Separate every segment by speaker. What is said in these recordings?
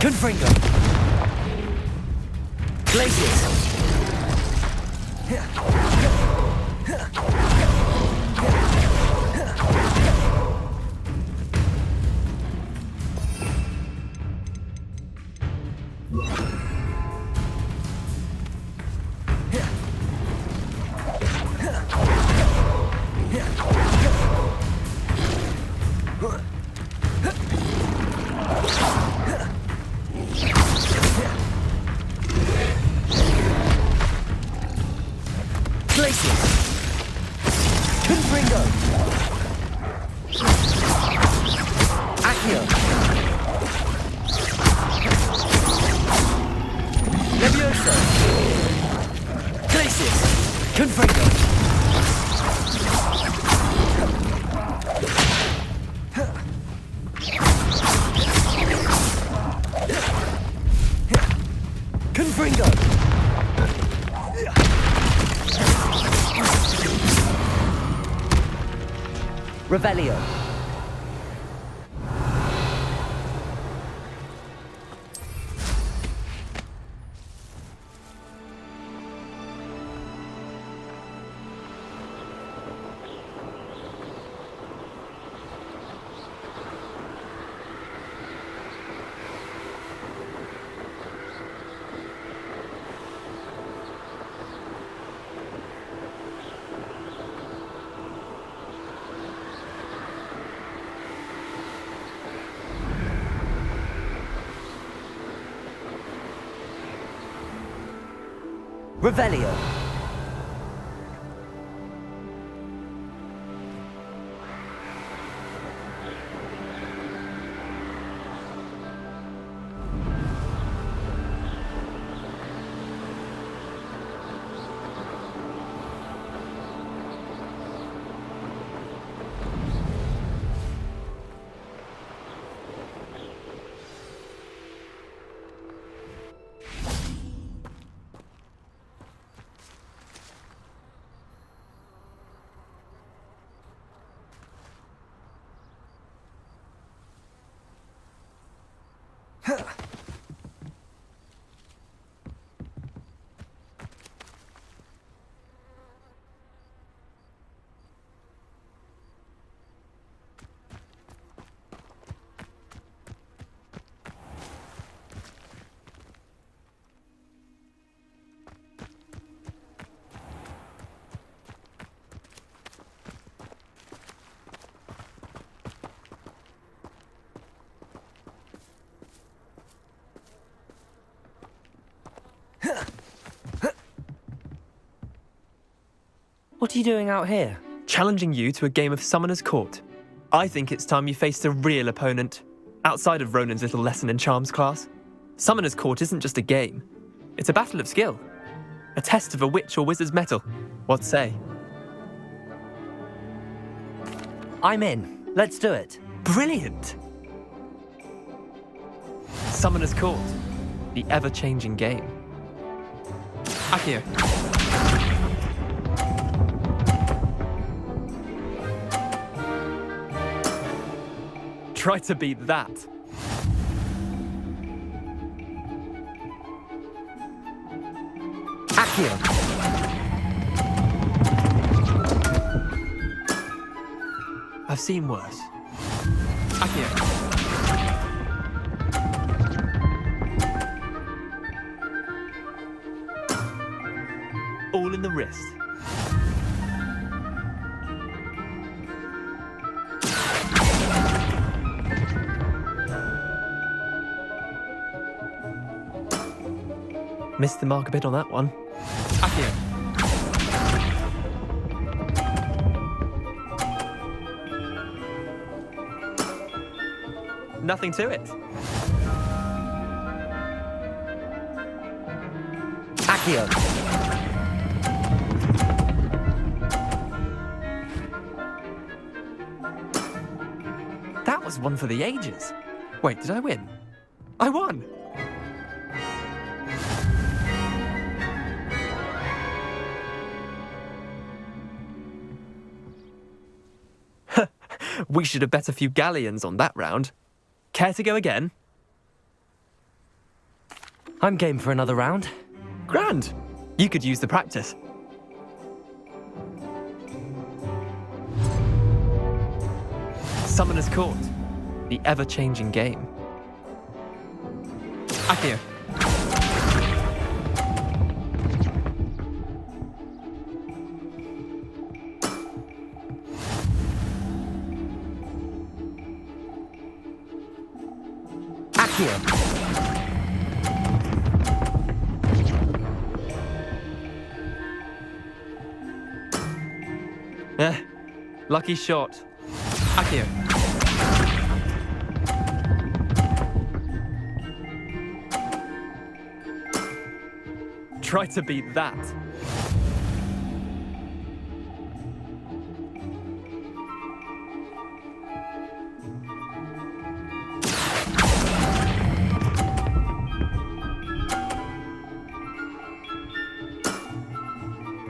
Speaker 1: Confringo. Glaciers. Revelio. Revelio. What are you doing out here?
Speaker 2: Challenging you to a game of Summoner's Court. I think it's time you faced a real opponent, outside of Ronan's little lesson in charms class. Summoner's Court isn't just a game. It's a battle of skill. A test of a witch or wizard's mettle. What say?
Speaker 1: I'm in. Let's do it.
Speaker 2: Brilliant! Summoner's Court. The ever-changing game. Accio. Try to beat that.
Speaker 1: Accio.
Speaker 2: I've seen worse. Accio. All in the wrist. Missed the mark a bit on that one. Accio. nothing to it.
Speaker 1: Accio.
Speaker 2: That was one for the ages. Wait, did I win? I won! We should have bet a few galleons on that round. Care to go again?
Speaker 1: I'm game for another round.
Speaker 2: Grand! You could use the practice. Summoner's Court. The ever-changing game. Accio.
Speaker 1: Accio.
Speaker 2: Lucky shot. Accio. Try to beat that.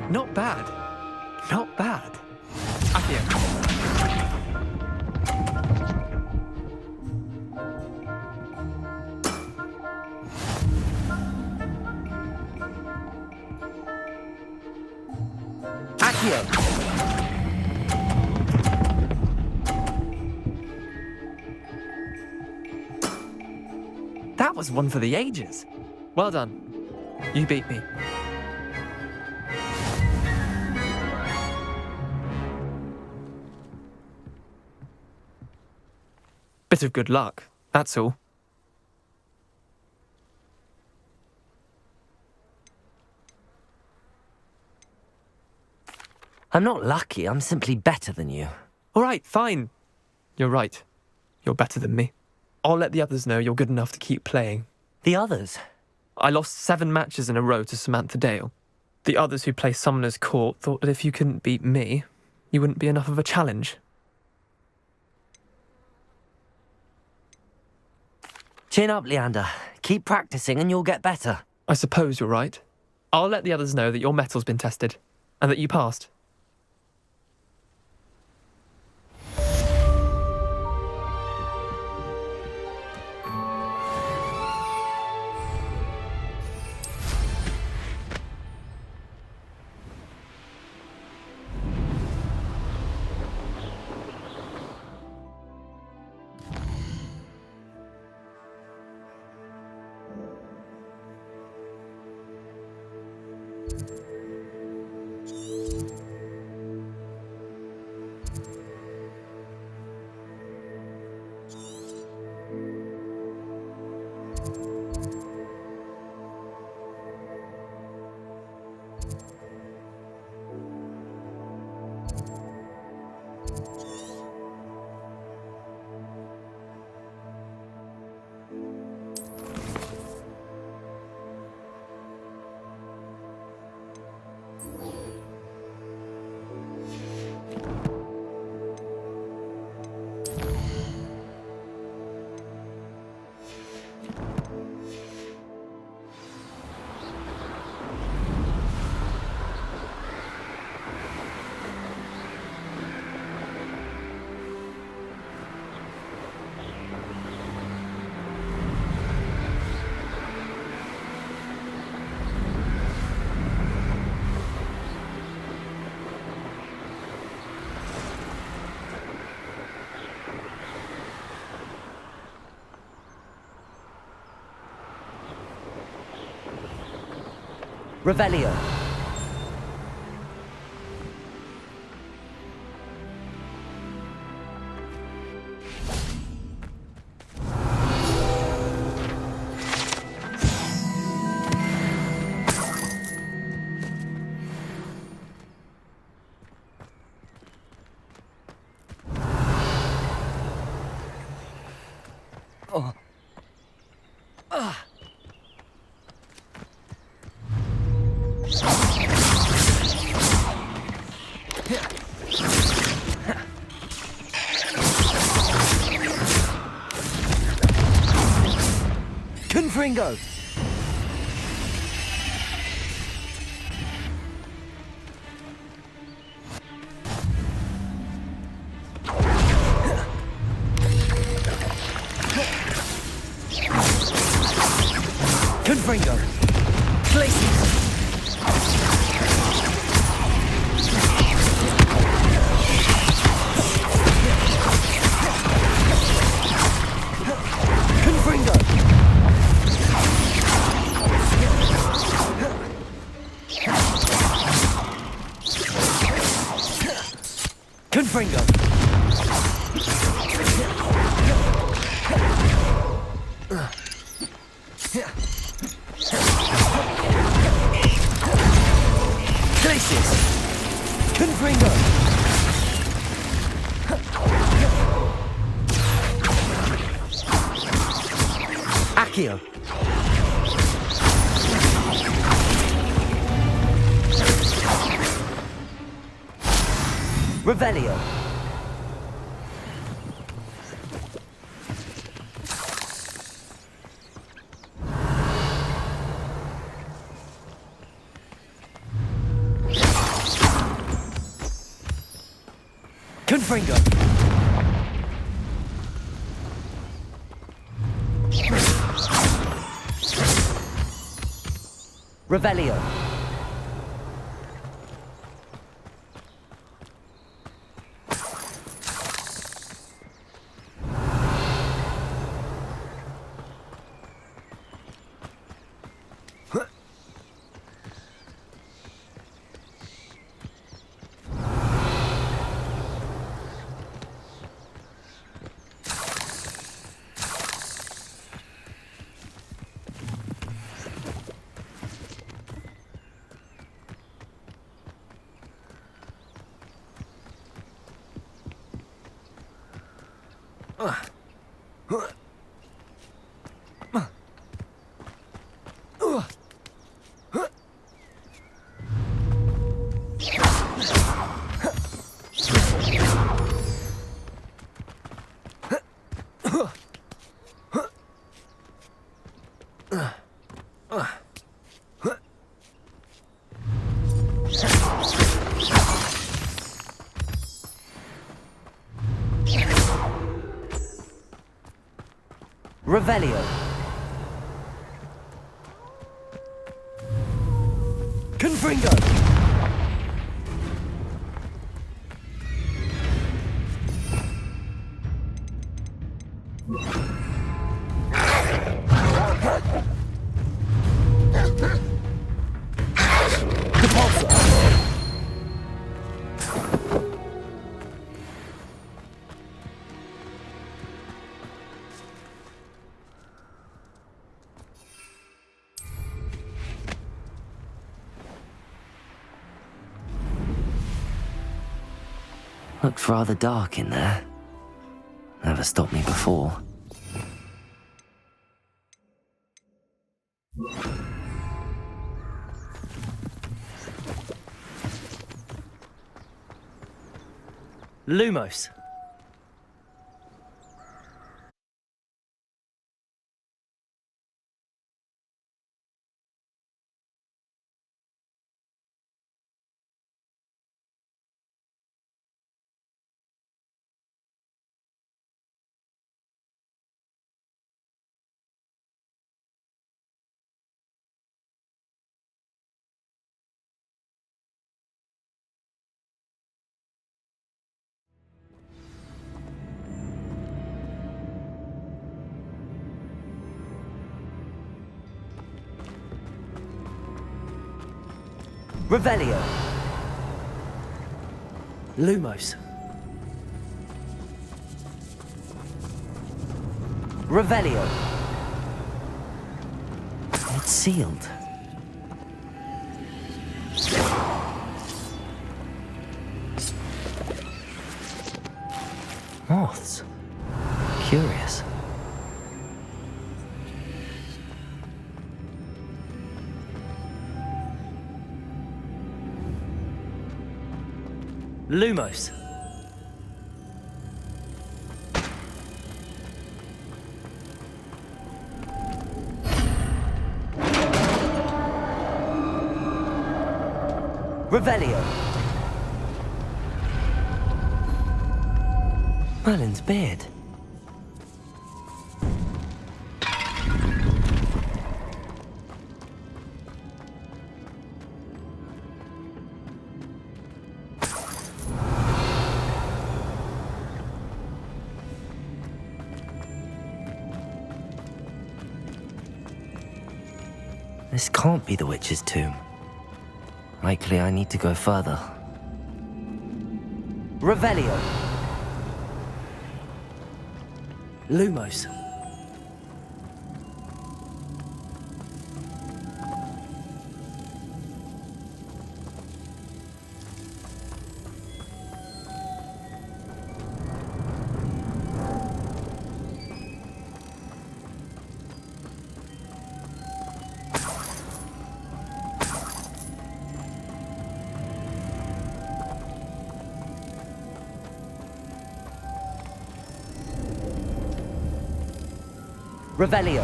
Speaker 2: Not bad. Not bad. Accio. That was one for the ages. Well done. You beat me. Bit of good luck, that's all.
Speaker 1: I'm not lucky, I'm simply better than you.
Speaker 2: All right, fine. You're right. You're better than me. I'll let the others know you're good enough to keep playing.
Speaker 1: The others?
Speaker 2: I lost 7 matches in a row to Samantha Dale. The others who play Summoner's Court thought that if you couldn't beat me, you wouldn't be enough of a challenge.
Speaker 1: Chin up, Leander. Keep practicing and you'll get better.
Speaker 2: I suppose you're right. I'll let the others know that your metal's been tested, and that you passed.
Speaker 1: Revelio. Confringo! Confringo! Glacius! Confringo! Confringo! Glacius! Confringo! Accio! Revelio! Confringo! Revelio! Revelio! Confringo! Looked rather dark in there. Never stopped me before. Lumos. Revelio. Lumos. Revelio. It's sealed. Moths. Curious. Lumos. Revelio. Merlin's beard. This can't be the witch's tomb. Likely I need to go further. Revelio. Lumos. Revelio.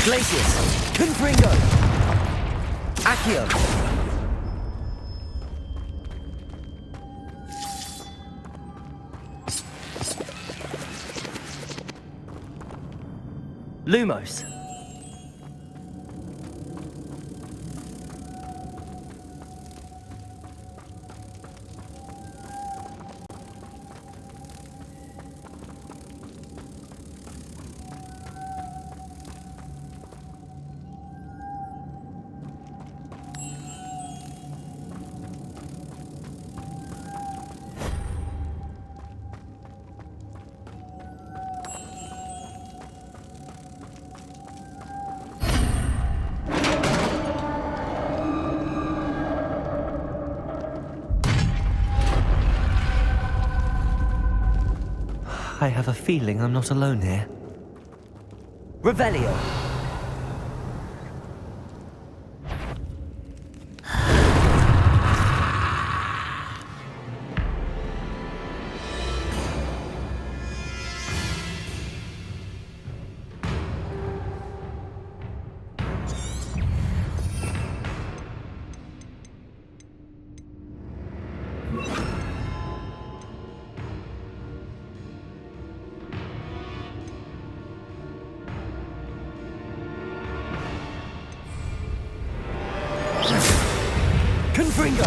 Speaker 1: Glacius. Confringo. Accio. Lumos. I have a feeling I'm not alone here. Revelio. Confringo!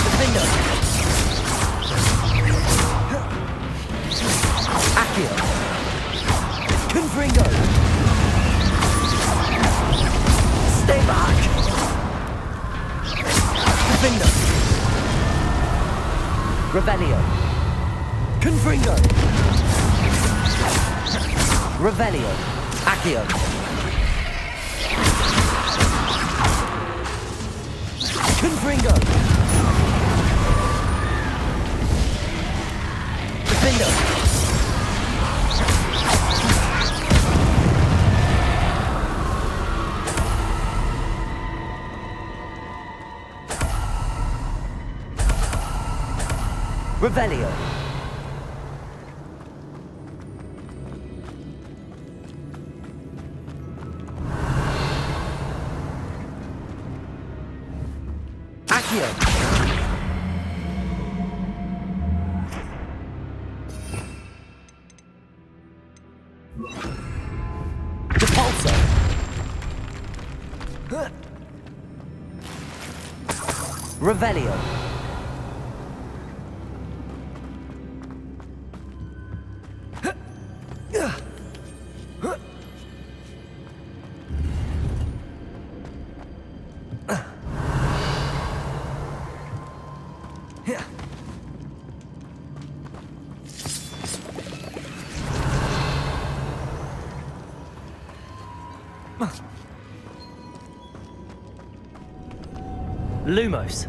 Speaker 1: Defender! Accio! Confringo! Stay back! Defender! Revelio! Confringo! Revelio! Accio! Confringo! Defender! Revelio! Accio! Repulsor! Revelio! Lumos.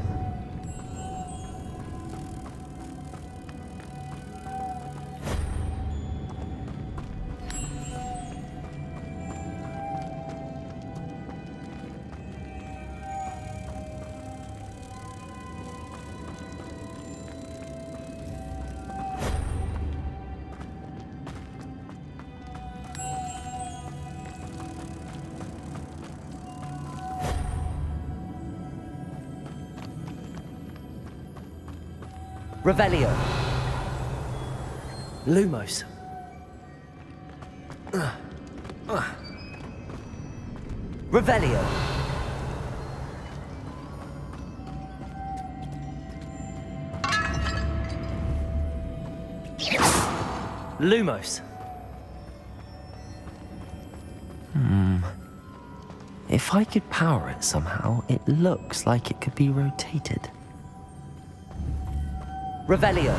Speaker 1: Revelio. Lumos. Revelio. Lumos. If I could power it somehow, it looks like it could be rotated. Revelio.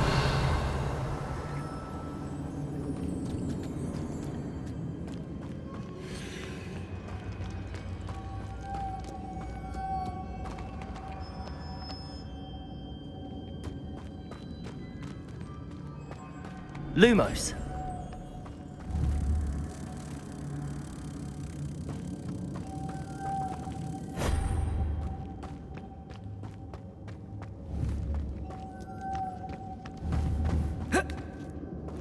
Speaker 1: Lumos.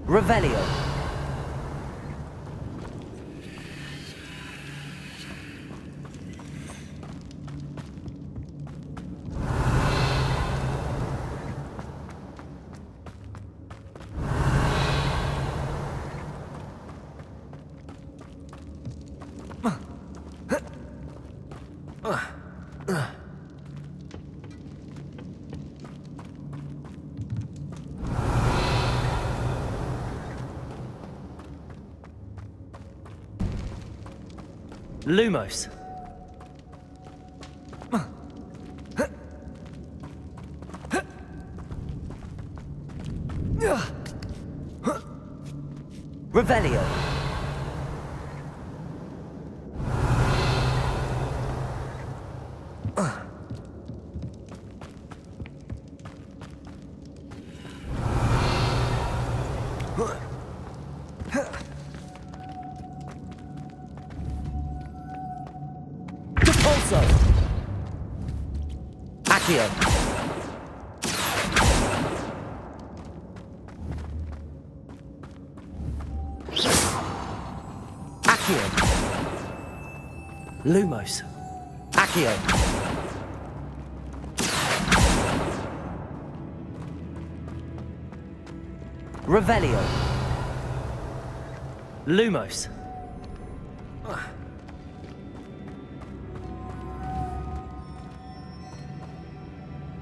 Speaker 1: Revelio. Lumos. Revelio. Depulso. Accio. Accio. Lumos. Accio. Revelio. Lumos.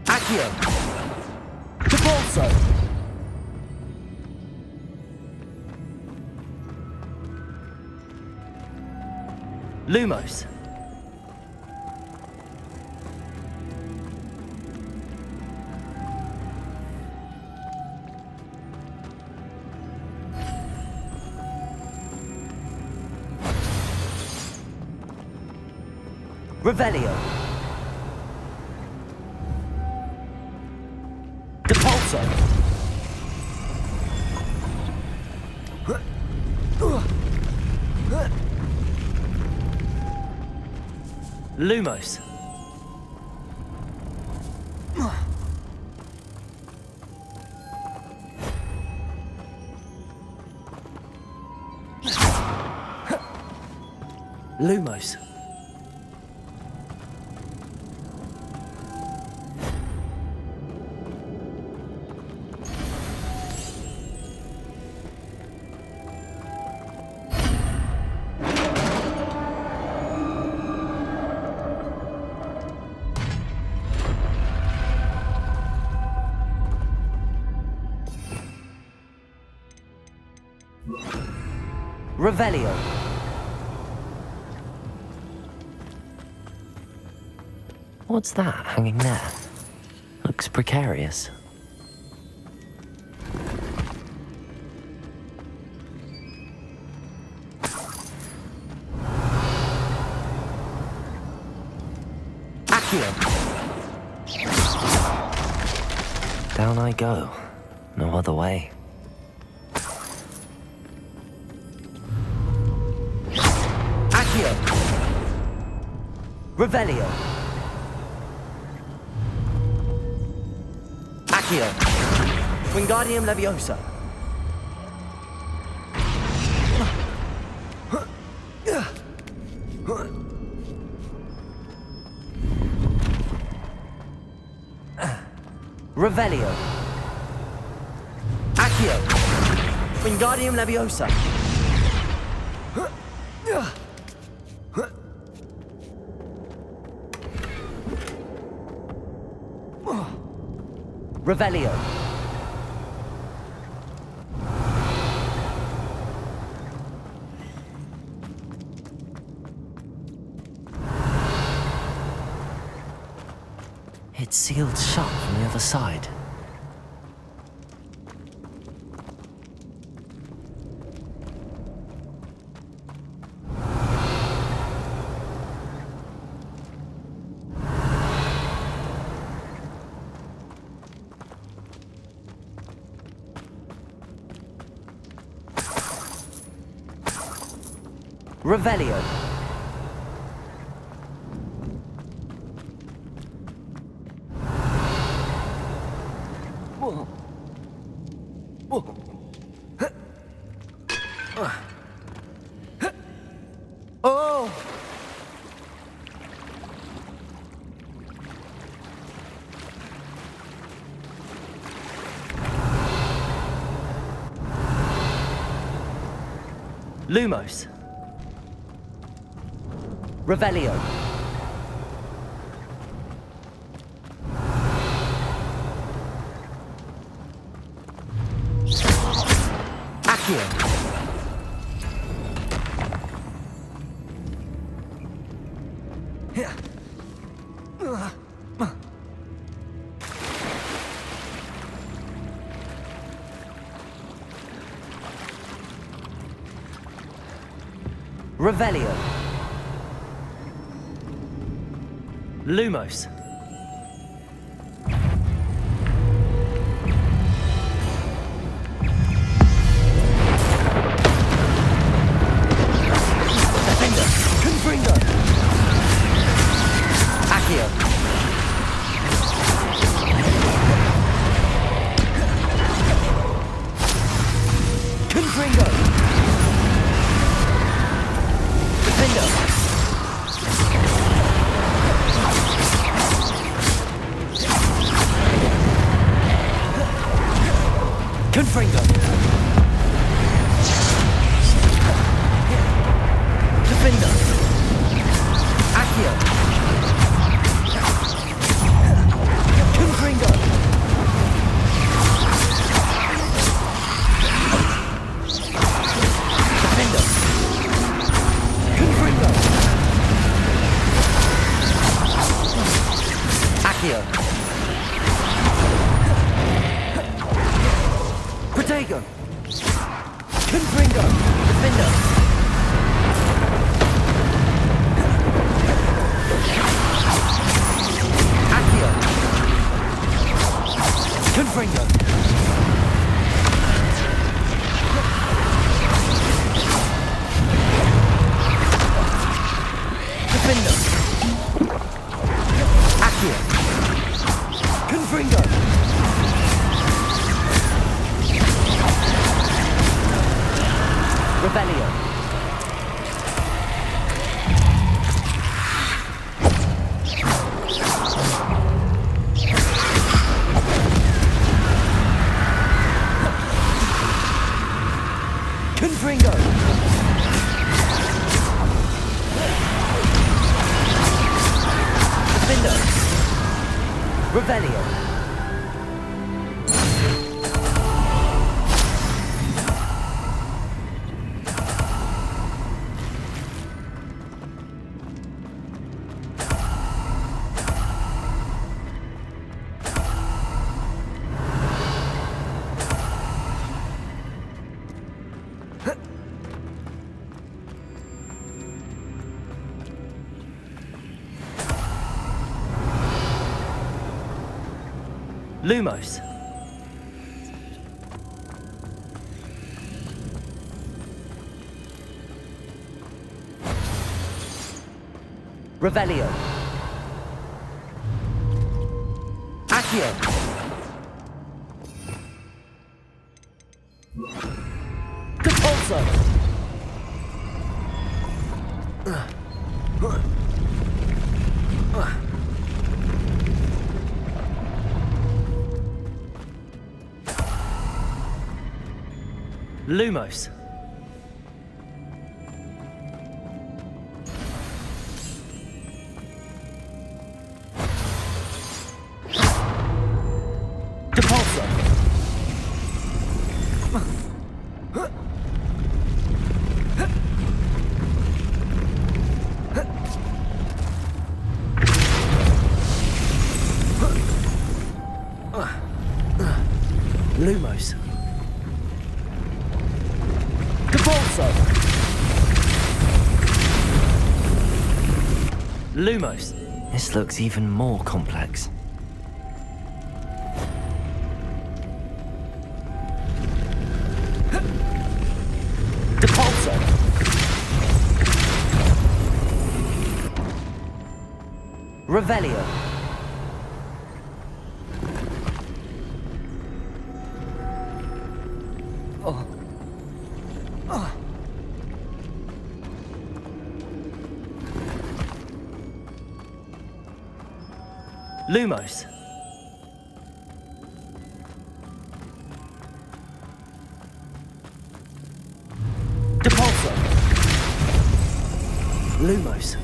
Speaker 1: Accio. Depulso. Lumos. Revelio. Depulso. Lumos. Lumos. Revelio. What's that hanging there? Looks precarious. Accio. Down I go. No other way. Accio. Revelio. Accio. Wingardium Leviosa. Revelio.
Speaker 3: Accio! Wingardium Leviosa! Revelio.
Speaker 1: It's sealed shut from the other side.
Speaker 3: Revelio. Oh! Lumos. Revelio. Accio. Revelio. Lumos. Defender. Confringo. Accio. Confringo. Defender. Confringo. Defender. Accio. Confringo. Defender. Confringo. Accio. Protego. Confringo. Defender. Accio. Confringo. Defender. Accio. Confringo. Revelio. Confringo. Defender. Revelio. Lumos. Revelio. Accio. Compulso. Lumos. Depulso. Lumos. Depulso. Lumos.
Speaker 1: This looks even more complex.
Speaker 3: Depulso. Revelio. Lumos. Depulso. Lumos.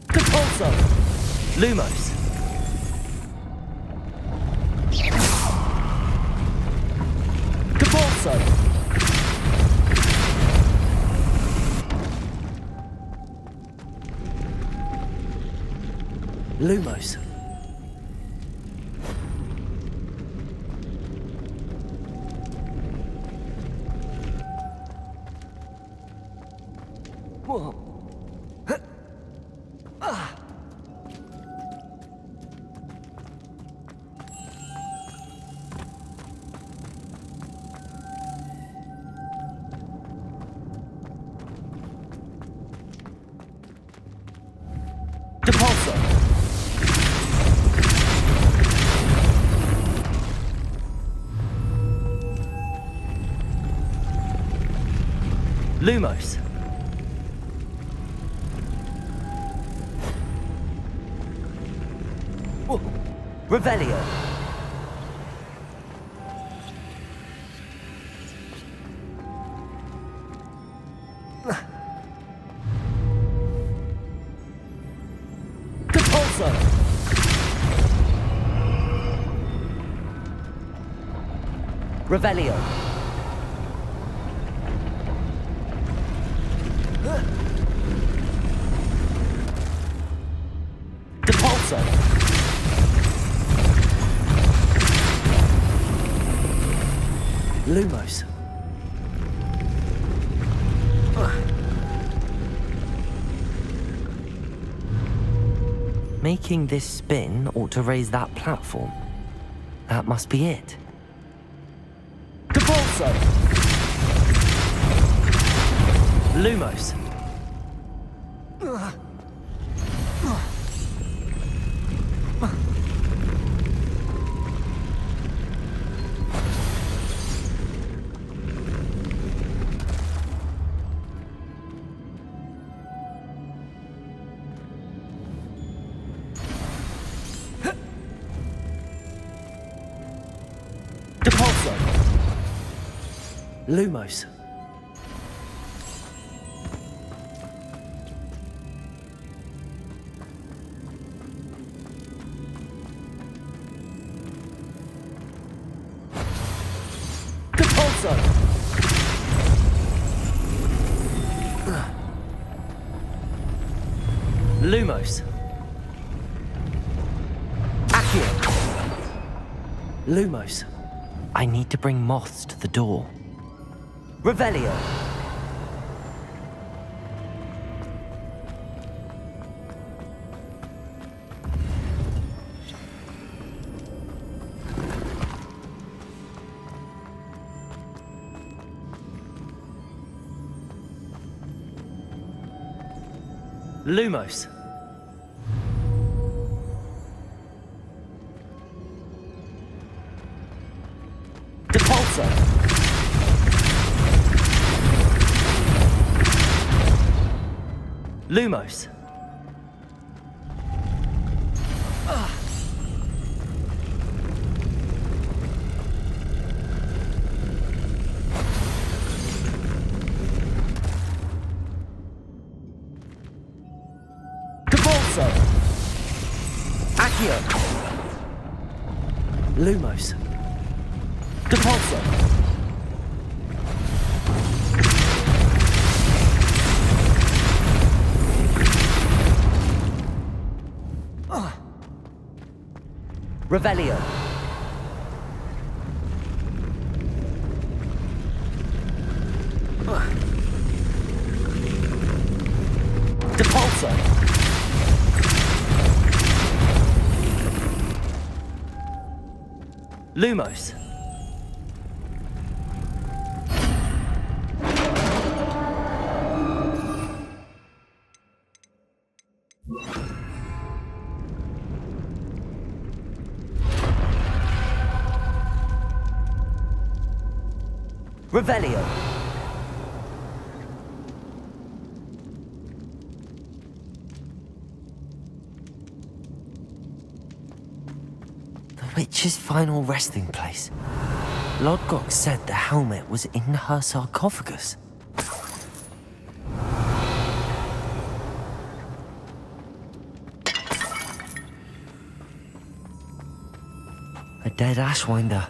Speaker 3: Depulso. Lumos. Depulso. Lumos. Whoa. Depulso. Lumos. Whoa. Revelio. Depulso. Revelio. Depulso. Lumos.
Speaker 1: Making this spin ought to raise that platform. That must be it.
Speaker 3: Depulso. Lumos. Depulso. Lumos. Depulso. Lumos. Accio. Lumos.
Speaker 1: I need to bring moths to the door.
Speaker 3: Revelio. Lumos. Depulso. Lumos. Depulso. Accio. Lumos. Depulso. Revelio. Depulso. Lumos. Revelio.
Speaker 1: The witch's final resting place. Lodgok said the helmet was in her sarcophagus. A dead Ashwinder.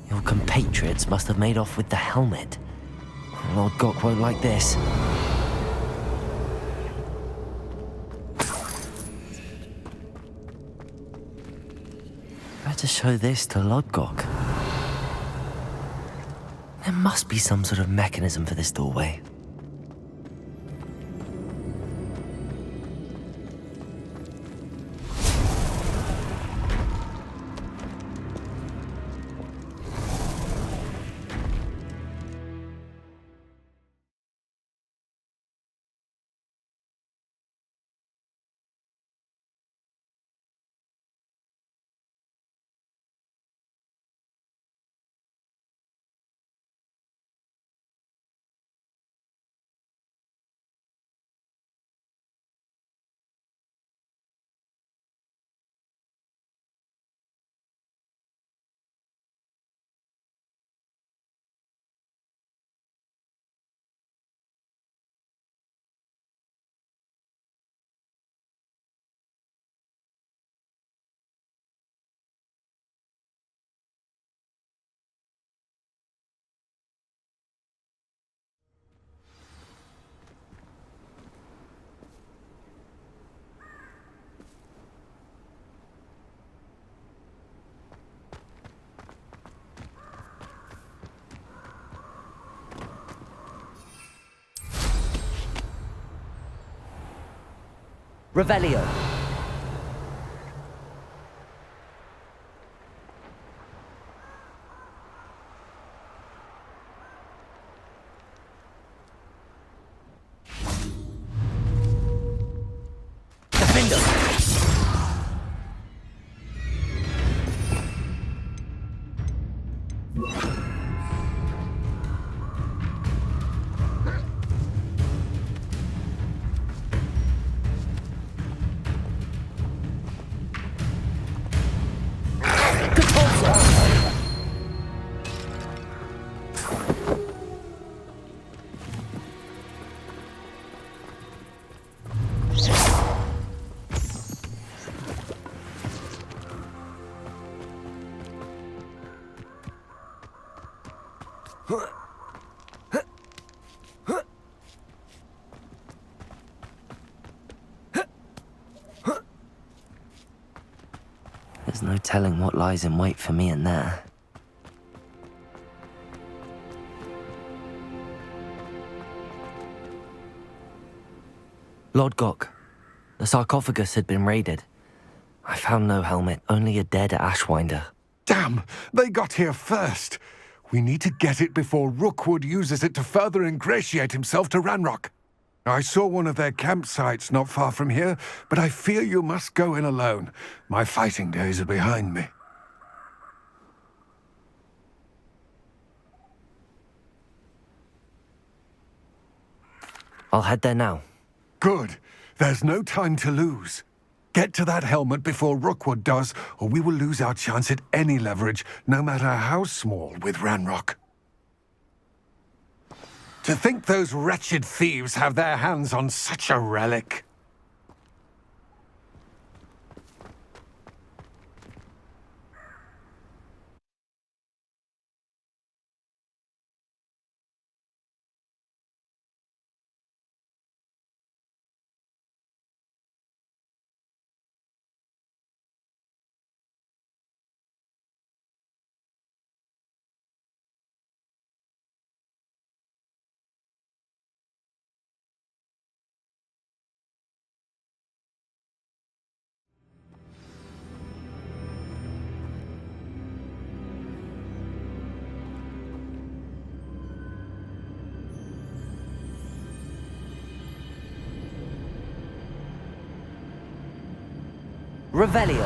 Speaker 1: Your compatriots must have made off with the helmet. Lord Gok won't like this. Better show this to Lord Gok. There must be some sort of mechanism for this doorway.
Speaker 3: Revelio. Defendo.
Speaker 1: There's no telling what lies in wait for me in there. Lord Gok, the sarcophagus had been raided. I found no helmet, only a dead Ashwinder.
Speaker 4: Damn! They got here first. We need to get it before Rookwood uses it to further ingratiate himself to Ranrock. I saw one of their campsites not far from here, but I fear you must go in alone. My fighting days are behind me.
Speaker 1: I'll head there now.
Speaker 4: Good. There's no time to lose. Get to that helmet before Rookwood does, or we will lose our chance at any leverage, no matter how small, with Ranrock. To think those wretched thieves have their hands on such a relic.
Speaker 3: Revelio.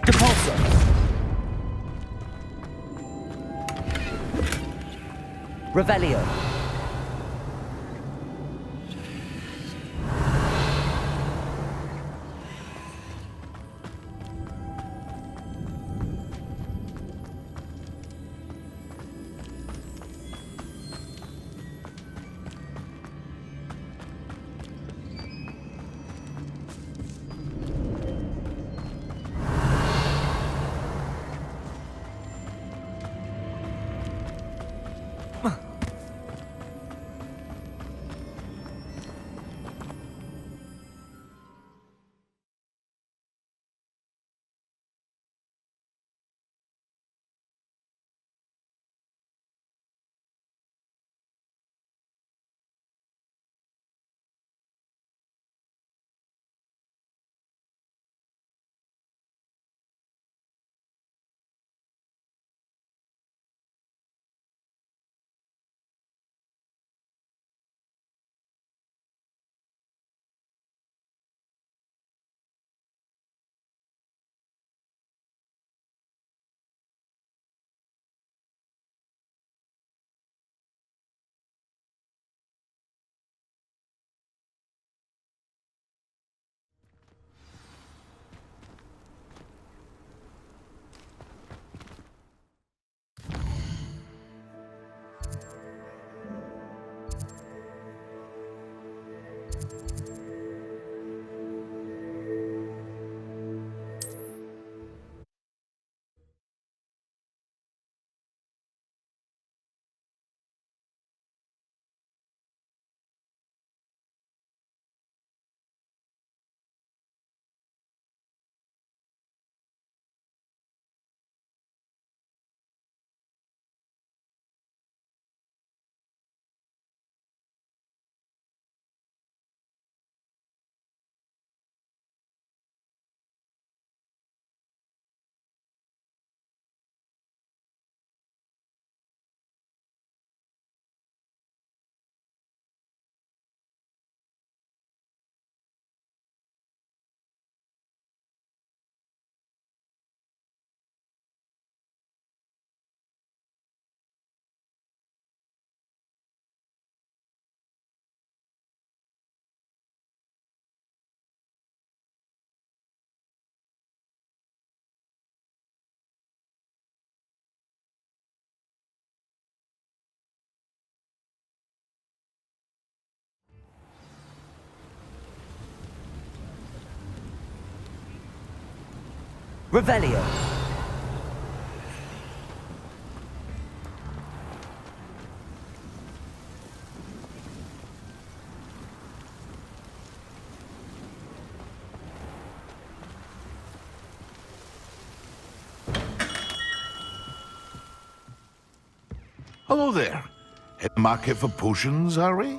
Speaker 3: Depulso. Revelio. Revelio.
Speaker 5: Hello there. At the market for potions, are we?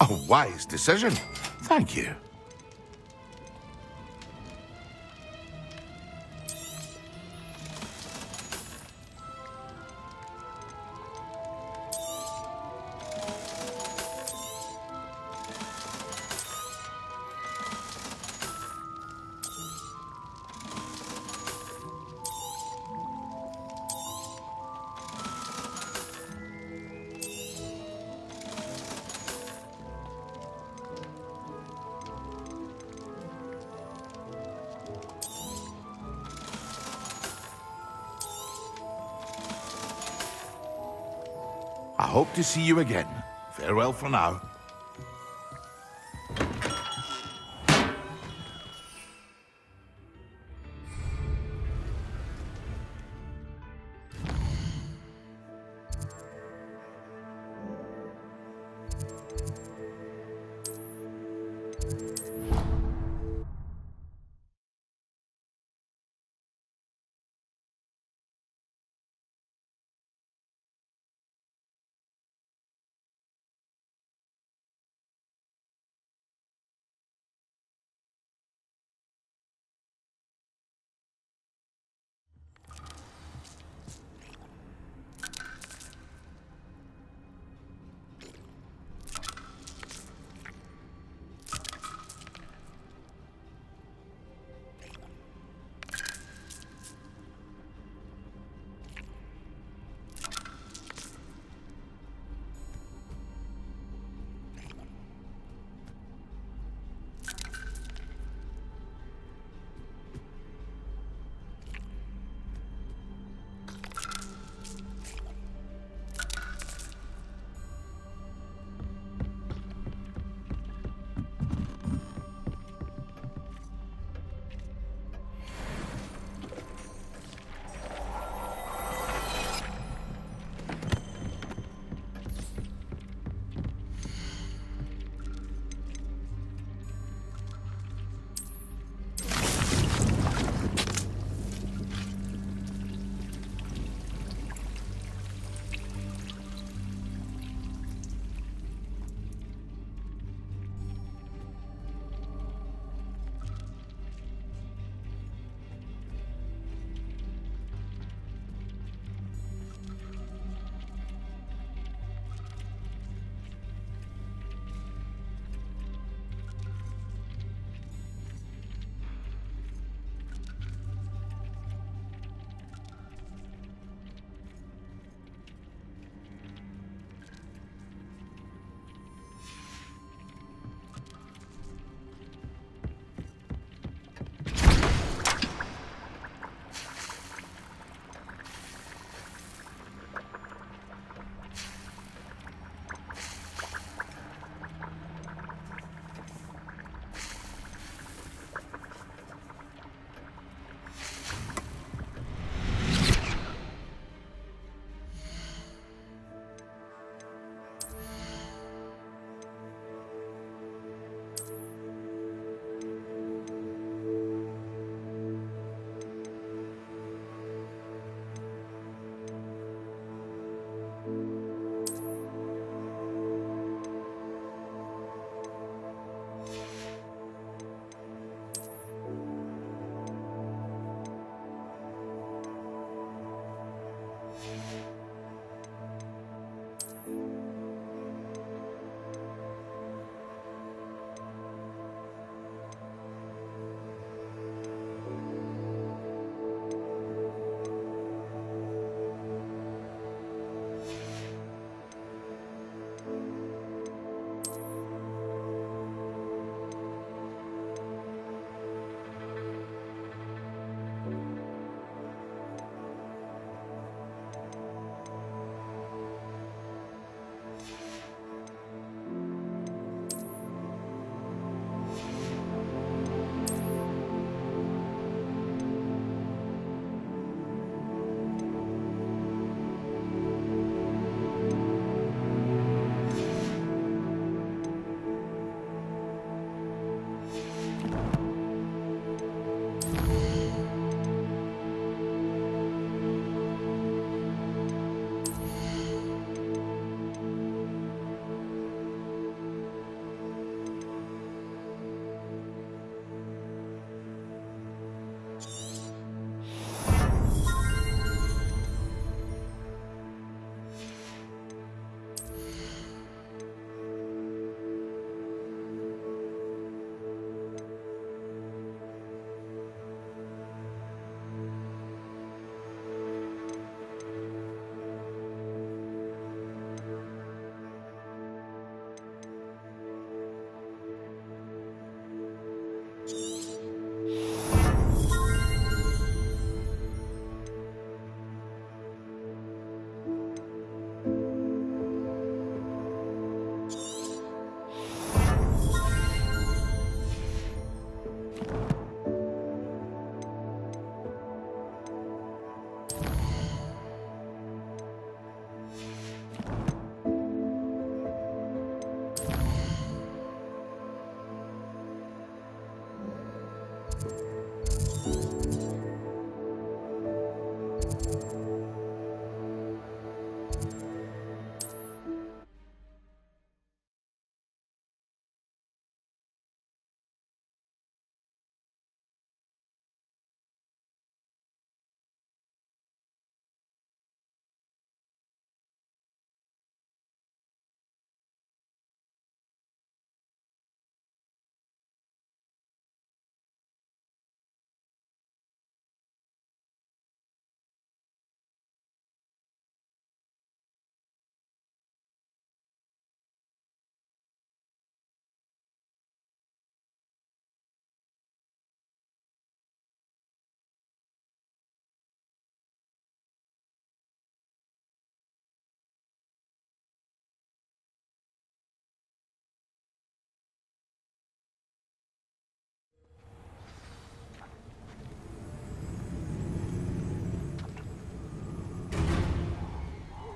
Speaker 5: A wise decision. Thank you. I hope to see you again. Farewell for now.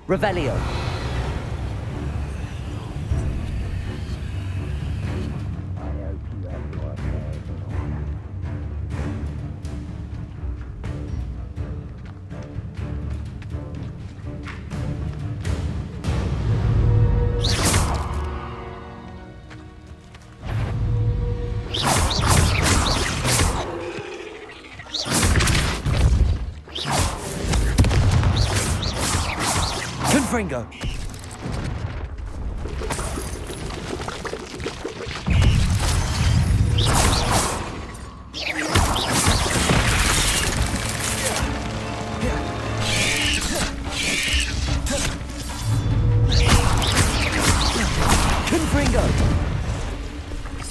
Speaker 3: Revelio. Confringo.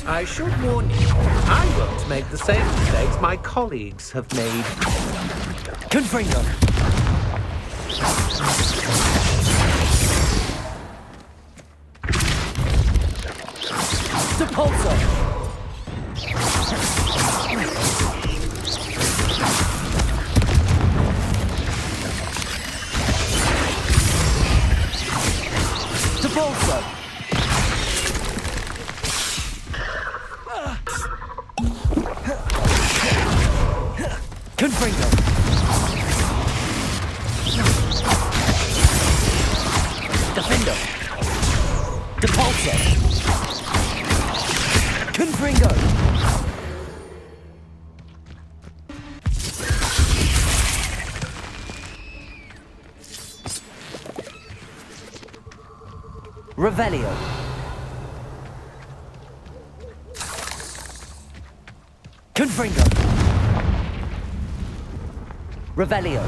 Speaker 6: I should warn you, I won't make the same mistakes my colleagues have made.
Speaker 3: Confringo. Depulso. Depulso. Confringo. Defendo. Depulso. Confringo. Revelio. Confringo. Revelio.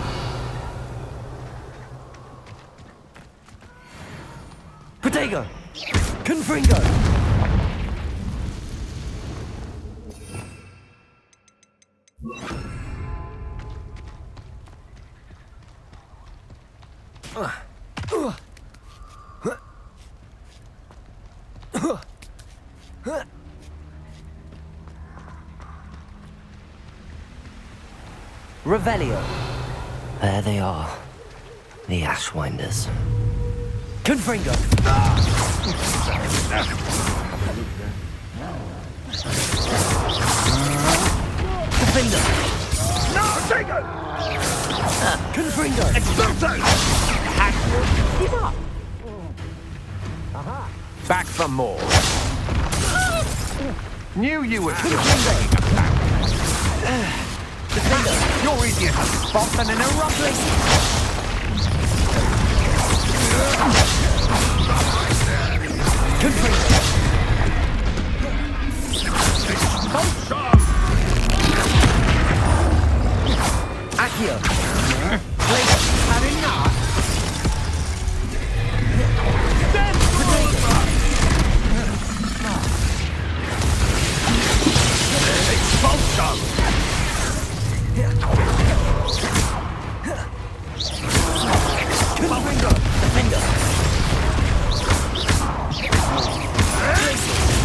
Speaker 3: Protego. Confringo. Revelio.
Speaker 1: There they are. The Ashwinders.
Speaker 3: Confringo. Defender.
Speaker 5: No, take it!
Speaker 3: Confringo.
Speaker 5: Expulso!
Speaker 6: Give up.
Speaker 5: Back for more. Knew you were
Speaker 3: Defender.
Speaker 5: You're easier to spot than an eruption.
Speaker 3: Confringo. Accio. Blade.
Speaker 6: Had enough.
Speaker 3: Confringo. Defender.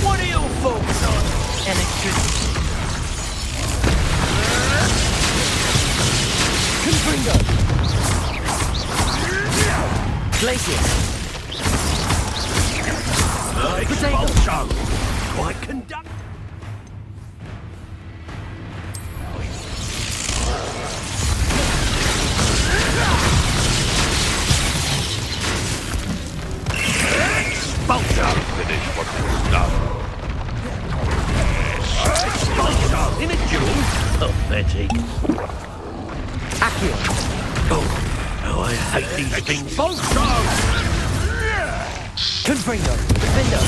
Speaker 6: What are your thoughts on electricity?
Speaker 3: Confringo. Glacius. Protego.
Speaker 5: Quite conduct. Expulsion! Finish what was done. Expulsion! In a duel? Pathetic.
Speaker 3: Accio.
Speaker 5: Oh, I hate these things. Expulsion!
Speaker 3: Confringo. Defender.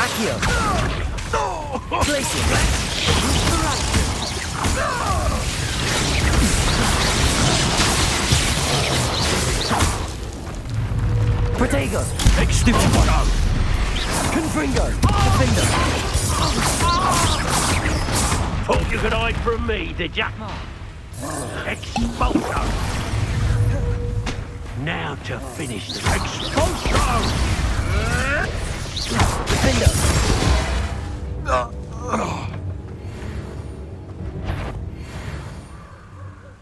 Speaker 3: Accio. Glacius. Protego.
Speaker 5: Expulsion!
Speaker 3: Confringo. Defender.
Speaker 5: Thought you could hide from me, did ya? Expulsion! Now to finish the expulsion!
Speaker 3: Defender.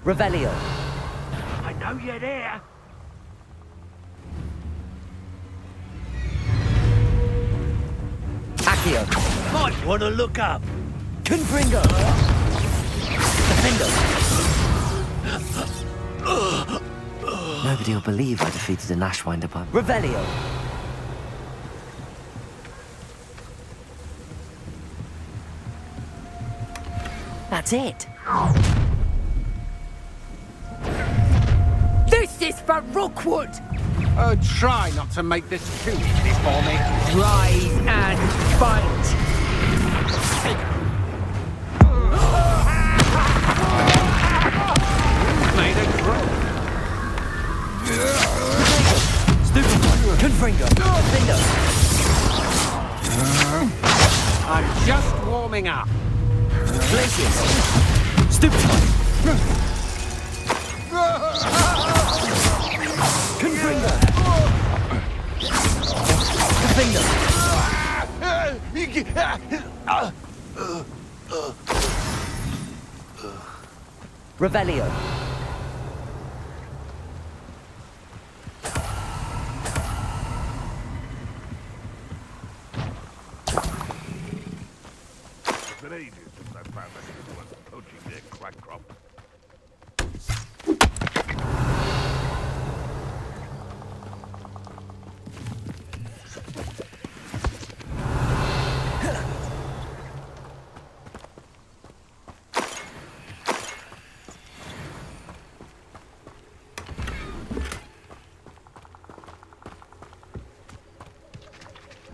Speaker 3: Revelio.
Speaker 6: I know you're there.
Speaker 3: Accio.
Speaker 6: Might want to look up.
Speaker 3: Confringo. Defendo.
Speaker 1: Nobody will believe I defeated an Ashwinder by...
Speaker 3: Revelio.
Speaker 1: That's it.
Speaker 3: This is for Rookwood!
Speaker 6: Try not to make this too easy for me.
Speaker 3: Rise and fight!
Speaker 6: Made a growth.
Speaker 3: Stupid one. Confringo. Defendo.
Speaker 6: I'm just warming up.
Speaker 3: Glacius. Stupid one. Confringo. Defendo. Revelio.
Speaker 5: It's been ages since I found anyone poaching their crack crop.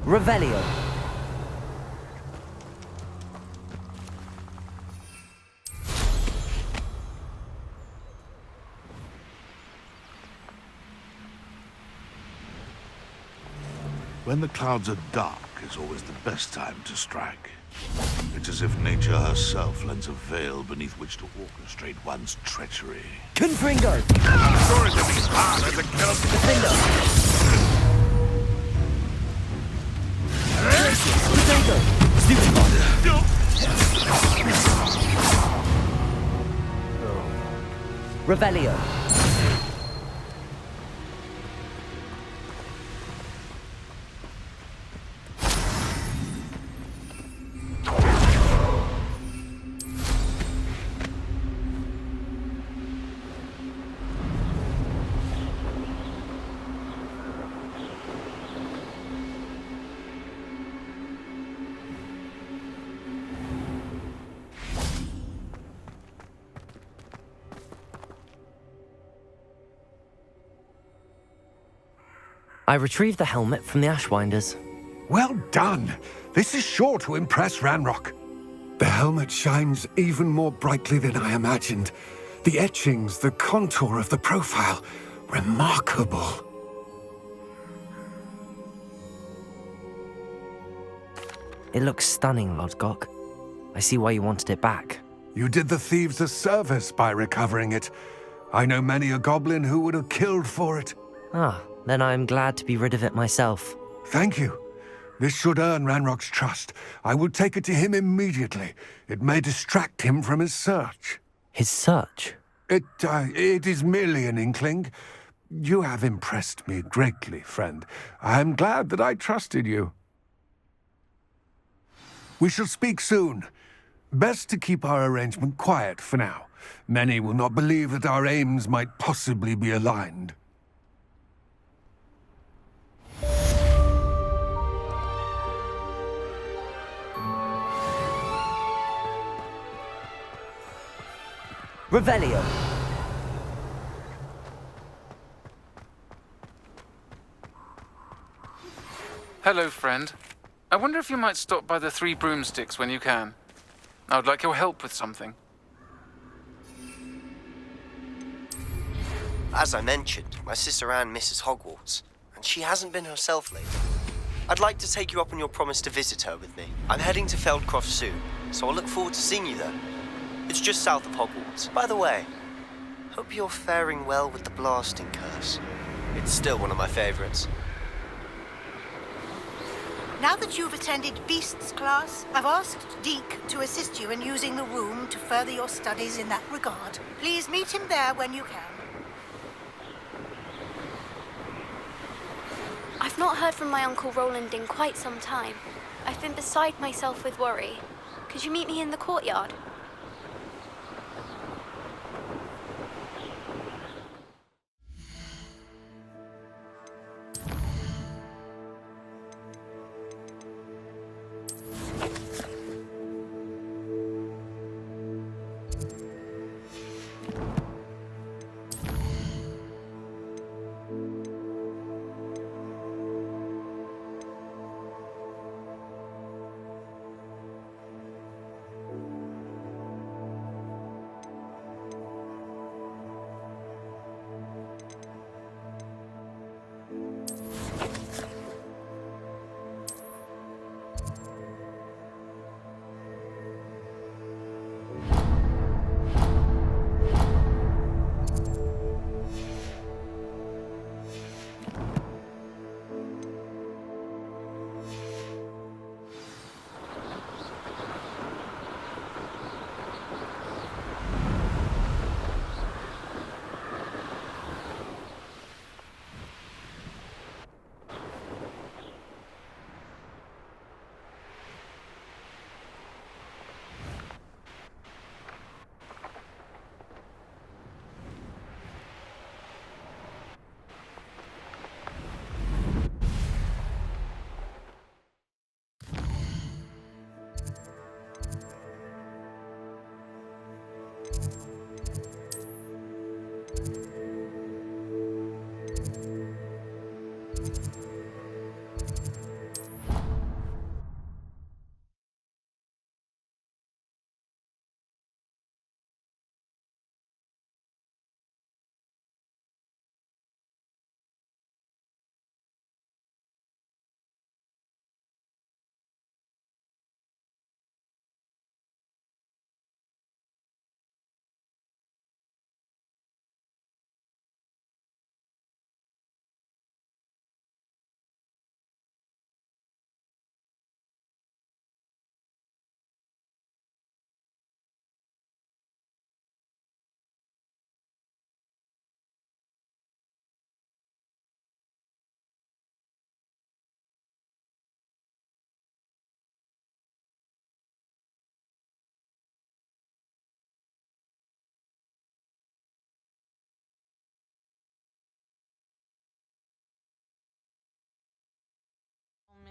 Speaker 3: Revelio.
Speaker 5: When the clouds are dark is always the best time to strike. It's as if nature herself lends a veil beneath which to orchestrate one's treachery.
Speaker 3: Confringo.
Speaker 5: Sure it to be harder to kill
Speaker 3: Defendo. Defendo. Stupid one. Revelio.
Speaker 1: I retrieved the helmet from the Ashwinders.
Speaker 4: Well done. This is sure to impress Ranrock. The helmet shines even more brightly than I imagined. The etchings, the contour of the profile, remarkable.
Speaker 1: It looks stunning, Lodgok. I see why you wanted it back.
Speaker 4: You did the thieves a service by recovering it. I know many a goblin who would have killed for it.
Speaker 1: Ah, then I'm glad to be rid of it myself.
Speaker 4: Thank you. This should earn Ranrock's trust. I will take it to him immediately. It may distract him from his search.
Speaker 1: His search?
Speaker 4: It is merely an inkling. You have impressed me greatly, friend. I am glad that I trusted you. We shall speak soon. Best to keep our arrangement quiet for now. Many will not believe that our aims might possibly be aligned.
Speaker 3: Revelio.
Speaker 7: Hello, friend. I wonder if you might stop by the Three Broomsticks when you can. I would like your help with something.
Speaker 8: As I mentioned, my sister Anne misses Hogwarts, and she hasn't been herself lately. I'd like to take you up on your promise to visit her with me. I'm heading to Feldcroft soon, so I'll look forward to seeing you there. It's just south of Hogwarts. By the way, hope you're faring well with the blasting curse. It's still one of my favorites.
Speaker 9: Now that you've attended Beasts class, I've asked Deke to assist you in using the room to further your studies in that regard. Please meet him there when you can.
Speaker 10: I've not heard from my Uncle Roland in quite some time. I've been beside myself with worry. Could you meet me in the courtyard?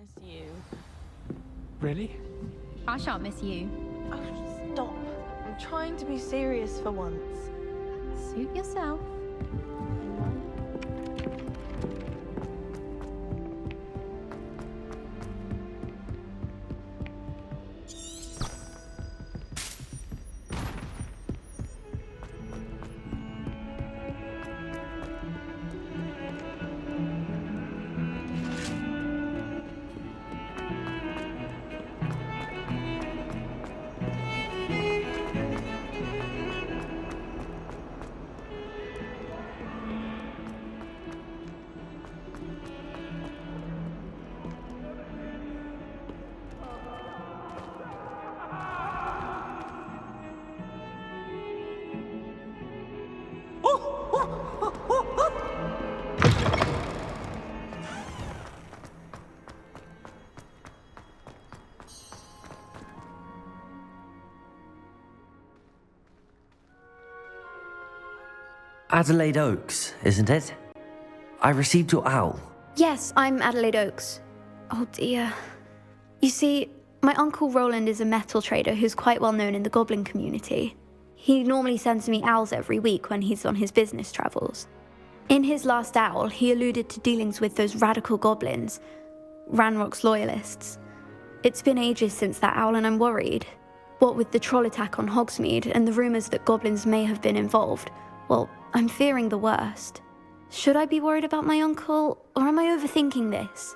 Speaker 11: Miss you.
Speaker 2: Really?
Speaker 11: I shan't miss you.
Speaker 12: Oh, stop. I'm trying to be serious for once.
Speaker 11: Suit yourself.
Speaker 1: Adelaide Oaks, isn't it? I received your owl.
Speaker 10: Yes, I'm Adelaide Oaks. Oh dear. You see, my Uncle Roland is a metal trader who's quite well known in the goblin community. He normally sends me owls every week when he's on his business travels. In his last owl, he alluded to dealings with those radical goblins, Ranrock's loyalists. It's been ages since that owl and I'm worried. What with the troll attack on Hogsmeade and the rumours that goblins may have been involved, well, I'm fearing the worst. Should I be worried about my uncle, or am I overthinking this?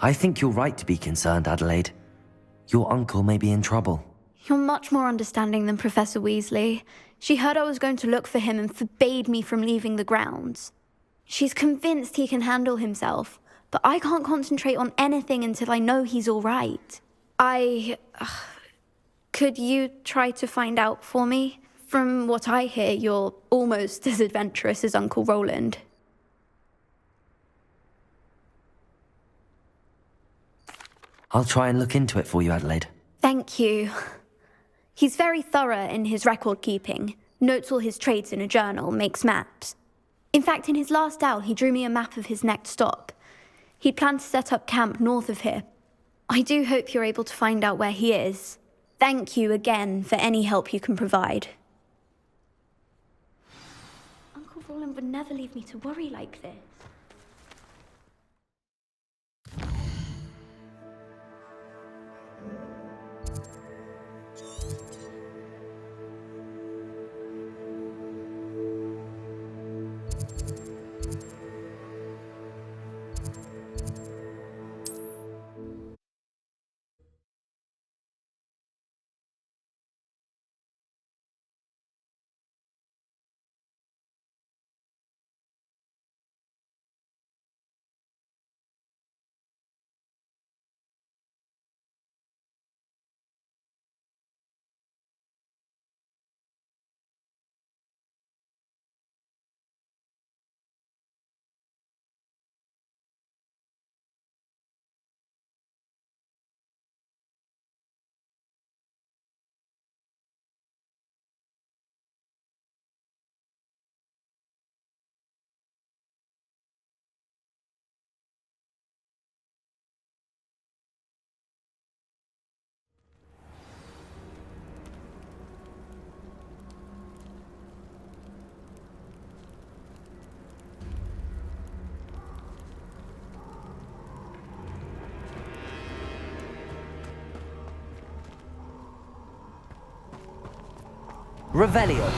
Speaker 1: I think you're right to be concerned, Adelaide. Your uncle may be in trouble.
Speaker 10: You're much more understanding than Professor Weasley. She heard I was going to look for him and forbade me from leaving the grounds. She's convinced he can handle himself, but I can't concentrate on anything until I know he's all right. Could you try to find out for me? From what I hear, you're almost as adventurous as Uncle Roland.
Speaker 1: I'll try and look into it for you, Adelaide.
Speaker 10: Thank you. He's very thorough in his record keeping, notes all his trades in a journal, makes maps. In fact, in his last owl, he drew me a map of his next stop. He planned to set up camp north of here. I do hope you're able to find out where he is. Thank you again for any help you can provide. Uncle Roland would never leave me to worry like this.
Speaker 3: Revelio.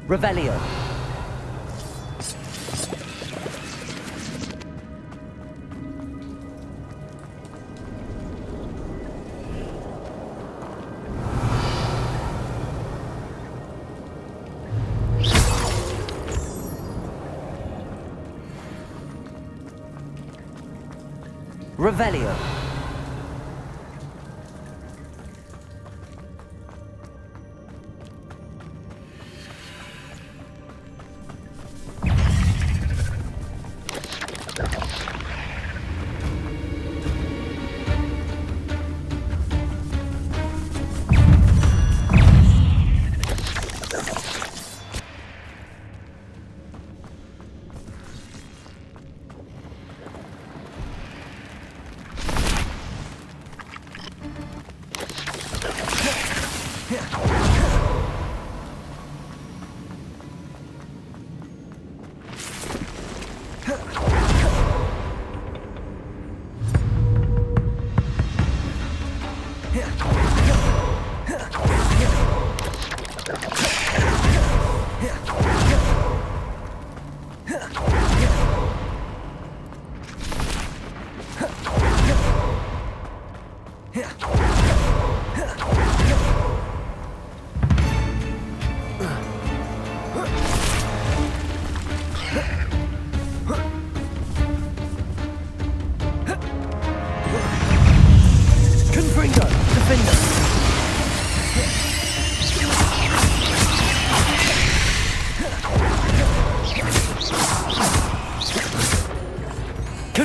Speaker 3: Revelio. Revelio.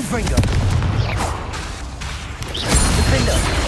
Speaker 1: Confringo. Defender.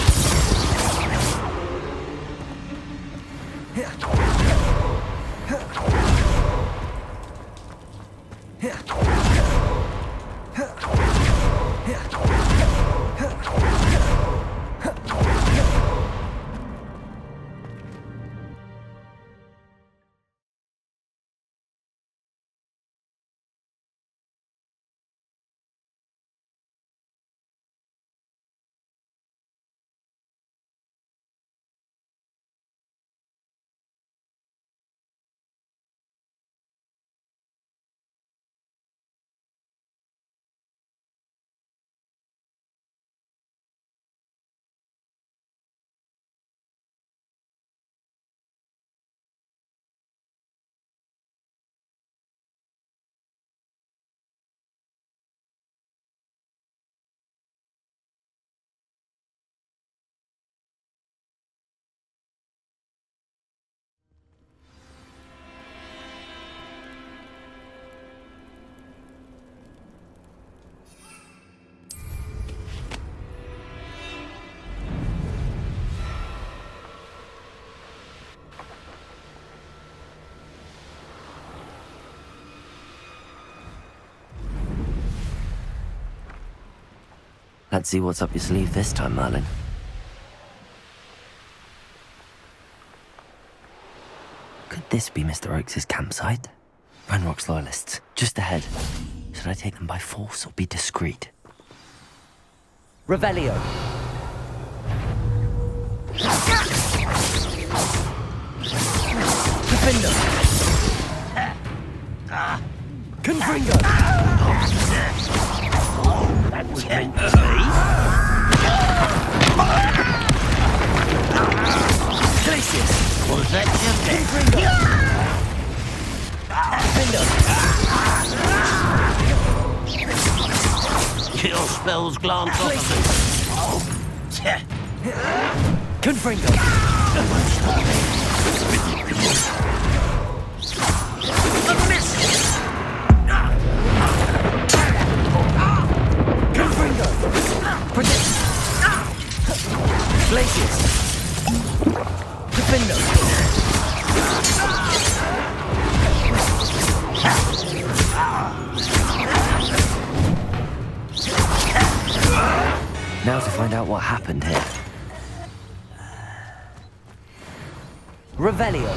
Speaker 1: Let's see what's up your sleeve this time, Merlin. Could this be Mr. Oakes' campsite? Ranrock's loyalists, just ahead. Should I take them by force or be discreet?
Speaker 3: Revelio.
Speaker 1: Defender. Confringo.
Speaker 6: That was meant to be.
Speaker 1: Glacius.
Speaker 6: Was that just it?
Speaker 1: Defender.
Speaker 6: Your spells glance off of me.
Speaker 1: Confringo.
Speaker 6: A miss!
Speaker 1: Confringo. Predict. Glacius. Defender. Now to find out what happened here.
Speaker 3: Revelio.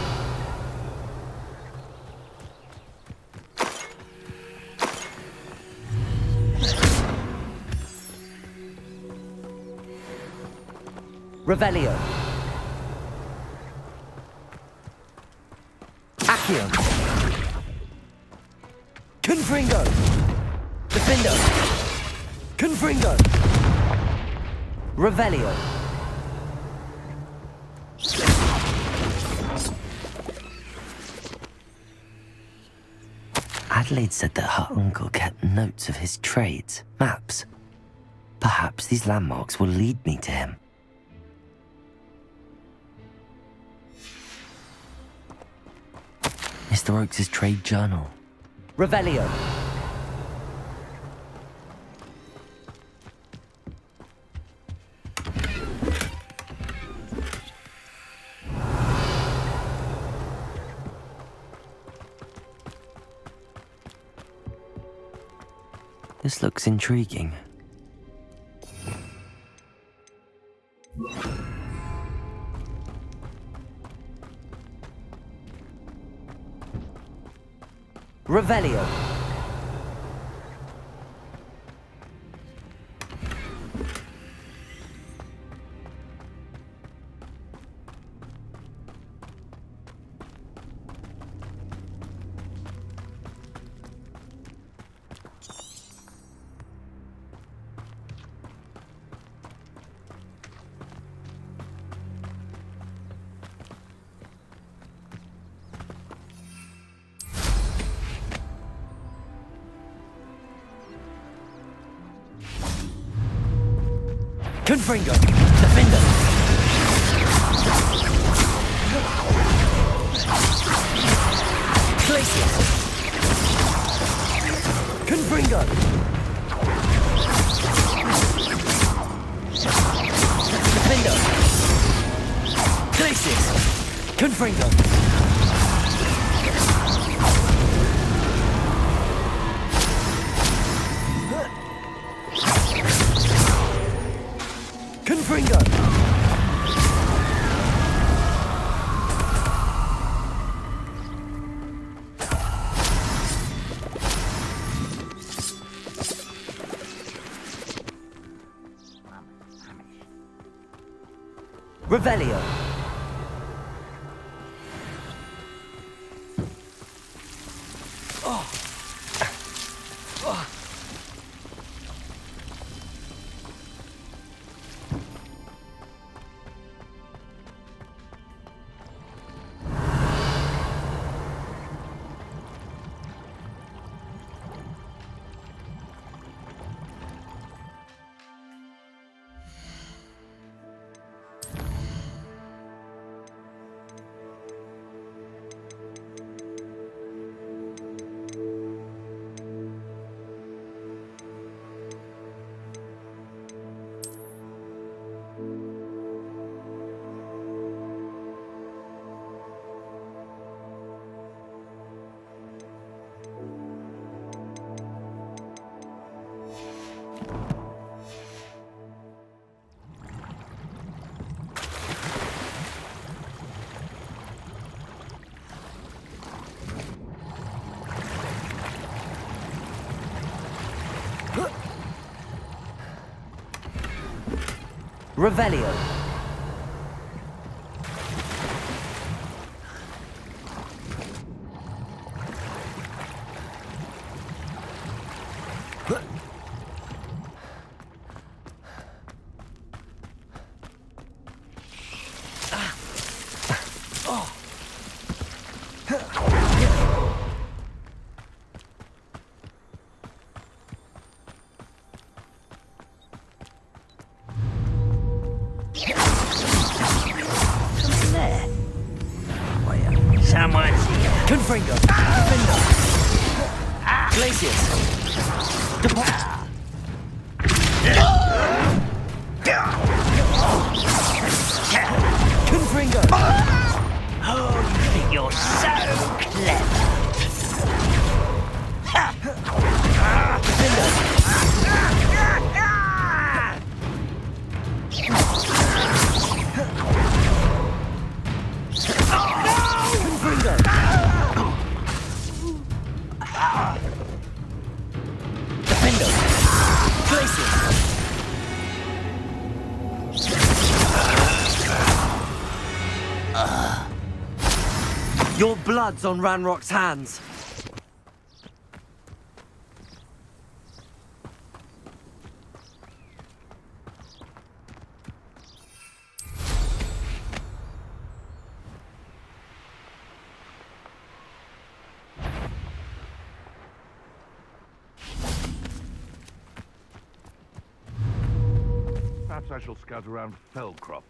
Speaker 3: Revelio.
Speaker 1: Accio. Confringo. Defender. Confringo.
Speaker 3: Revelio.
Speaker 1: Adelaide said that her uncle kept notes of his trades, maps. Perhaps these landmarks will lead me to him. Mr. Oakes' trade journal.
Speaker 3: Revelio.
Speaker 1: This looks intriguing.
Speaker 3: Revelio.
Speaker 1: Confringo. Defender. Glacius. Confringo. Defender! Glacius! Confringo! Confringo!
Speaker 3: Revelio. Revelio.
Speaker 1: Someone's here. Confringo. Defender. Glacius. Confringo. Oh, you think you're so clever. Defender. Defender! Glacius!
Speaker 3: Your blood's on Ranrock's hands.
Speaker 5: Perhaps I shall scout around Fellcroft.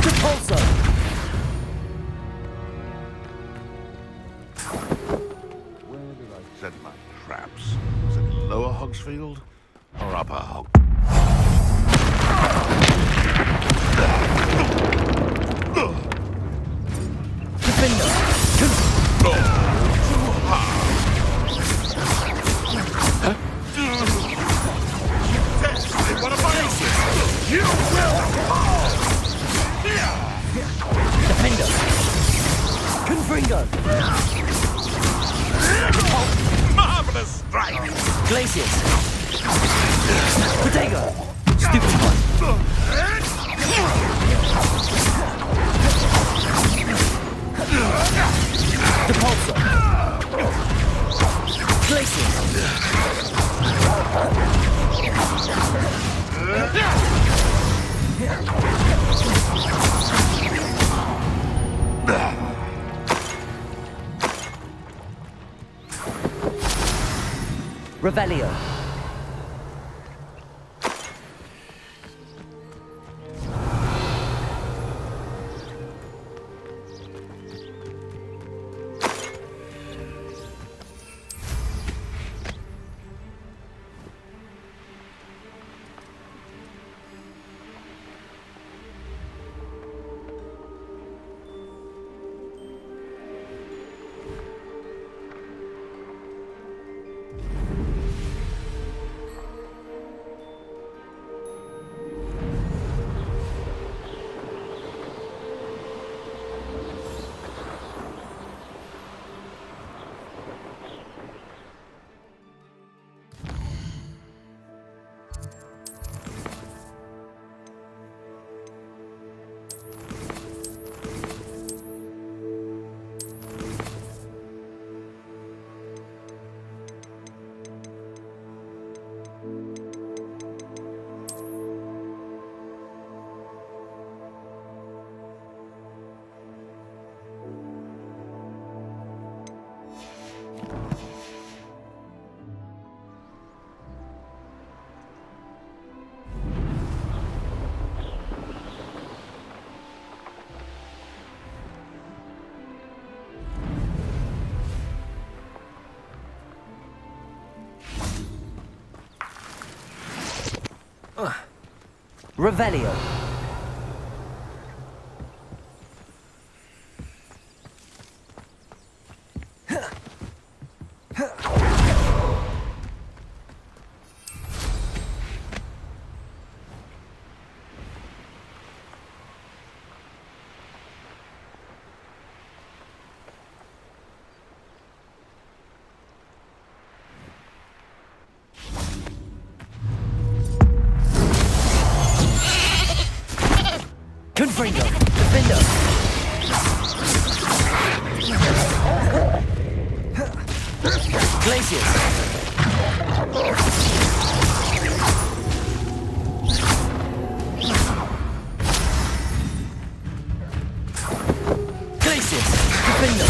Speaker 3: Repulsor!
Speaker 5: Where did I set my traps? Was it Lower Hogsfield or Upper Hog?
Speaker 3: Defender!
Speaker 5: You will fall!
Speaker 3: Defender! Confringo!
Speaker 5: Marvelous strike!
Speaker 3: Glacius! Protego! Stupid one! Repulsor! Glacius! Revelio.
Speaker 1: Revelio. Confringo. Defendo. Glacius. Glacius. Defendo.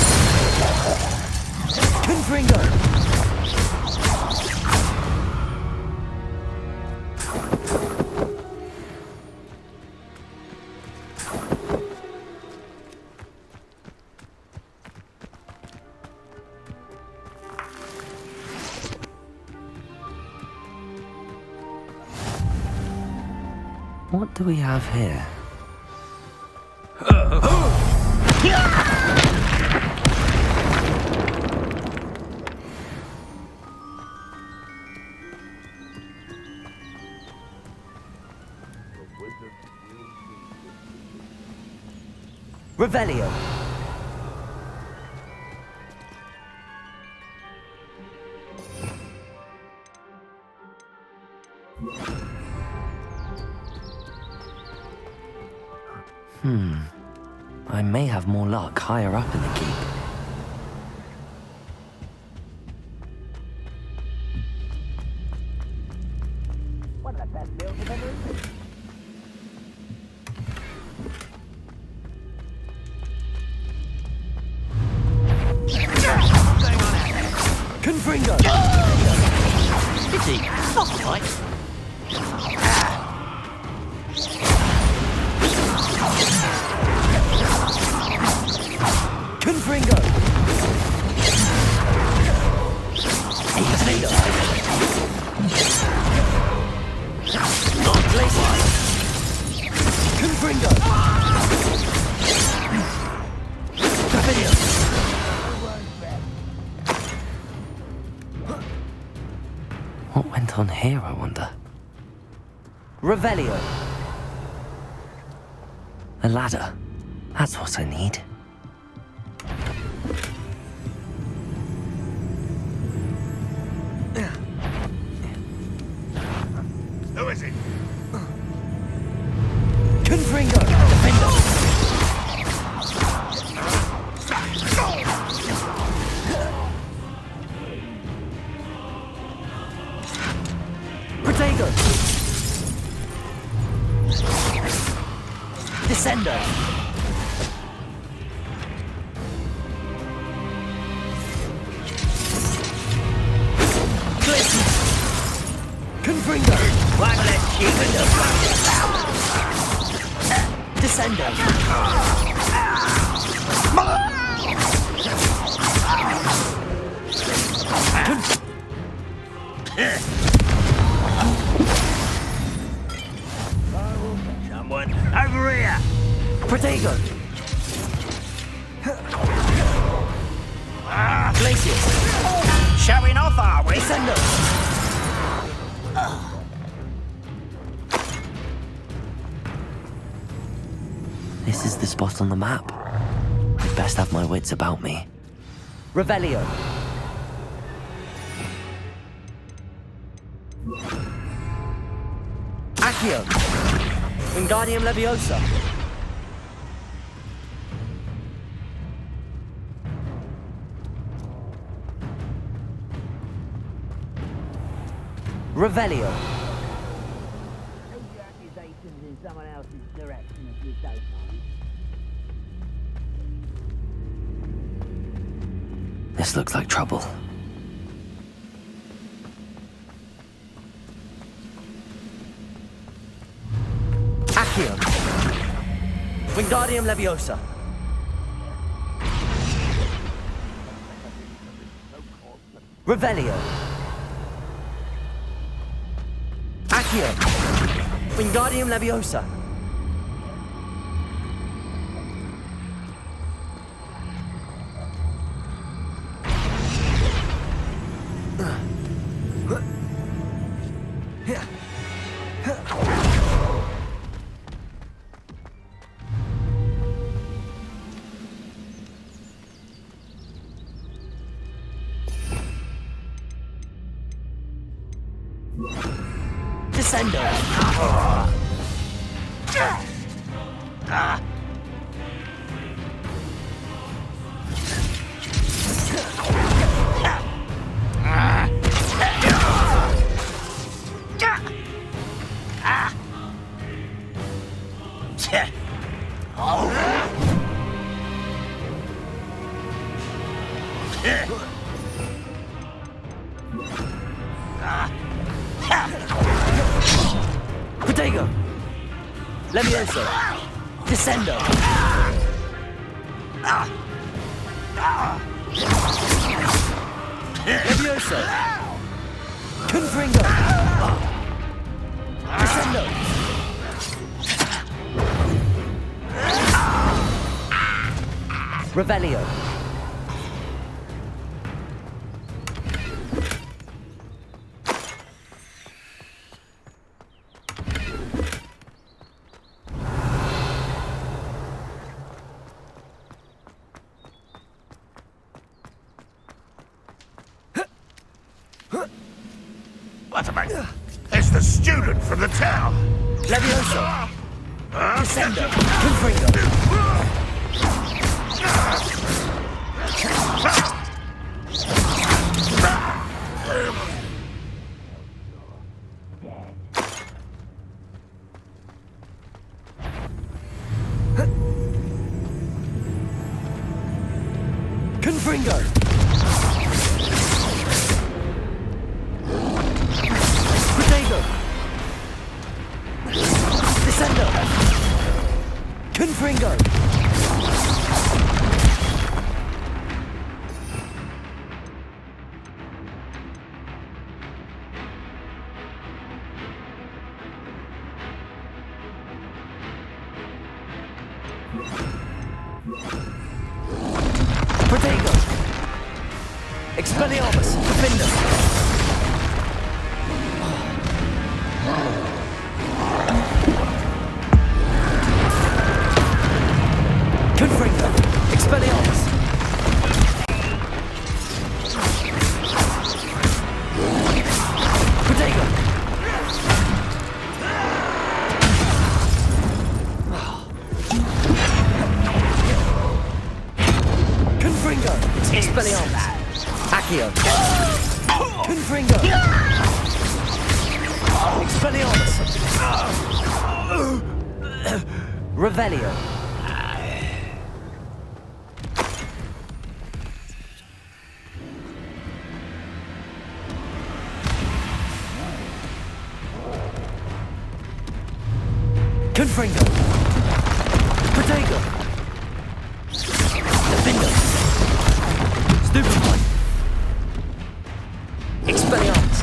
Speaker 1: Confringo. What do we have here? Revelio. I may have more luck higher up in the keep.
Speaker 3: One of the best meals I've ever eaten.
Speaker 1: Confringo!
Speaker 3: Pity. Not quite.
Speaker 1: Confringo!
Speaker 3: Potato.
Speaker 1: Not Glacius! Confringo! Defendo! What went on here, I wonder? Revelio. A ladder. That's what I need.
Speaker 5: Who is it?
Speaker 1: Confringo! Defendo! Protego! Descendo! Glacius! Confringo!
Speaker 3: One less sheep in the flock.
Speaker 1: Descendo!
Speaker 3: Someone over here.
Speaker 1: Protego! Glacius!
Speaker 3: Showing off, are we?
Speaker 1: Descendo! This is the spot on the map. I'd best have my wits about me. Revelio. Accio. Wingardium Leviosa. Revelio.
Speaker 3: Accusations in someone else's direction if you don't mind.
Speaker 1: This looks like trouble. Accio. Wingardium Leviosa. Revelio. Accio. Wingardium Leviosa. Descendo. Protego! Levioso! Descendo! Levioso! Confringo! Descendo! Revelio!
Speaker 5: What about it? It's the student from the town.
Speaker 1: Levioso! Descendo! Confringo! Confringo! Protego! Descendo! Confringo! Protego! Expelliarmus! Defender! Confringo! Expelliarmus! Protego! Confringo! Expelliarmus! Accio! Confringo! Expelliarmus! Revelio! Confringo! Protego! Defender! Stupefy! Expelliarmus!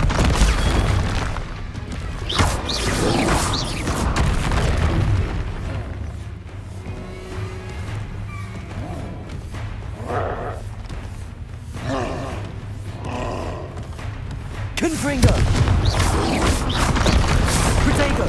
Speaker 1: Confringo! Protego!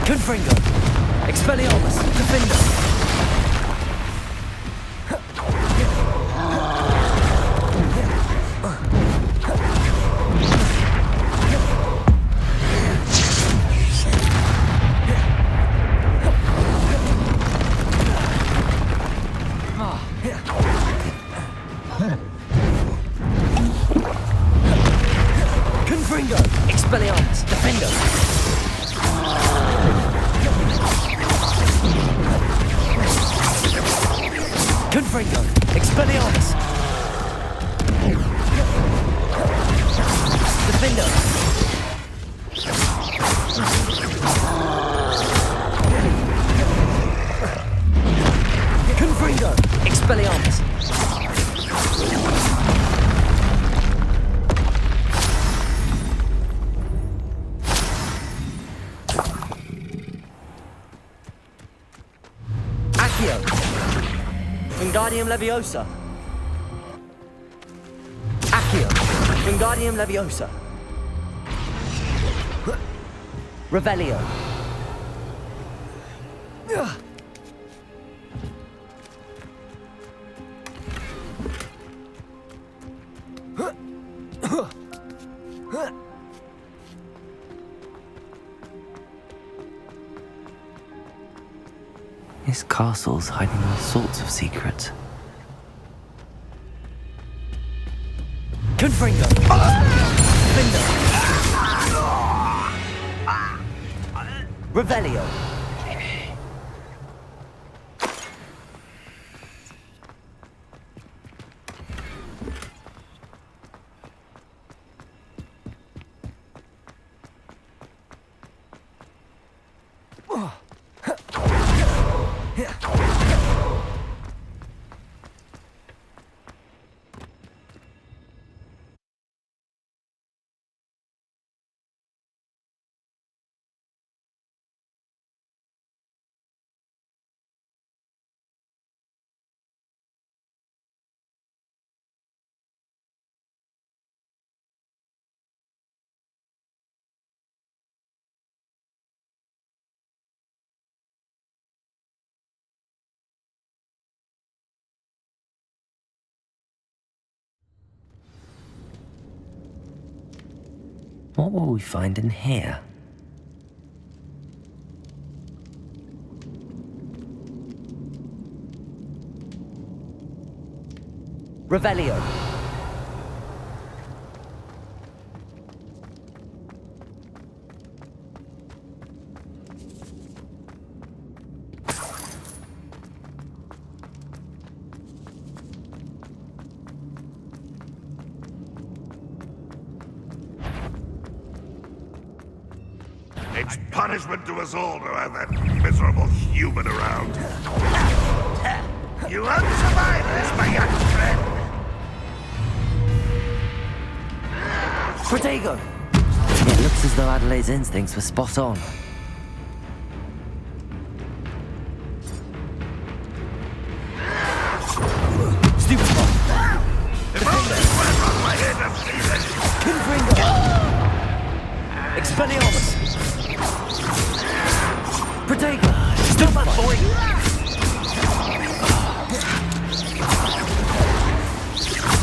Speaker 1: Confringo! Expelliarmus! Defender! Confringo! Expelliarmus! Defender! Confringo! Expelliarmus! Defender! Confringo! Expelliarmus! Accio! Wingardium Leviosa! Accio! Wingardium Leviosa! Revelio! This castle's hiding all sorts of secrets. Confringo! Defender! Revelio! What will we find in here? Revelio!
Speaker 5: It's punishment to us all to have that miserable human around. You won't survive this, my young friend.
Speaker 1: Protego! It looks as though Adelaide's instincts were spot on. Stupid one!
Speaker 5: If only it went on my head to feel it.
Speaker 1: Confringo! Expelliarmus! Protego! Stop that boy!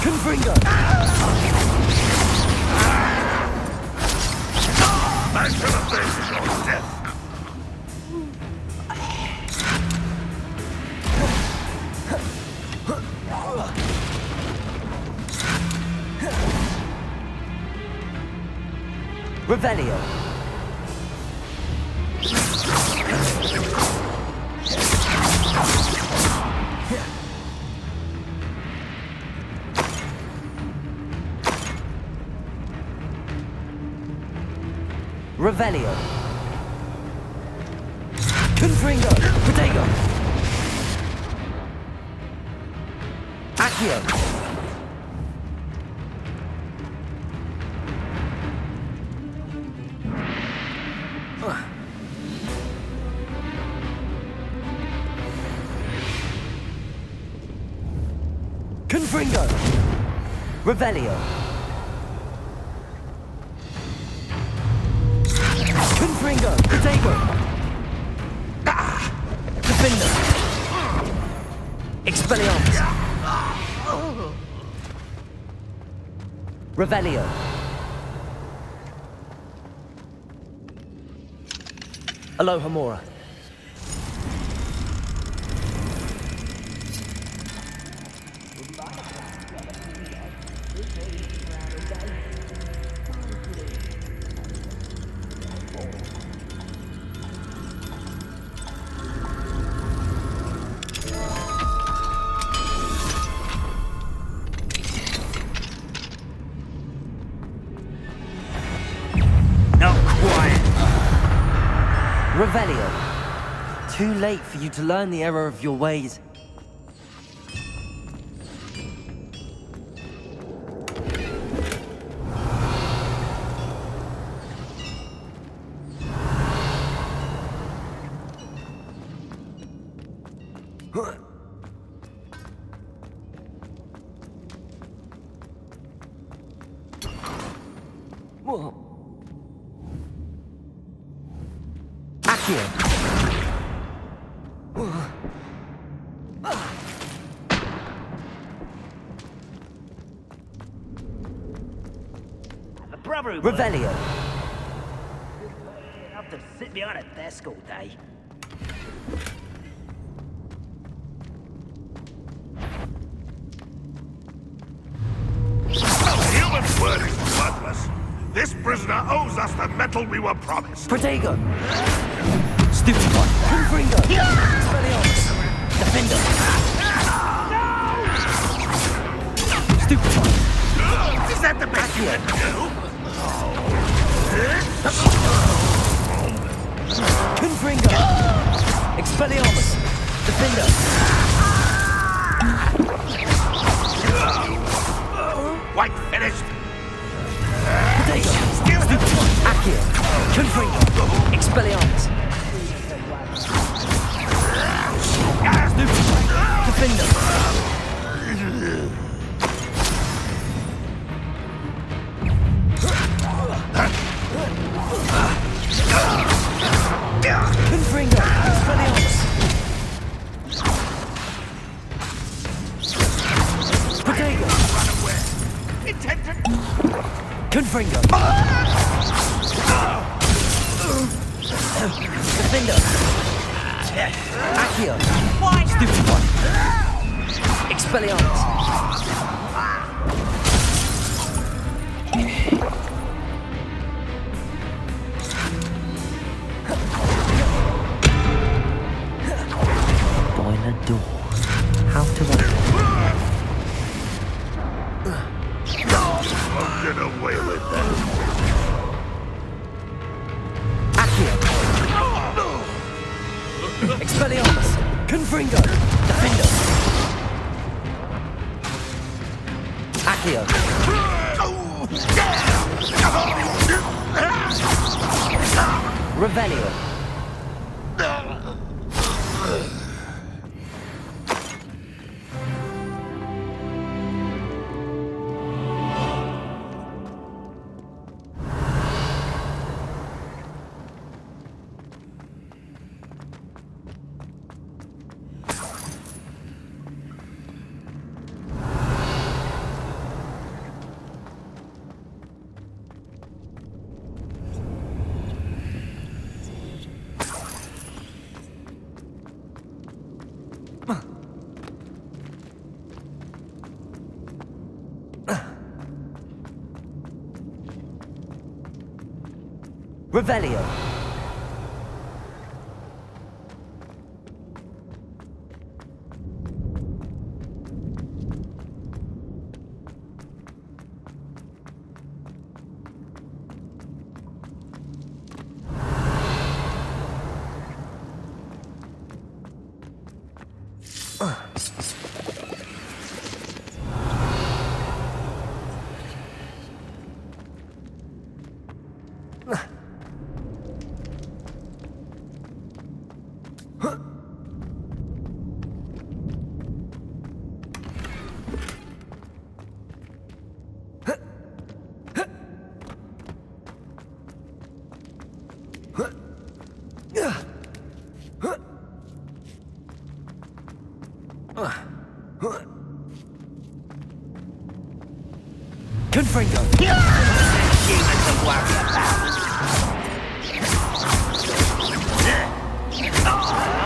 Speaker 1: Confringo!
Speaker 5: I should have been your death.
Speaker 1: Revelio! Revelio! Confringo! Protego! Accio! Confringo! Revelio! Confringo! Protego! Defender! Expelliarmus! Revelio! Alohomora! Revelio. Too late for you to learn the error of your ways. Revelio.
Speaker 3: Have to sit behind a desk all day.
Speaker 5: Human word is worthless. This prisoner owes us the metal we were promised.
Speaker 1: Protego. Stupid one. Confringo. Expelliarmus. Defender. Stupid one.
Speaker 5: Is that the best you can do?
Speaker 1: Confringo. Expelliarmus. Defender.
Speaker 5: Quite finished.
Speaker 1: Protego. Stupid one. Accio. Confringo. Expelliarmus. Stupid one. Defender. Confringo. Expelliarmus. Protego. Confringo. Defender. Accio. Stupid one. Expelliarmus. Boiler door. How to open it?
Speaker 5: I'll get away with that.
Speaker 1: Accio. Expelliarmus. Confringo. Defender. Accio. Revelio. Revelio. Confringo.
Speaker 3: Demons to worry about.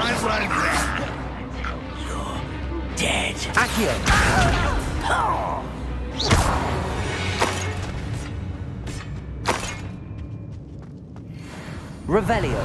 Speaker 5: I won't let.
Speaker 3: You're dead.
Speaker 1: Accio. Revelio.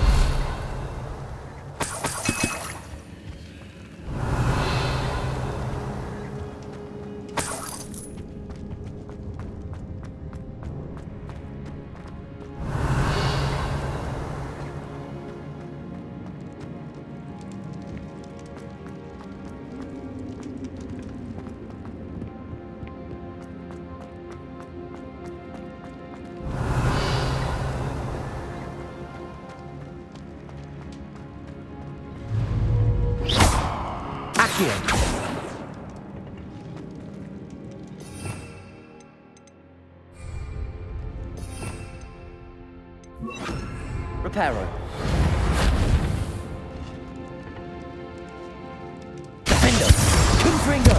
Speaker 1: Accio. Reparo. Defendo. Confringo.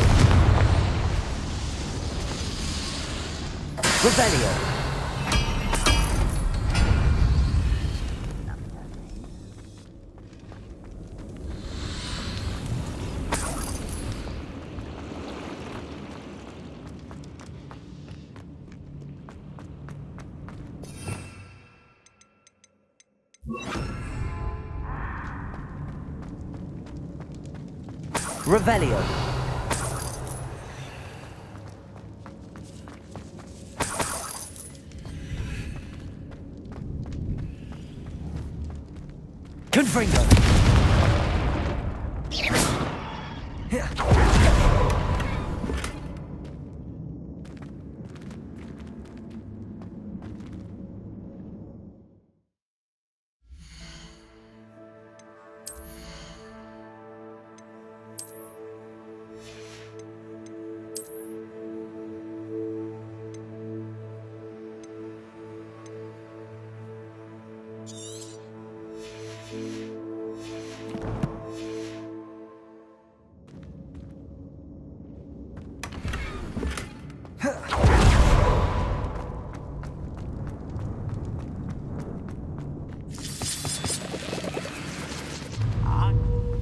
Speaker 1: Revelio. Revelio. Confringo.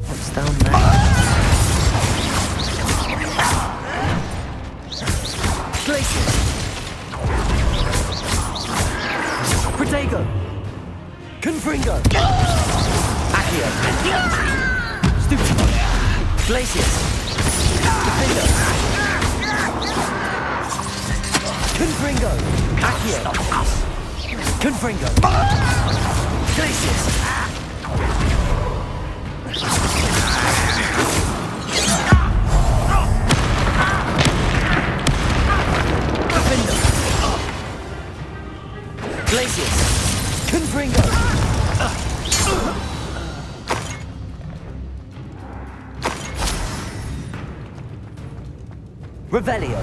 Speaker 1: What's down there? Glacier. Protego. Confringo. Accio. Stupido. Glacius. Defendo. Confringo. Accio. Confringo. Glacius. Defendo. Glacius. Confringo. Revelio.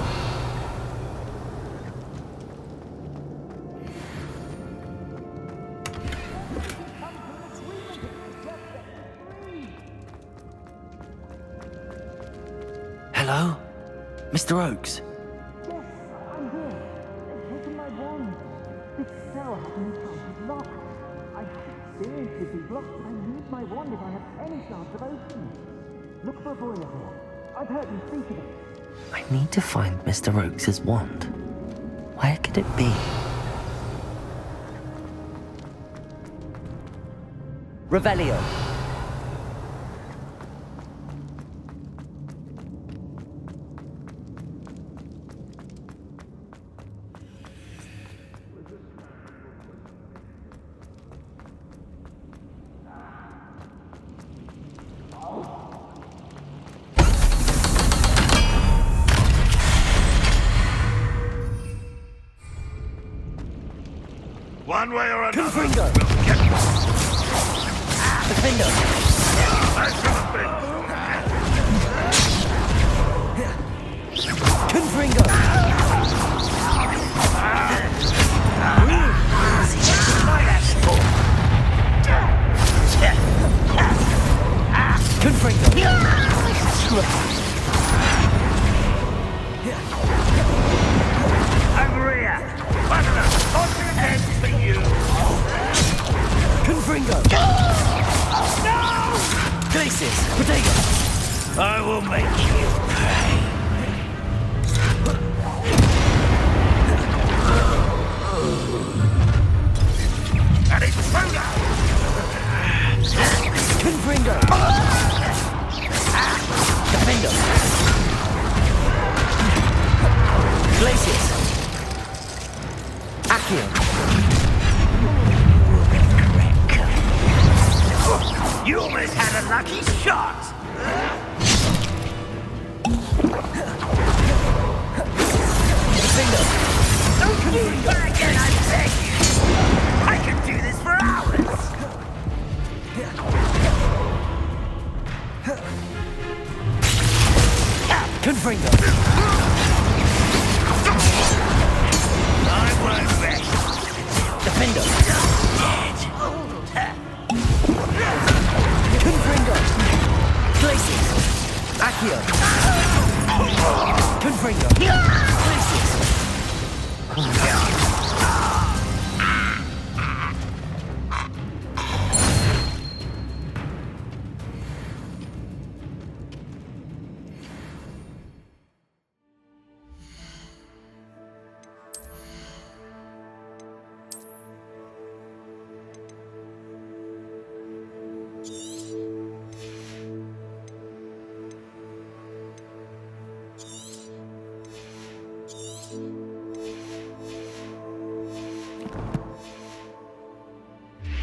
Speaker 1: Hello? Mr. Oakes?
Speaker 3: Yes, I'm here. They've taken my wand. This cell has been enchanted locked. I have experience with these locks. I need my wand if I have any chance of opening. Look for a boiler here. I've heard you speak of it.
Speaker 1: I need to find Mr. Oakes' wand. Where could it be? Revelio.
Speaker 5: One way or another.
Speaker 1: Confringo. Defendo. Confringo. Confringo.
Speaker 6: Angria! One of them! Confidence for you!
Speaker 1: Confringo.
Speaker 6: No!
Speaker 1: Glacius. Protego.
Speaker 6: I will make you pay. An intruder!
Speaker 1: Confringo. Defendo. Glacius. Accio.
Speaker 6: You almost had a lucky shot!
Speaker 1: Defendo.
Speaker 6: Don't use that again, I beg you! I can do this for hours!
Speaker 1: Confringo!
Speaker 6: I won't rest.
Speaker 1: Defender! Confringo! Glacius! Accio! Confringo! Glacius!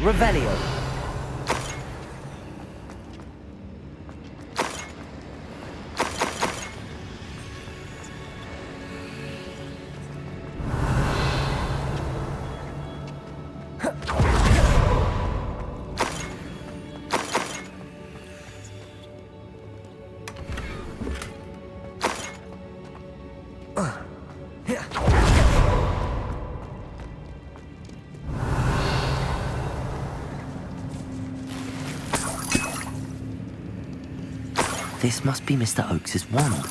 Speaker 1: Revelio. This must be Mr. Oakes's wand.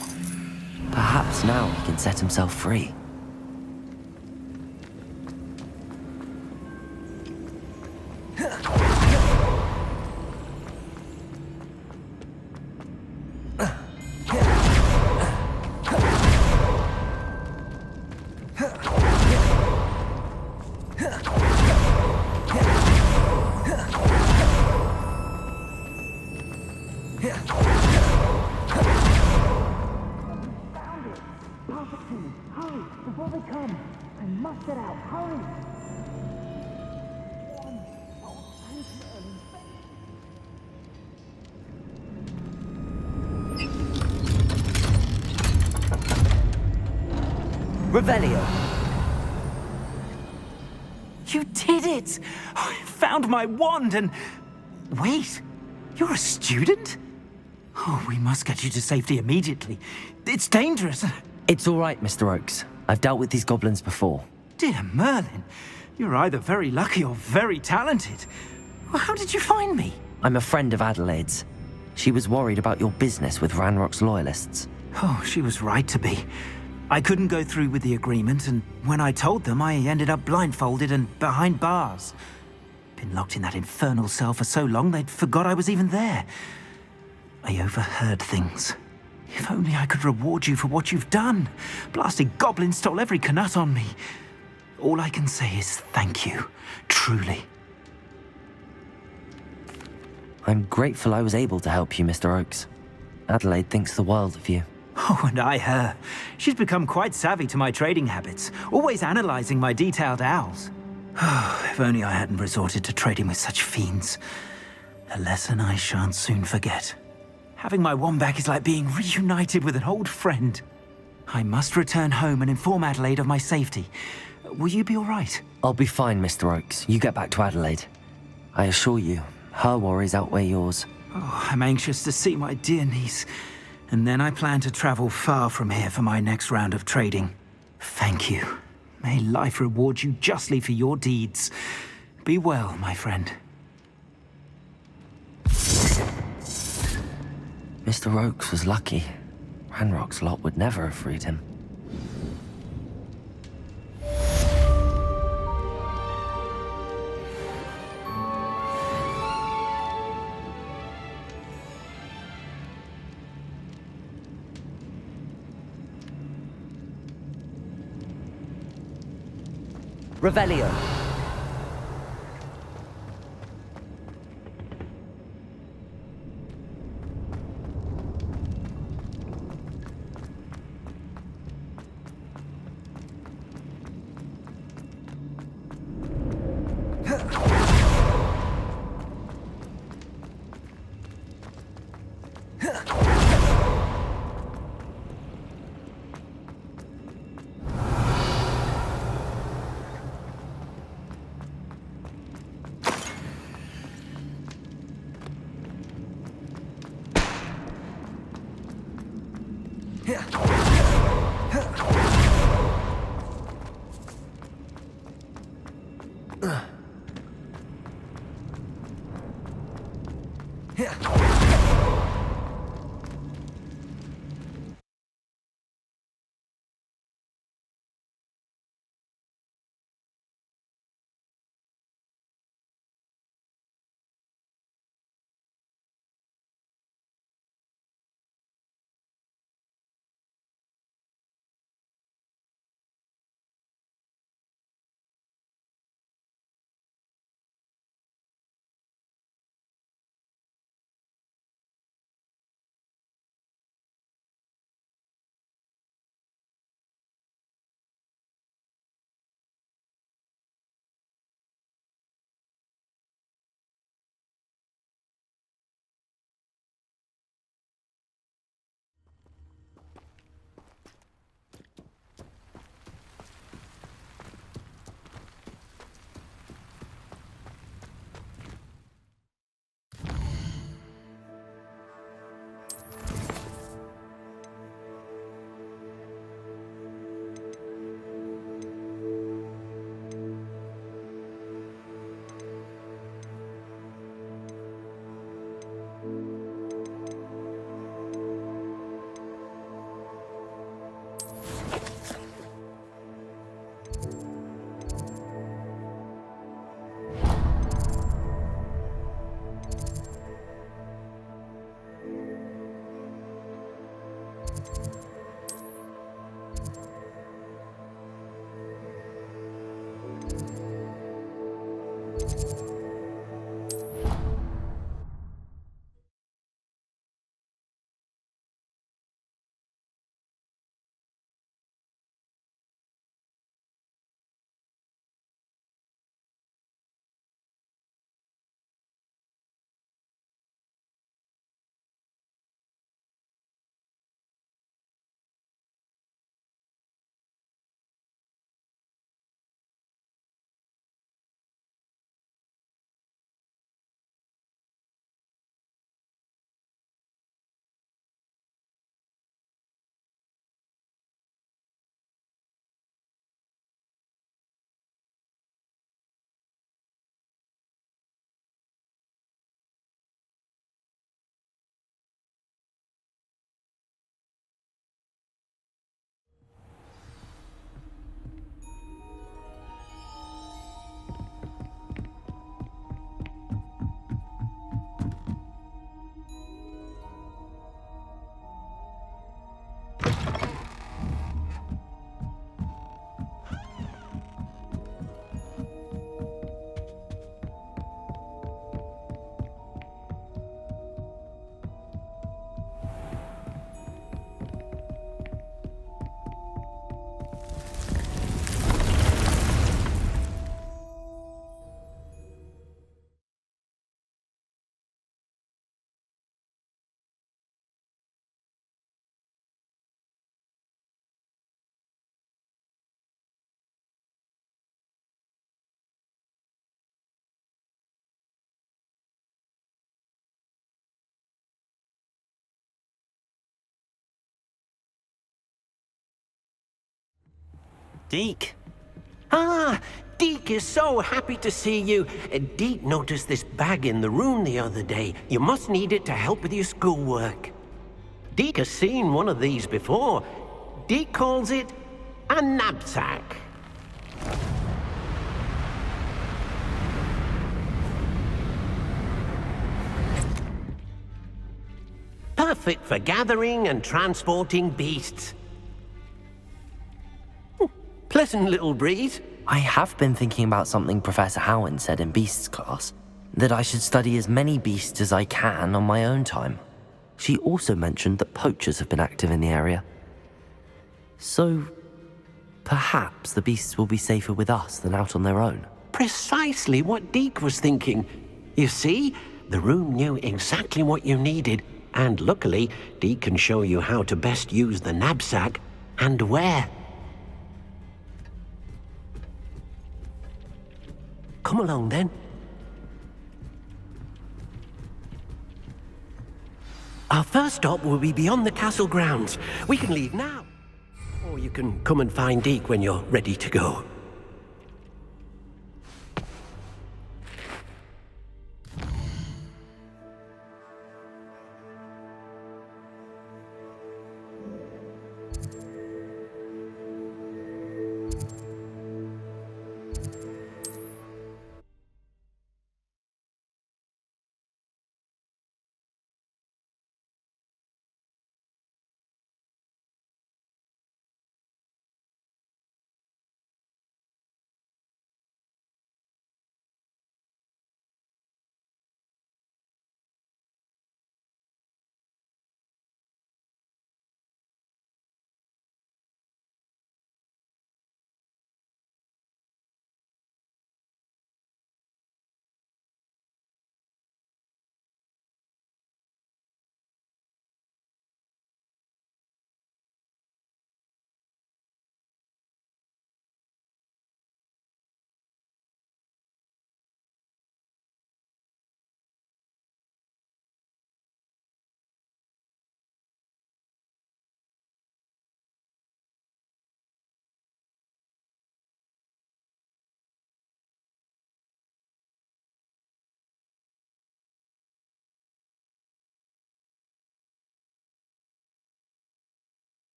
Speaker 1: Perhaps now he can set himself free. Revelio.
Speaker 13: You did it! I found my wand and... Wait, you're a student? Oh, we must get you to safety immediately. It's dangerous.
Speaker 1: It's all right, Mr. Oakes. I've dealt with these goblins before.
Speaker 13: Dear Merlin, you're either very lucky or very talented. Well, how did you find me?
Speaker 1: I'm a friend of Adelaide's. She was worried about your business with Ranrock's loyalists.
Speaker 13: Oh, she was right to be. I couldn't go through with the agreement, and when I told them, I ended up blindfolded and behind bars. Been locked in that infernal cell for so long, they'd forgot I was even there. I overheard things. If only I could reward you for what you've done. Blasted goblins stole every Knut on me. All I can say is thank you, truly.
Speaker 1: I'm grateful I was able to help you, Mr. Oakes. Adelaide thinks the world of you.
Speaker 13: Oh, and I her. She's become quite savvy to my trading habits, always analyzing my detailed owls. Oh, if only I hadn't resorted to trading with such fiends. A lesson I shan't soon forget. Having my wand back is like being reunited with an old friend. I must return home and inform Adelaide of my safety. Will you be all right?
Speaker 1: I'll be fine, Mr. Oakes. You get back to Adelaide. I assure you, her worries outweigh yours.
Speaker 13: Oh, I'm anxious to see my dear niece. And then I plan to travel far from here for my next round of trading. Thank you. May life reward you justly for your deeds. Be well, my friend.
Speaker 1: Mr. Oakes was lucky. Ranrock's lot would never have freed him. Revelio.
Speaker 14: Deke. Ah, Deke is so happy to see you. Deke noticed this bag in the room the other day. You must need it to help with your schoolwork. Deke has seen one of these before. Deke calls it a knapsack. Perfect for gathering and transporting beasts. Pleasant little breeze.
Speaker 1: I have been thinking about something Professor Howard said in Beasts class, that I should study as many beasts as I can on my own time. She also mentioned that poachers have been active in the area. So, perhaps the beasts will be safer with us than out on their own.
Speaker 14: Precisely what Deke was thinking. You see, the room knew exactly what you needed, and luckily, Deke can show you how to best use the knapsack and where. Come along, then. Our first stop will be beyond the castle grounds. We can leave now. Or you can come and find Deke when you're ready to go.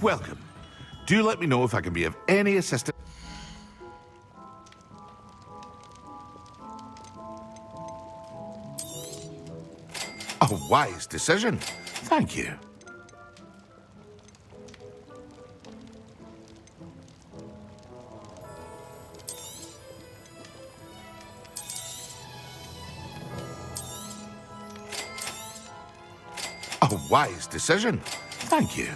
Speaker 5: Welcome. Do let me know if I can be of any assistance. A wise decision. Thank you. A wise decision. Thank you.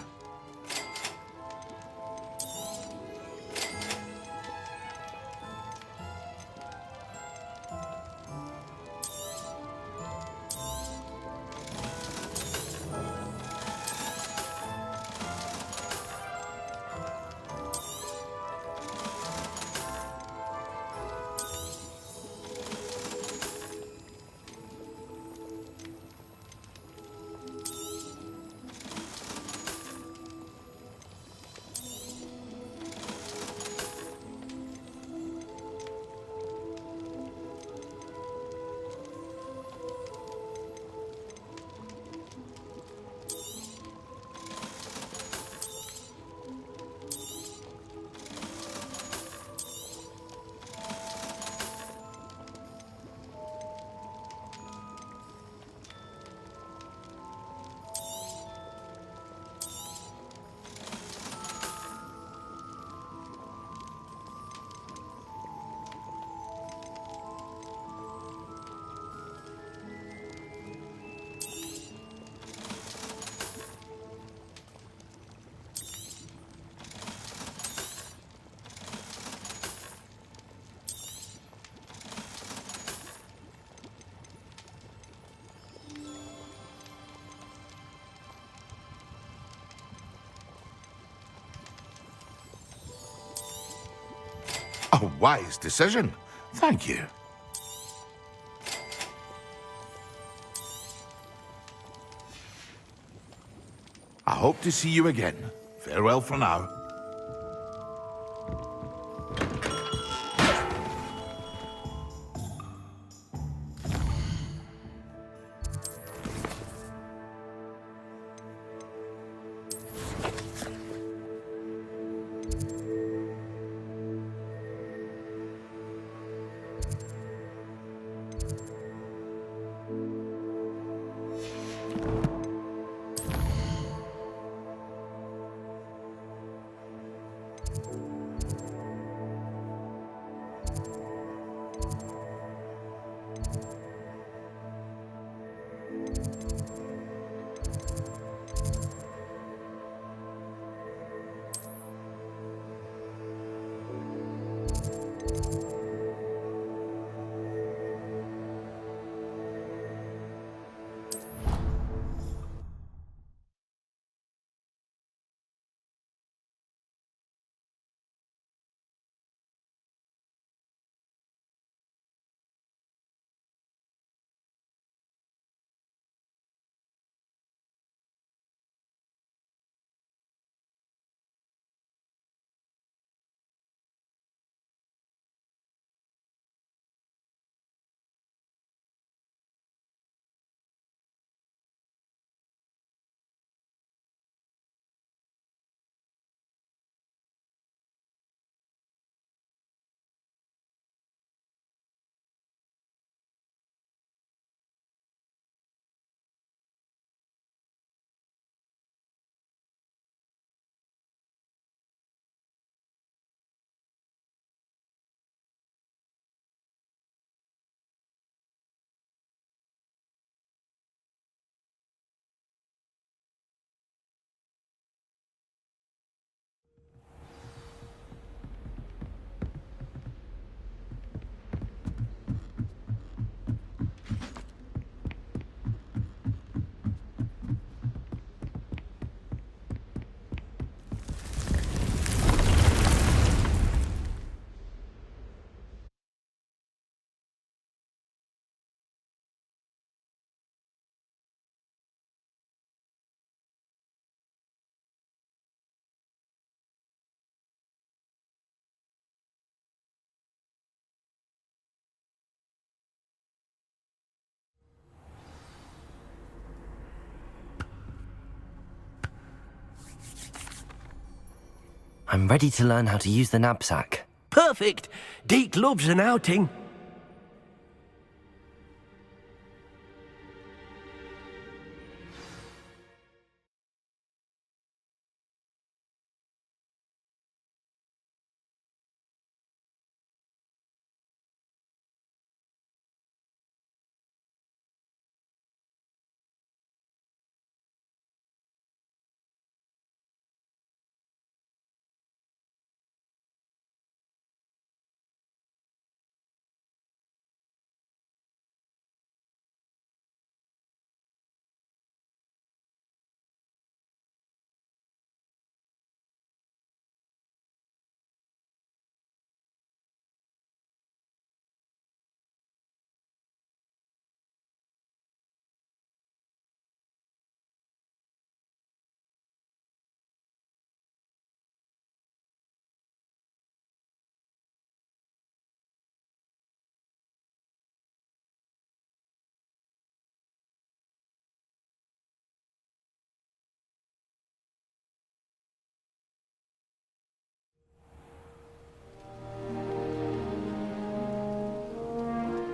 Speaker 5: A wise decision. Thank you. I hope to see you again. Farewell for now.
Speaker 1: I'm ready to learn how to use the knapsack.
Speaker 14: Perfect! Deke loves an outing.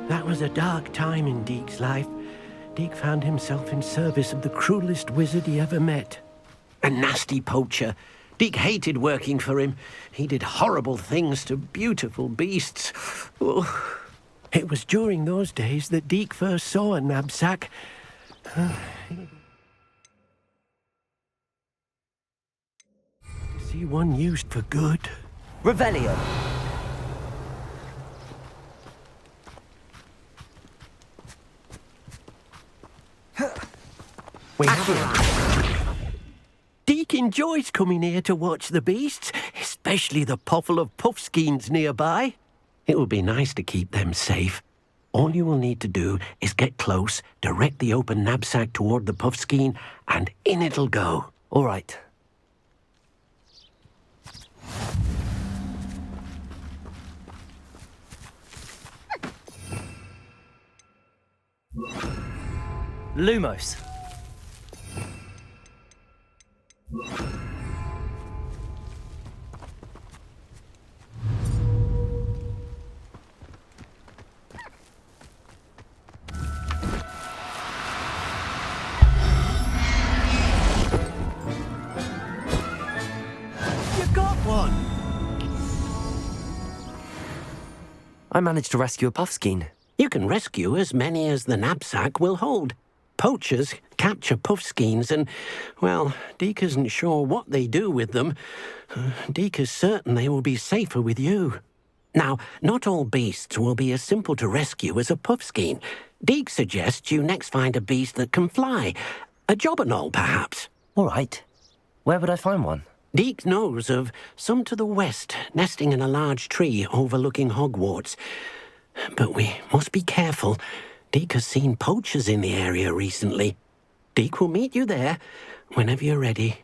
Speaker 14: That was a dark time in Deke's life. Deke found himself in service of the cruelest wizard he ever met. A nasty poacher. Deke hated working for him. He did horrible things to beautiful beasts. Oh. It was during those days that Deke first saw a knapsack. See one used for good.
Speaker 1: Revelio.
Speaker 14: We have Deke enjoys coming here to watch the beasts, especially the puffle of puffskeins nearby. It will be nice to keep them safe. All you will need to do is get close, direct the open knapsack toward the puffskein, and in it'll go.
Speaker 1: All right. Lumos.
Speaker 14: You got one!
Speaker 1: I managed to rescue a puffskein.
Speaker 14: You can rescue as many as the knapsack will hold. Poachers capture puffskeins and, well, Deke isn't sure what they do with them. Deke is certain they will be safer with you. Now, not all beasts will be as simple to rescue as a puffskein. Deke suggests you next find a beast that can fly. A jobberknoll, perhaps.
Speaker 1: All right. Where would I find one?
Speaker 14: Deke knows of some to the west, nesting in a large tree overlooking Hogwarts. But we must be careful. Deke has seen poachers in the area recently. Deke will meet you there whenever you're ready.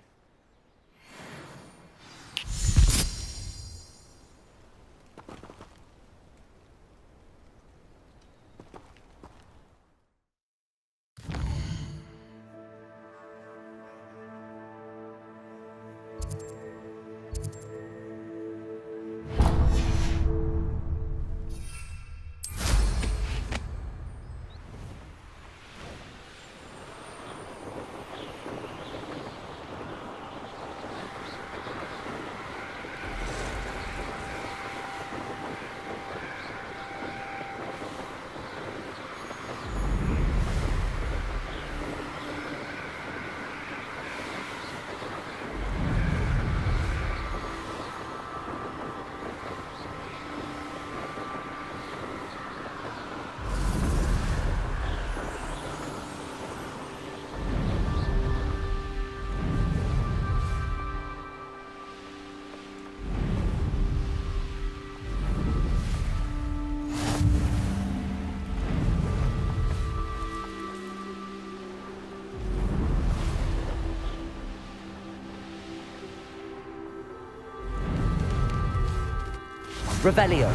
Speaker 1: Revelio.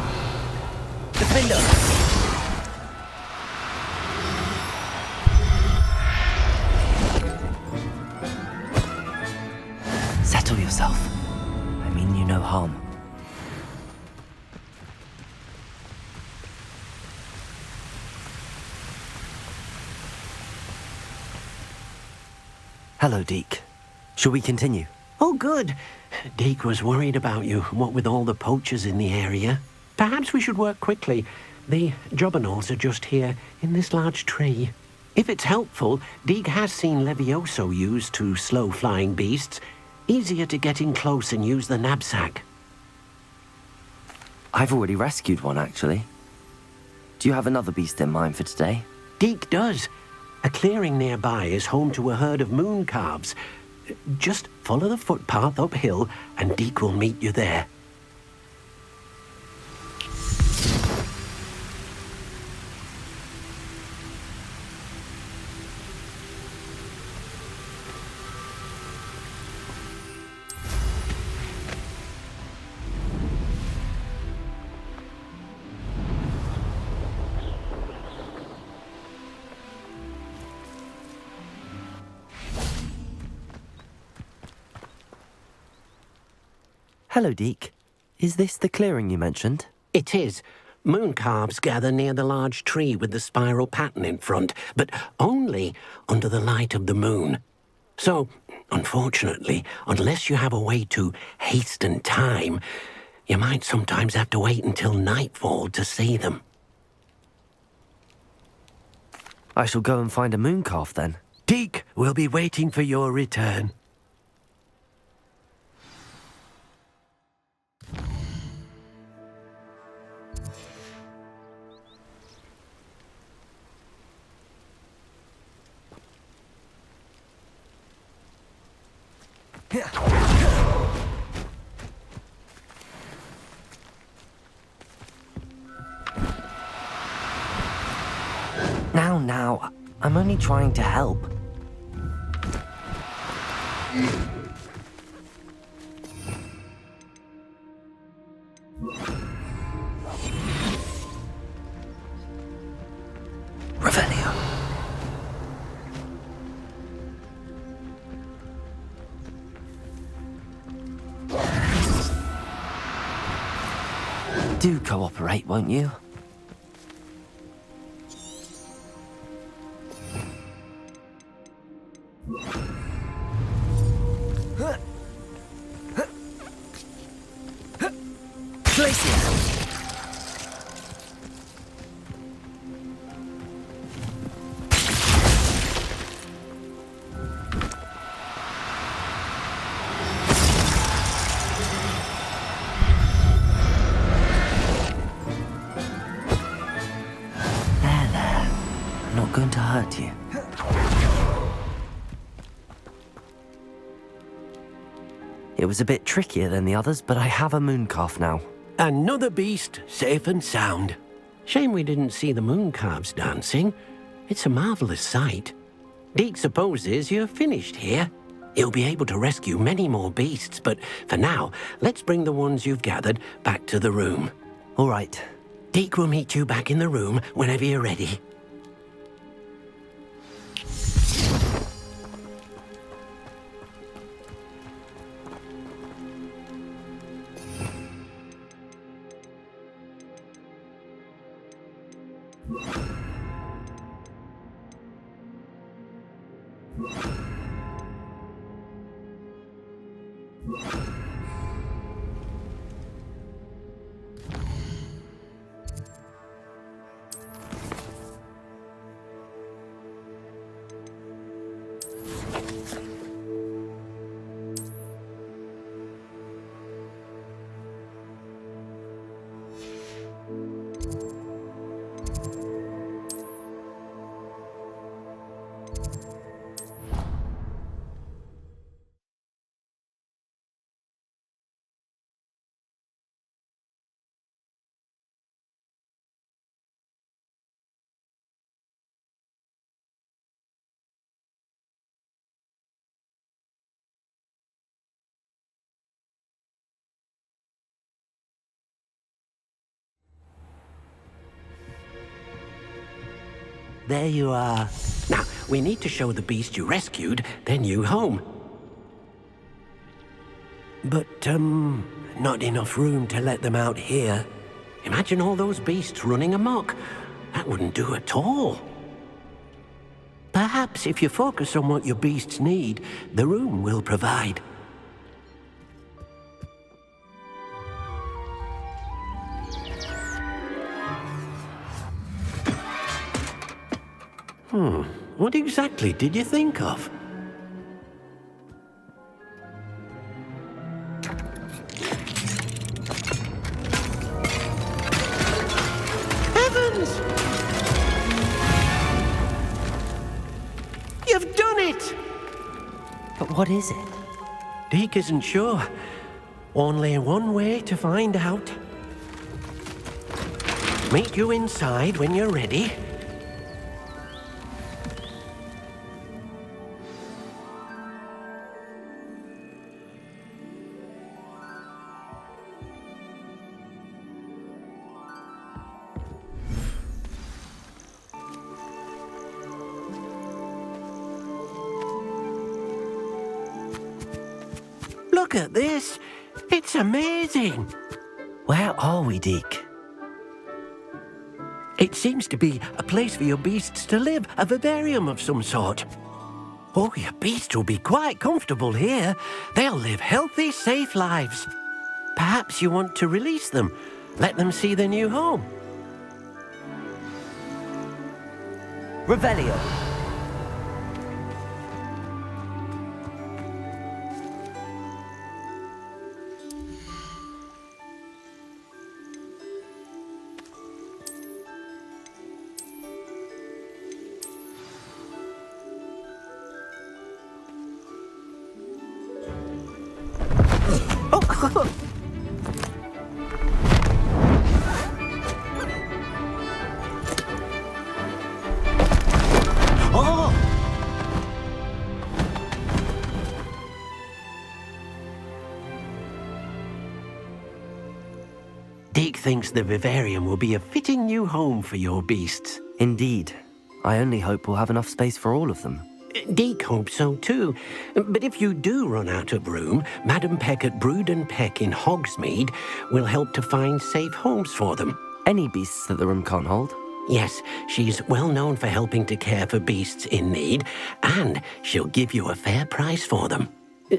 Speaker 1: Defender. Settle yourself. I mean, you know harm. Hello, Deke. Shall we continue?
Speaker 14: Oh, good. Deke was worried about you, what with all the poachers in the area. Perhaps we should work quickly. The jobberknolls are just here, in this large tree. If it's helpful, Deke has seen Levioso used to slow flying beasts. Easier to get in close and use the knapsack.
Speaker 1: I've already rescued one, actually. Do you have another beast in mind for today?
Speaker 14: Deke does. A clearing nearby is home to a herd of moon calves. Just follow the footpath uphill, and Deke will meet you there.
Speaker 1: Hello, Deke. Is this the clearing you mentioned?
Speaker 14: It is. Moon calves gather near the large tree with the spiral pattern in front, but only under the light of the moon. So, unfortunately, unless you have a way to hasten time, you might sometimes have to wait until nightfall to see them.
Speaker 1: I shall go and find a moon calf then.
Speaker 14: Deke will be waiting for your return.
Speaker 1: Now, I'm only trying to help. Revelio. Do cooperate, won't you? Going to hurt you. It was a bit trickier than the others, but I have a moon calf now.
Speaker 14: Another beast, safe and sound. Shame we didn't see the moon calves dancing. It's a marvelous sight. Deke supposes you're finished here. He'll be able to rescue many more beasts, but for now, let's bring the ones you've gathered back to the room.
Speaker 1: All right.
Speaker 14: Deke will meet you back in the room whenever you're ready. There you are. Now, we need to show the beast you rescued their new home. But, not enough room to let them out here. Imagine all those beasts running amok. That wouldn't do at all. Perhaps if you focus on what your beasts need, the room will provide. What exactly did you think of? Heavens! You've done it!
Speaker 1: But what is it?
Speaker 14: Deke isn't sure. Only one way to find out. Meet you inside when you're ready. Look at this! It's amazing!
Speaker 1: Where are we, Deke?
Speaker 14: It seems to be a place for your beasts to live, a vivarium of some sort. Oh, your beasts will be quite comfortable here. They'll live healthy, safe lives. Perhaps you want to release them, let them see their new home.
Speaker 1: Revelio.
Speaker 14: Deke thinks the vivarium will be a fitting new home for your beasts.
Speaker 1: Indeed. I only hope we'll have enough space for all of them.
Speaker 14: Deke hopes so too. But if you do run out of room, Madam Peck at Brood and Peck in Hogsmeade will help to find safe homes for them.
Speaker 1: Any beasts that the room can't hold?
Speaker 14: Yes, she's well known for helping to care for beasts in need, and she'll give you a fair price for them.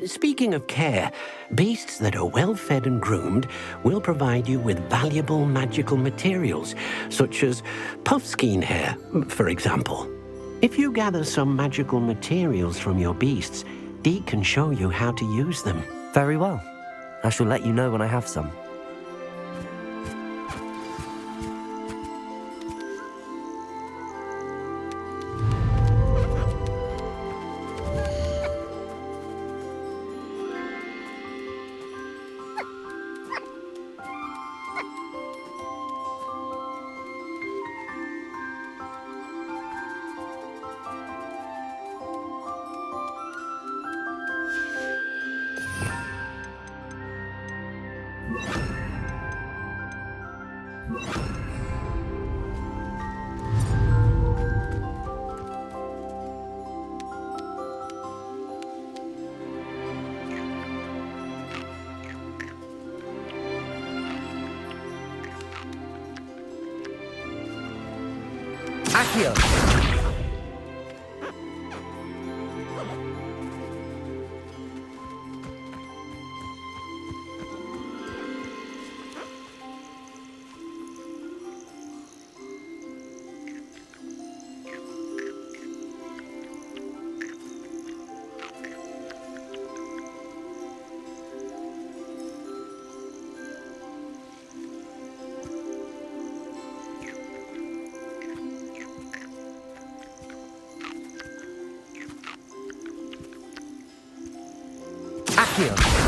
Speaker 14: Speaking of care, beasts that are well fed and groomed will provide you with valuable magical materials, such as puffskein hair, for example. If you gather some magical materials from your beasts, Deke can show you how to use them.
Speaker 1: Very well. I shall let you know when I have some. Accio! Accio!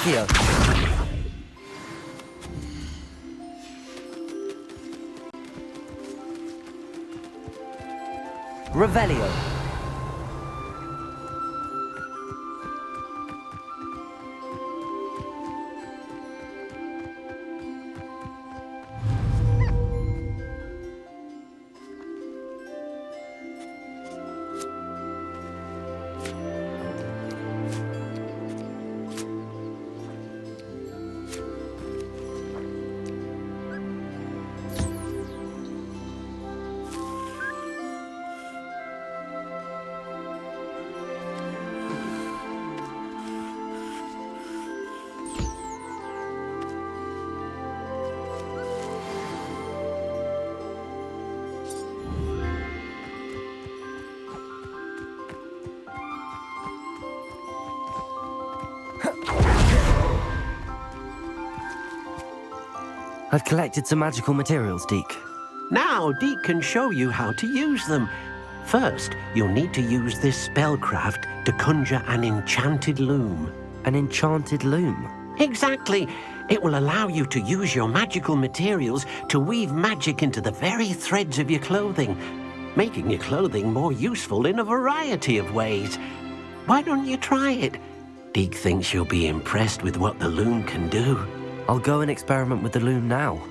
Speaker 1: Accio. Revelio. I've collected some magical materials, Deke.
Speaker 14: Now, Deke can show you how to use them. First, you'll need to use this spellcraft to conjure an enchanted loom.
Speaker 1: An enchanted loom?
Speaker 14: Exactly. It will allow you to use your magical materials to weave magic into the very threads of your clothing, making your clothing more useful in a variety of ways. Why don't you try it? Deke thinks you'll be impressed with what the loom can do.
Speaker 1: I'll go and experiment with the loom now.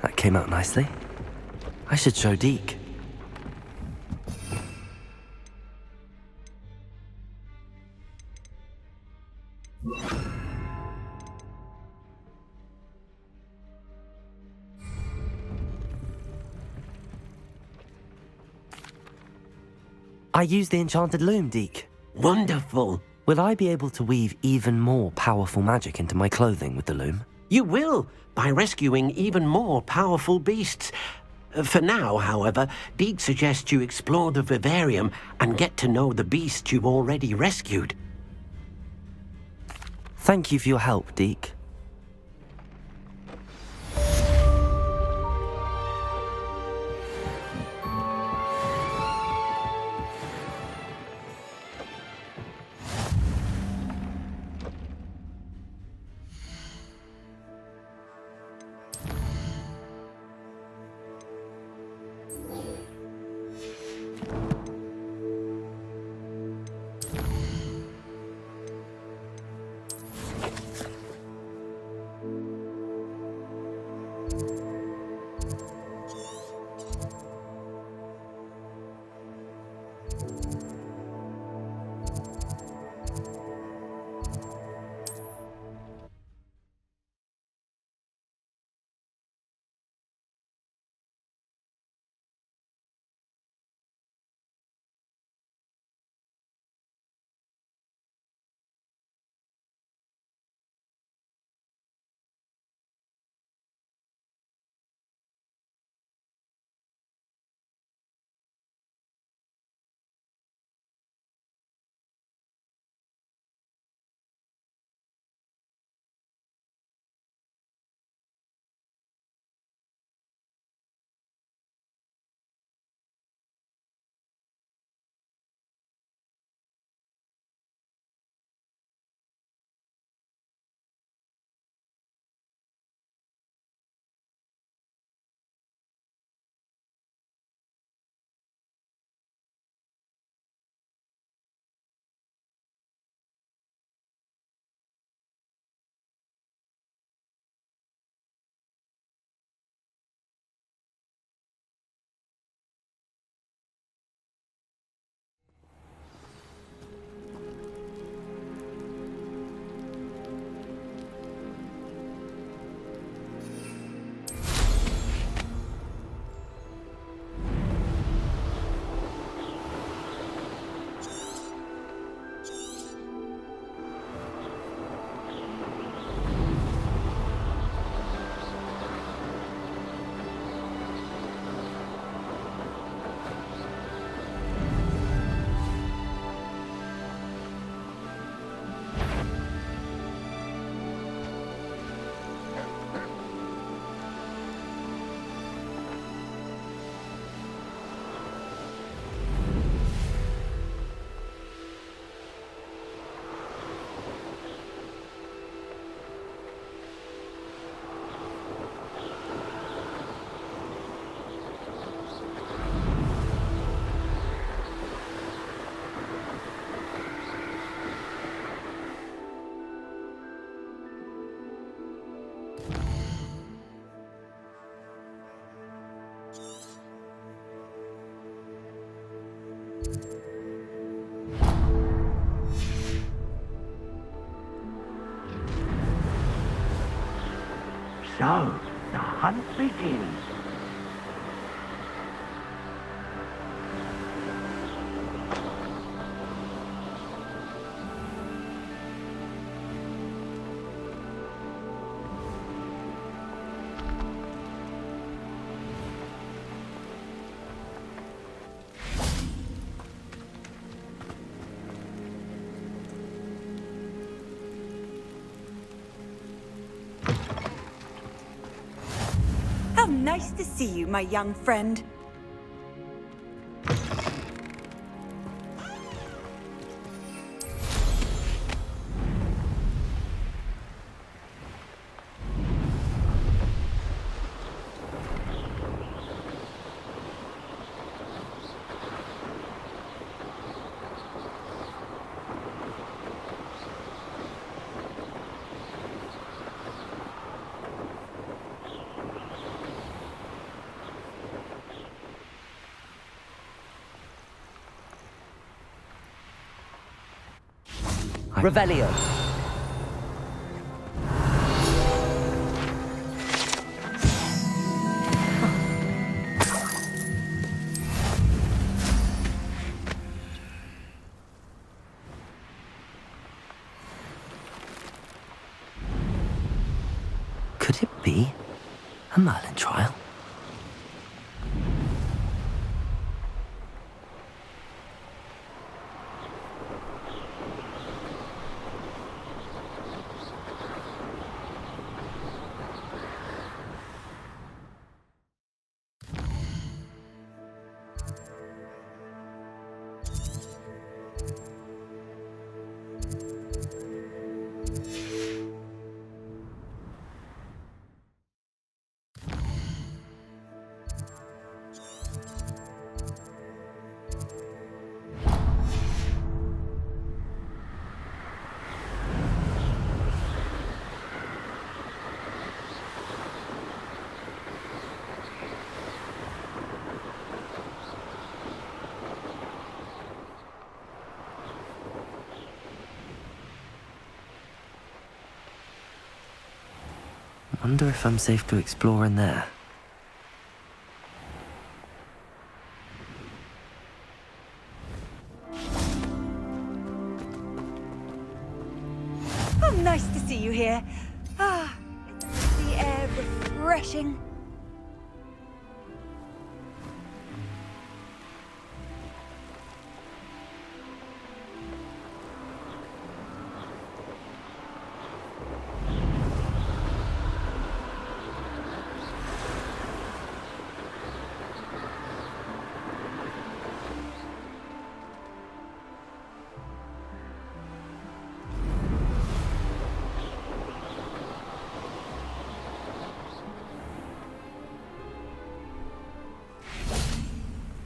Speaker 1: That came out nicely. I should show Deke. I used the enchanted loom, Deke.
Speaker 14: Wonderful.
Speaker 1: Will I be able to weave even more powerful magic into my clothing with the loom?
Speaker 14: You will, by rescuing even more powerful beasts. For now, however, Deke suggests you explore the vivarium and get to know the beasts you've already rescued.
Speaker 1: Thank you for your help, Deke.
Speaker 14: So, the hunt begins.
Speaker 15: How nice to see you, my young friend.
Speaker 1: Revelio. Could it be a Merlin trial? Wonder if I'm safe to explore in there.
Speaker 15: Oh, nice to see you here. Ah, isn't the air refreshing?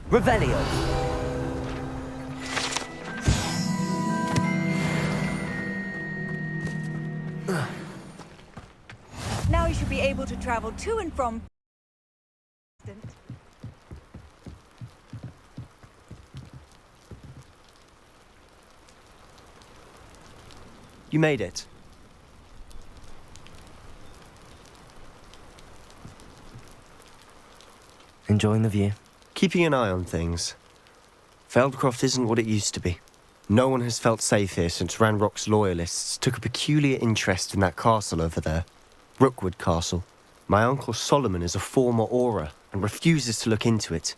Speaker 1: Revelio.
Speaker 15: Now you should be able to travel to and from.
Speaker 8: You made it.
Speaker 1: Enjoying the view?
Speaker 8: Keeping an eye on things. Feldcroft isn't what it used to be. No one has felt safe here since Ranrock's loyalists took a peculiar interest in that castle over there. Rookwood Castle. My uncle Solomon is a former Auror and refuses to look into it,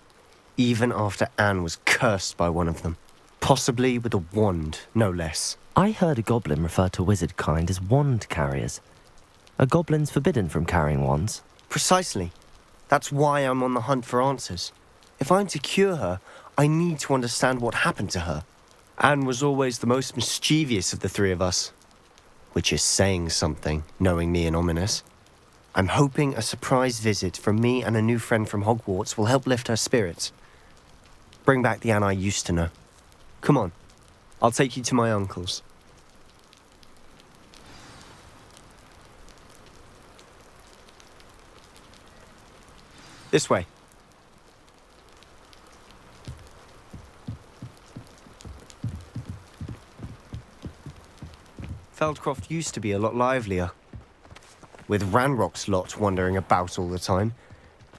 Speaker 8: even after Anne was cursed by one of them. Possibly with a wand, no less.
Speaker 1: I heard a goblin refer to wizard kind as wand carriers. Are goblins forbidden from carrying wands?
Speaker 8: Precisely. That's why I'm on the hunt for answers. If I'm to cure her, I need to understand what happened to her. Anne was always the most mischievous of the three of us. Which is saying something, knowing me and Ominous. I'm hoping a surprise visit from me and a new friend from Hogwarts will help lift her spirits. Bring back the Anne I used to know. Come on, I'll take you to my uncle's. This way. Feldcroft used to be a lot livelier. With Ranrock's lot wandering about all the time,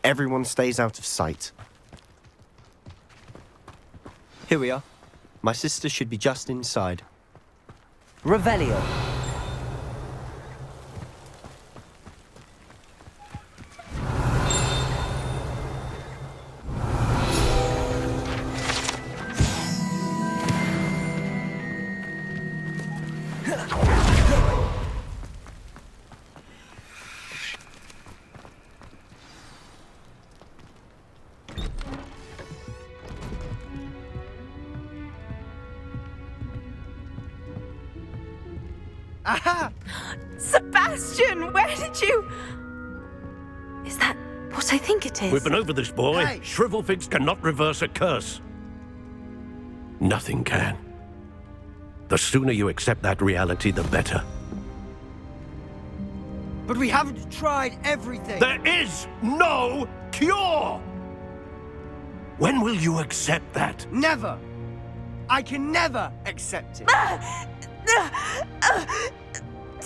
Speaker 8: everyone stays out of sight. Here we are. My sister should be just inside.
Speaker 1: Revelio.
Speaker 15: Aha! Sebastian, where did you... Is that what I think it is?
Speaker 14: We've been over this, boy.
Speaker 15: Hey.
Speaker 14: Shrivelfigs cannot reverse a curse. Nothing can. The sooner you accept that reality, the better.
Speaker 6: But we haven't tried everything.
Speaker 14: There is no cure! When will you accept that?
Speaker 6: Never. I can never accept it.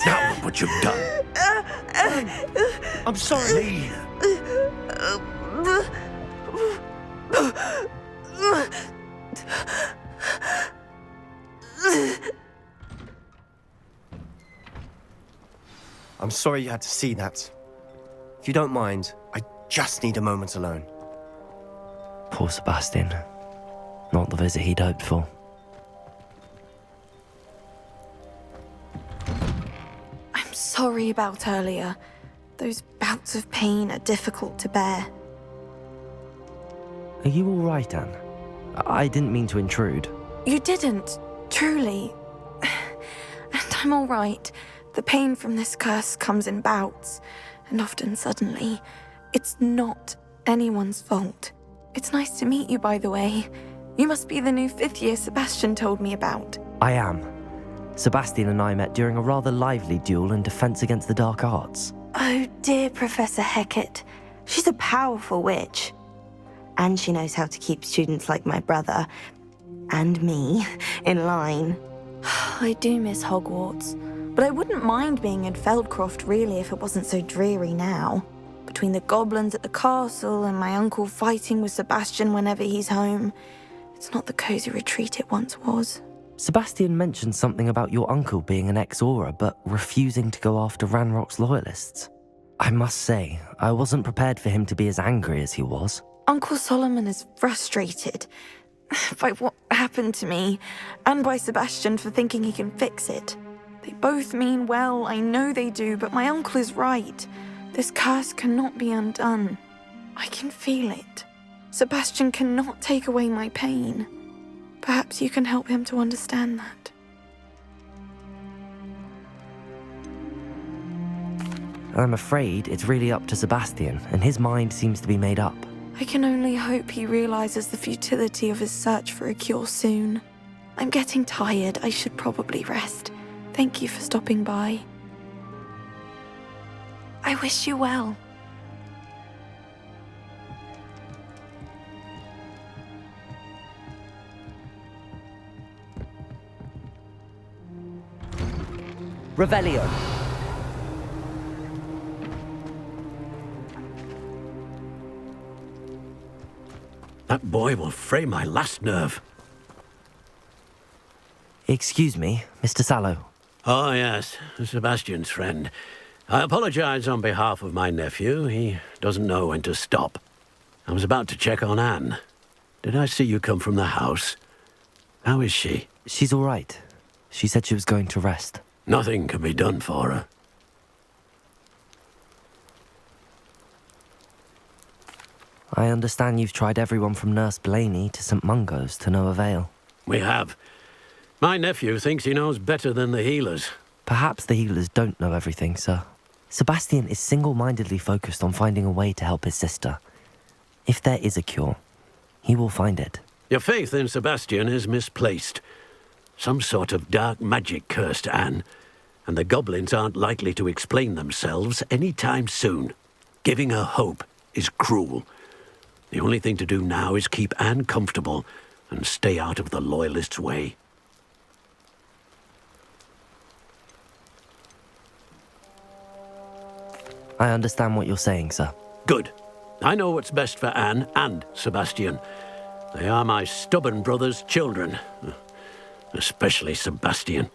Speaker 14: Now look what you've done.
Speaker 1: I'm sorry.
Speaker 14: Leave.
Speaker 8: I'm sorry you had to see that. If you don't mind, I just need a moment alone.
Speaker 1: Poor Sebastian. Not the visit he'd hoped for.
Speaker 12: I'm sorry about earlier. Those bouts of pain are difficult to bear.
Speaker 1: Are you all right, Anne? I didn't mean to intrude.
Speaker 12: You didn't, truly. And I'm all right. The pain from this curse comes in bouts, and often suddenly. It's not anyone's fault. It's nice to meet you, by the way. You must be the new 5th year Sebastian told me about.
Speaker 1: I am. Sebastian and I met during a rather lively duel in Defense Against the Dark Arts.
Speaker 16: Oh, dear Professor Hecat. She's a powerful witch. And she knows how to keep students like my brother, and me, in line.
Speaker 12: I do miss Hogwarts, but I wouldn't mind being in Feldcroft really if it wasn't so dreary now. Between the goblins at the castle and my uncle fighting with Sebastian whenever he's home, it's not the cozy retreat it once was.
Speaker 1: Sebastian mentioned something about your uncle being an ex-Auror, but refusing to go after Ranrock's loyalists. I must say, I wasn't prepared for him to be as angry as he was.
Speaker 12: Uncle Solomon is frustrated by what happened to me, and by Sebastian for thinking he can fix it. They both mean well, I know they do, but my uncle is right. This curse cannot be undone. I can feel it. Sebastian cannot take away my pain. Perhaps you can help him to understand that.
Speaker 1: I'm afraid it's really up to Sebastian, and his mind seems to be made up.
Speaker 12: I can only hope he realizes the futility of his search for a cure soon. I'm getting tired. I should probably rest. Thank you for stopping by. I wish you well.
Speaker 1: Revelio.
Speaker 14: That boy will fray my last nerve.
Speaker 1: Excuse me, Mr. Sallow.
Speaker 14: Oh, yes, Sebastian's friend. I apologize on behalf of my nephew. He doesn't know when to stop. I was about to check on Anne. Did I see you come from the house? How is she?
Speaker 1: She's all right. She said she was going to rest.
Speaker 14: Nothing can be done for her.
Speaker 1: I understand you've tried everyone from Nurse Blaney to St. Mungo's to no avail.
Speaker 14: We have. My nephew thinks he knows better than the healers.
Speaker 1: Perhaps the healers don't know everything, sir. Sebastian is single-mindedly focused on finding a way to help his sister. If there is a cure, he will find it.
Speaker 14: Your faith in Sebastian is misplaced. Some sort of dark magic cursed Anne, and the goblins aren't likely to explain themselves any time soon. Giving her hope is cruel. The only thing to do now is keep Anne comfortable and stay out of the Loyalists' way.
Speaker 1: I understand what you're saying, sir.
Speaker 14: Good. I know what's best for Anne and Sebastian. They are my stubborn brother's children. Especially Sebastian.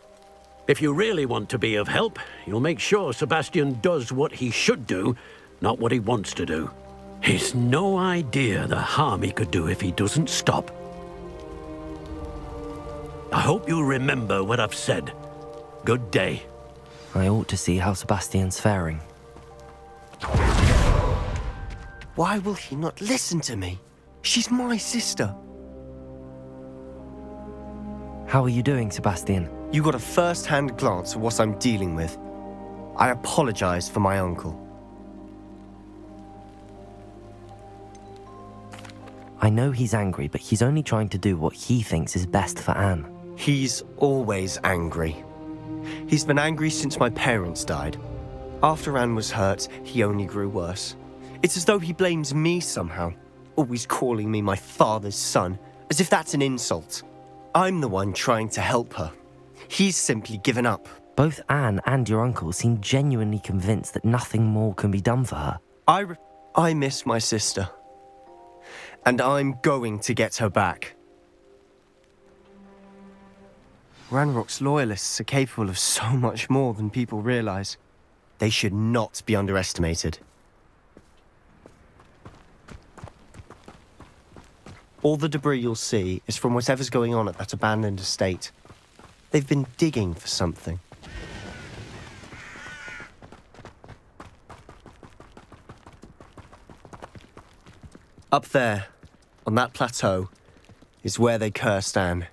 Speaker 14: If you really want to be of help, you'll make sure Sebastian does what he should do, not what he wants to do. He's no idea the harm he could do if he doesn't stop. I hope you'll remember what I've said. Good day.
Speaker 1: I ought to see how Sebastian's faring.
Speaker 8: Why will he not listen to me? She's my sister.
Speaker 1: How are you doing, Sebastian?
Speaker 8: You got a first-hand glance at what I'm dealing with. I apologize for my uncle.
Speaker 1: I know he's angry, but he's only trying to do what he thinks is best for Anne.
Speaker 8: He's always angry. He's been angry since my parents died. After Anne was hurt, he only grew worse. It's as though he blames me somehow, always calling me my father's son, as if that's an insult. I'm the one trying to help her. He's simply given up.
Speaker 1: Both Anne and your uncle seem genuinely convinced that nothing more can be done for her.
Speaker 8: I miss my sister. And I'm going to get her back. Ranrock's loyalists are capable of so much more than people realize. They should not be underestimated. All the debris you'll see is from whatever's going on at that abandoned estate. They've been digging for something. Up there, on that plateau, is where they cursed Anne.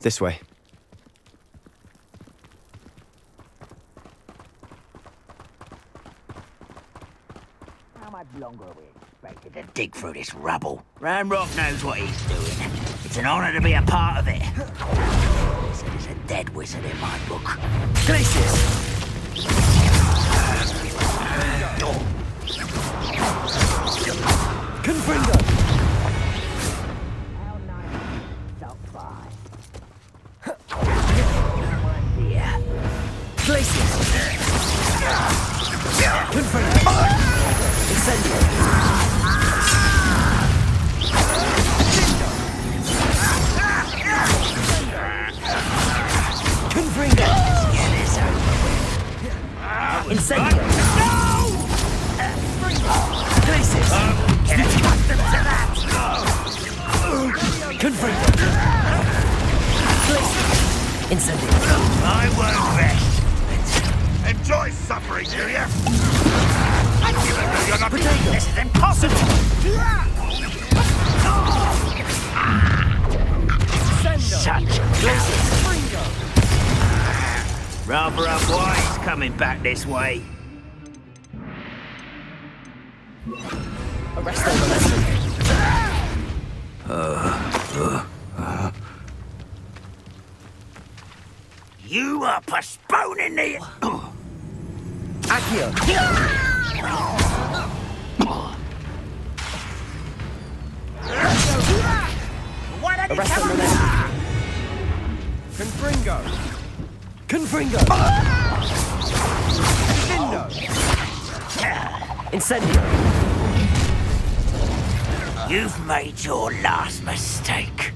Speaker 8: This way.
Speaker 6: How much longer are we expected to dig through this rubble? Ranrock knows what he's doing. It's an honor to be a part of it. Wizard is a dead wizard in my book.
Speaker 8: Glacius!
Speaker 6: Confringo!
Speaker 8: Glacius! Confringo! Incendio! Confringo! Incendio! Glacius!
Speaker 6: Get accustomed to that!
Speaker 8: Confringo! Glacius! Incendio!
Speaker 6: I won't rest!
Speaker 5: Enjoy suffering, do you? You're not...
Speaker 6: This is impossible! Such glaciers! Rather unwise coming back this way.
Speaker 8: Arrest the momentum.
Speaker 6: You are postponing the...
Speaker 8: Accio!
Speaker 6: Why don't you
Speaker 8: Arrest the
Speaker 6: come
Speaker 8: momentum.
Speaker 6: on?
Speaker 8: Confringo! Confringo! Incendio!
Speaker 6: You've made your last mistake.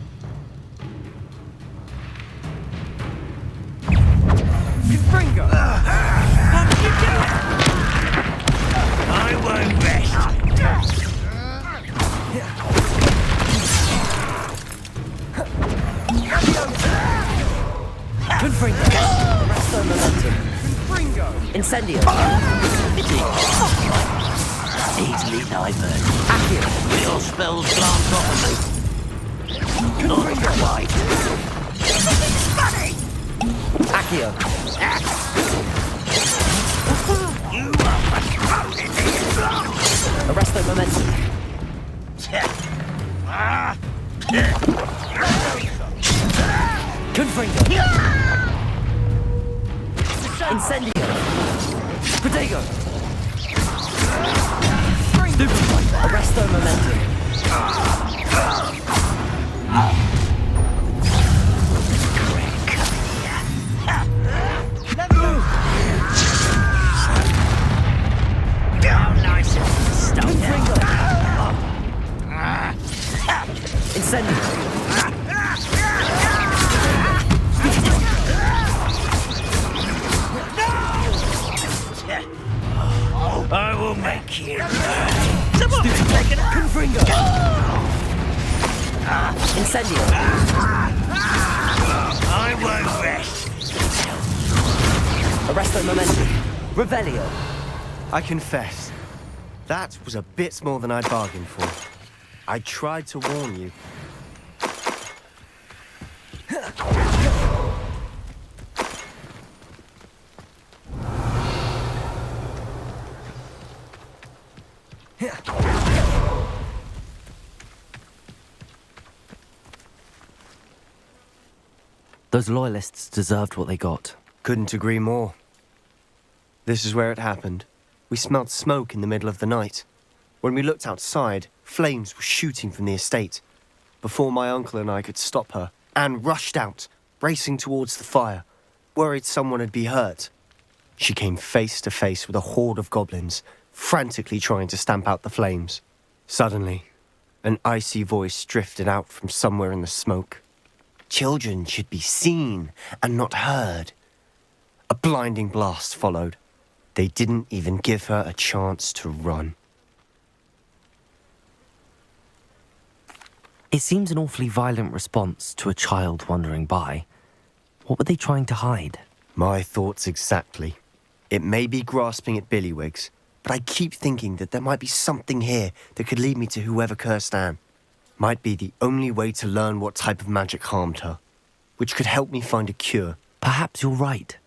Speaker 8: Confringo!
Speaker 6: How did you do it? I won't rest.
Speaker 8: Confringo! Arrest the momentum. Confringo! Incendio!
Speaker 6: Easily diverted.
Speaker 8: Accio!
Speaker 6: Your spells glance off of me. Not quite. It's funny!
Speaker 8: Accio!
Speaker 6: You are postponing the
Speaker 8: Arrest the momentum. Confringo! Incendio! Protego! Stupefy! Arrest the momentum.
Speaker 6: How nice of you to stop
Speaker 8: Confringo! Incendio!
Speaker 6: I will make you. Someone's taking a
Speaker 8: Confringo! Incendio!
Speaker 6: I won't rest.
Speaker 8: Arrest the momentum. Revelio! I confess, that was a bit more than I'd bargained for. I tried to warn you.
Speaker 1: Those loyalists deserved what they got.
Speaker 8: Couldn't agree more. This is where it happened. We smelled smoke in the middle of the night. When we looked outside, flames were shooting from the estate. Before my uncle and I could stop her, Anne rushed out, racing towards the fire, worried someone had been hurt. She came face to face with a horde of goblins, frantically trying to stamp out the flames. Suddenly, an icy voice drifted out from somewhere in the smoke. Children should be seen and not heard. A blinding blast followed. They didn't even give her a chance to run.
Speaker 1: It seems an awfully violent response to a child wandering by. What were they trying to hide?
Speaker 8: My thoughts exactly. It may be grasping at Billywigs, but I keep thinking that there might be something here that could lead me to whoever cursed Anne. Might be the only way to learn what type of magic harmed her, which could help me find a cure.
Speaker 1: Perhaps you're right.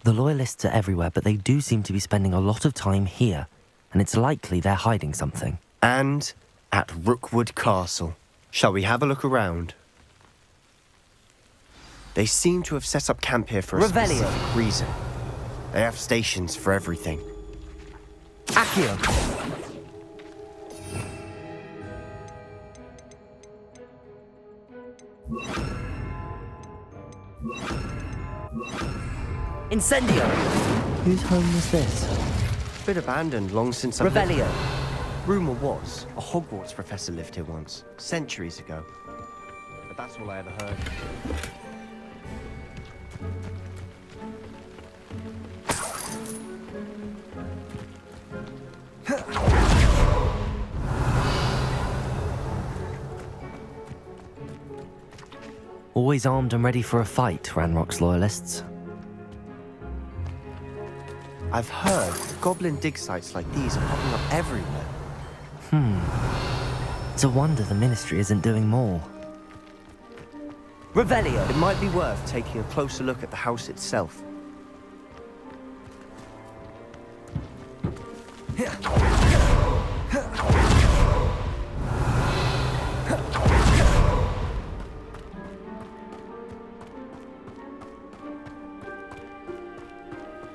Speaker 1: The Loyalists are everywhere, but they do seem to be spending a lot of time here, and it's likely they're hiding something.
Speaker 8: And at Rookwood Castle. Shall we have a look around? They seem to have set up camp here for a specific reason. They have stations for everything.
Speaker 1: Accio! Incendio! Whose home was this?
Speaker 8: Bit abandoned long since I've
Speaker 1: Revelio!
Speaker 8: Rumour was, a Hogwarts professor lived here once, centuries ago. But that's all I ever heard.
Speaker 1: Always armed and ready for a fight, Ranrock's Loyalists.
Speaker 8: I've heard goblin dig sites like these are popping up everywhere.
Speaker 1: It's a wonder the Ministry isn't doing more.
Speaker 8: Revelio! It might be worth taking a closer look at the house itself.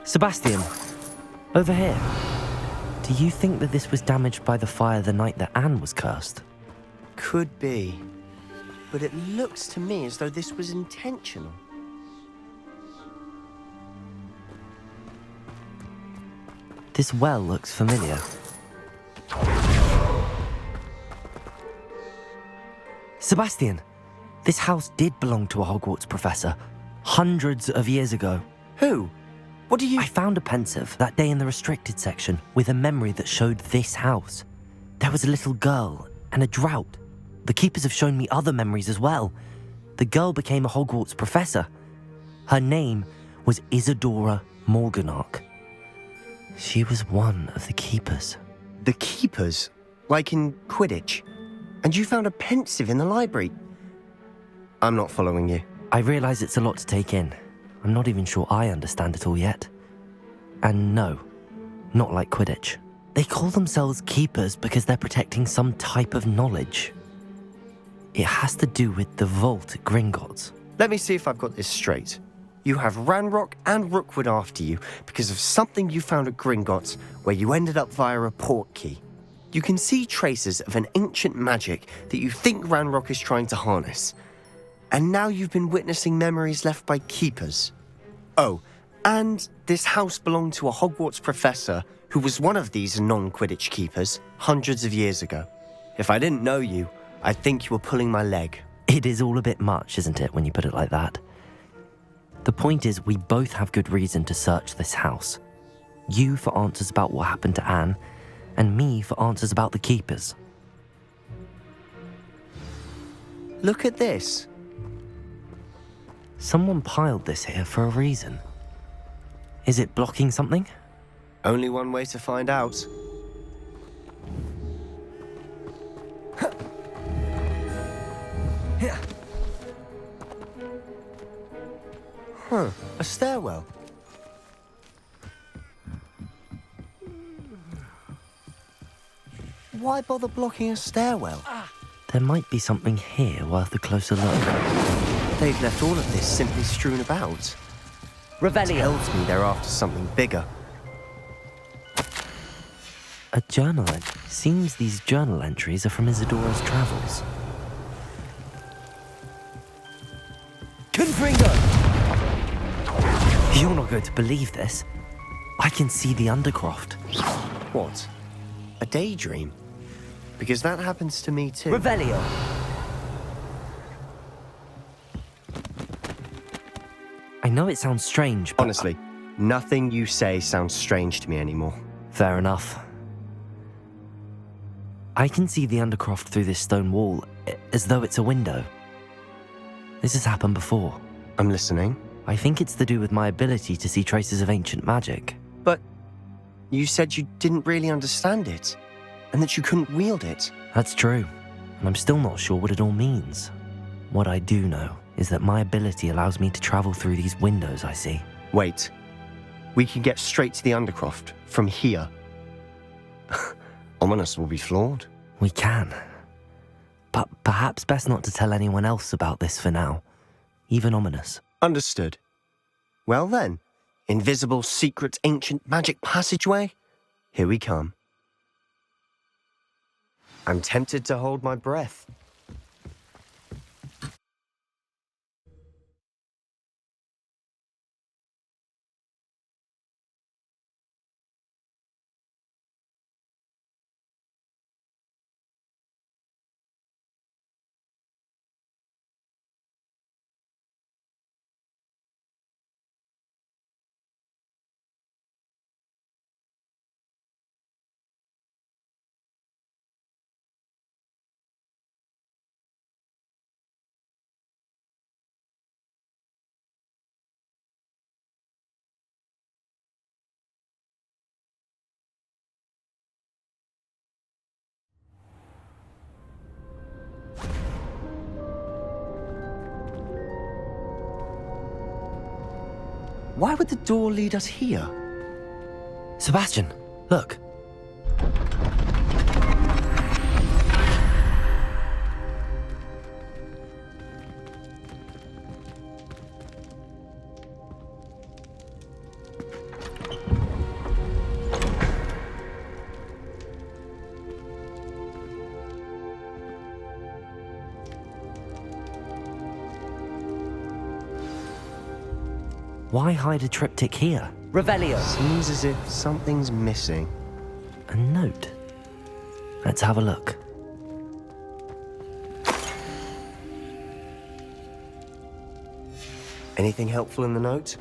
Speaker 1: Sebastian, over here. Do you think that this was damaged by the fire the night that Anne was cursed?
Speaker 8: Could be. But it looks to me as though this was intentional.
Speaker 1: This well looks familiar. Sebastian, this house did belong to a Hogwarts professor, hundreds of years ago.
Speaker 8: Who? What do you...
Speaker 1: I found a pensive that day in the restricted section with a memory that showed this house. There was a little girl and a drought. The keepers have shown me other memories as well. The girl became a Hogwarts professor. Her name was Isadora Morganach. She was one of the keepers.
Speaker 8: The keepers? Like in Quidditch? And you found a pensive in the library? I'm not following you.
Speaker 1: I realize it's a lot to take in. I'm not even sure I understand it all yet. And no, not like Quidditch. They call themselves keepers because they're protecting some type of knowledge. It has to do with the vault at Gringotts.
Speaker 8: Let me see if I've got this straight. You have Ranrock and Rookwood after you because of something you found at Gringotts where you ended up via a port key. You can see traces of an ancient magic that you think Ranrock is trying to harness. And now you've been witnessing memories left by keepers. Oh, and this house belonged to a Hogwarts professor who was one of these non-Quidditch keepers hundreds of years ago. If I didn't know you, I'd think you were pulling my leg.
Speaker 1: It is all a bit much, isn't it, when you put it like that? The point is, we both have good reason to search this house. You for answers about what happened to Anne, and me for answers about the keepers.
Speaker 8: Look at this.
Speaker 1: Someone piled this here for a reason. Is it blocking something?
Speaker 8: Only one way to find out. Huh, a stairwell. Why bother blocking a stairwell?
Speaker 1: There might be something here worth a closer look.
Speaker 8: They've left all of this simply strewn about.
Speaker 1: Revelio.
Speaker 8: Tells me they're after something bigger.
Speaker 1: A journal entry. Seems these journal entries are from Isadora's travels.
Speaker 8: Confringo!
Speaker 1: You're not going to believe this. I can see the Undercroft.
Speaker 8: What? A daydream? Because that happens to me too.
Speaker 1: Revelio! I know it sounds strange, but...
Speaker 8: Honestly, nothing you say sounds strange to me anymore.
Speaker 1: Fair enough. I can see the Undercroft through this stone wall, as though it's a window. This has happened before.
Speaker 8: I'm listening.
Speaker 1: I think it's to do with my ability to see traces of ancient magic.
Speaker 8: But you said you didn't really understand it, and that you couldn't wield it.
Speaker 1: That's true, and I'm still not sure what it all means. What I do know is that my ability allows me to travel through these windows I see.
Speaker 8: Wait. We can get straight to the Undercroft from here. Ominous will be floored.
Speaker 1: We can. But perhaps best not to tell anyone else about this for now. Even Ominous.
Speaker 8: Understood. Well then, invisible, secret, ancient magic passageway? Here we come. I'm tempted to hold my breath. Why would the door lead us here?
Speaker 1: Sebastian, look. Why hide a triptych here? Revelio!
Speaker 8: Seems as if something's missing.
Speaker 1: A note? Let's have a look.
Speaker 8: Anything helpful in the note?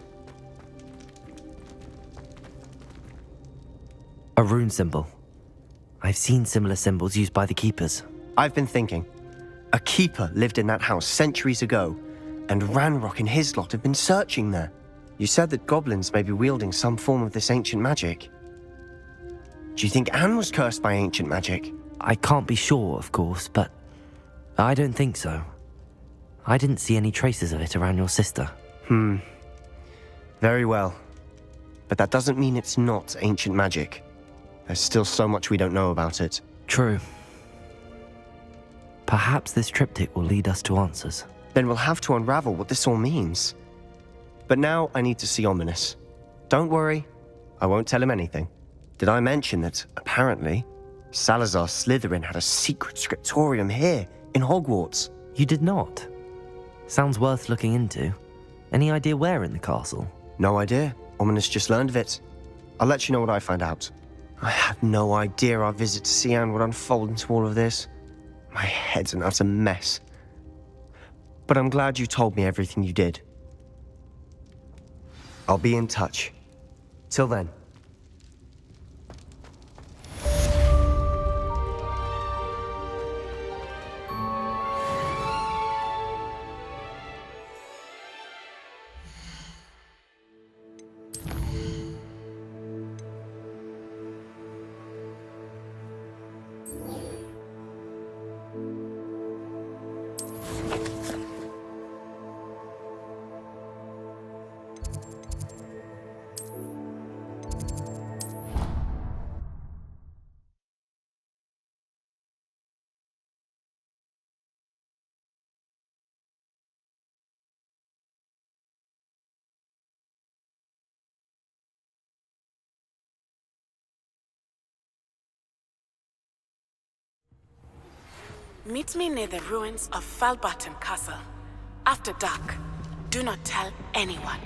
Speaker 1: A rune symbol. I've seen similar symbols used by the keepers.
Speaker 8: I've been thinking. A keeper lived in that house centuries ago, and Ranrock and his lot have been searching there. You said that goblins may be wielding some form of this ancient magic. Do you think Anne was cursed by ancient magic?
Speaker 1: I can't be sure, of course, but I don't think so. I didn't see any traces of it around your sister.
Speaker 8: Very well. But that doesn't mean it's not ancient magic. There's still so much we don't know about it.
Speaker 1: True. Perhaps this triptych will lead us to answers.
Speaker 8: Then we'll have to unravel what this all means. But now I need to see Ominous. Don't worry, I won't tell him anything. Did I mention that, apparently, Salazar Slytherin had a secret scriptorium here, in Hogwarts?
Speaker 1: You did not? Sounds worth looking into. Any idea where in the castle?
Speaker 8: No idea. Ominous just learned of it. I'll let you know what I find out. I had no idea our visit to Cian would unfold into all of this. My head's an utter mess. But I'm glad you told me everything you did. I'll be in touch. Till then.
Speaker 17: Meet me near the ruins of Falbarton Castle. After dark. Do not tell anyone.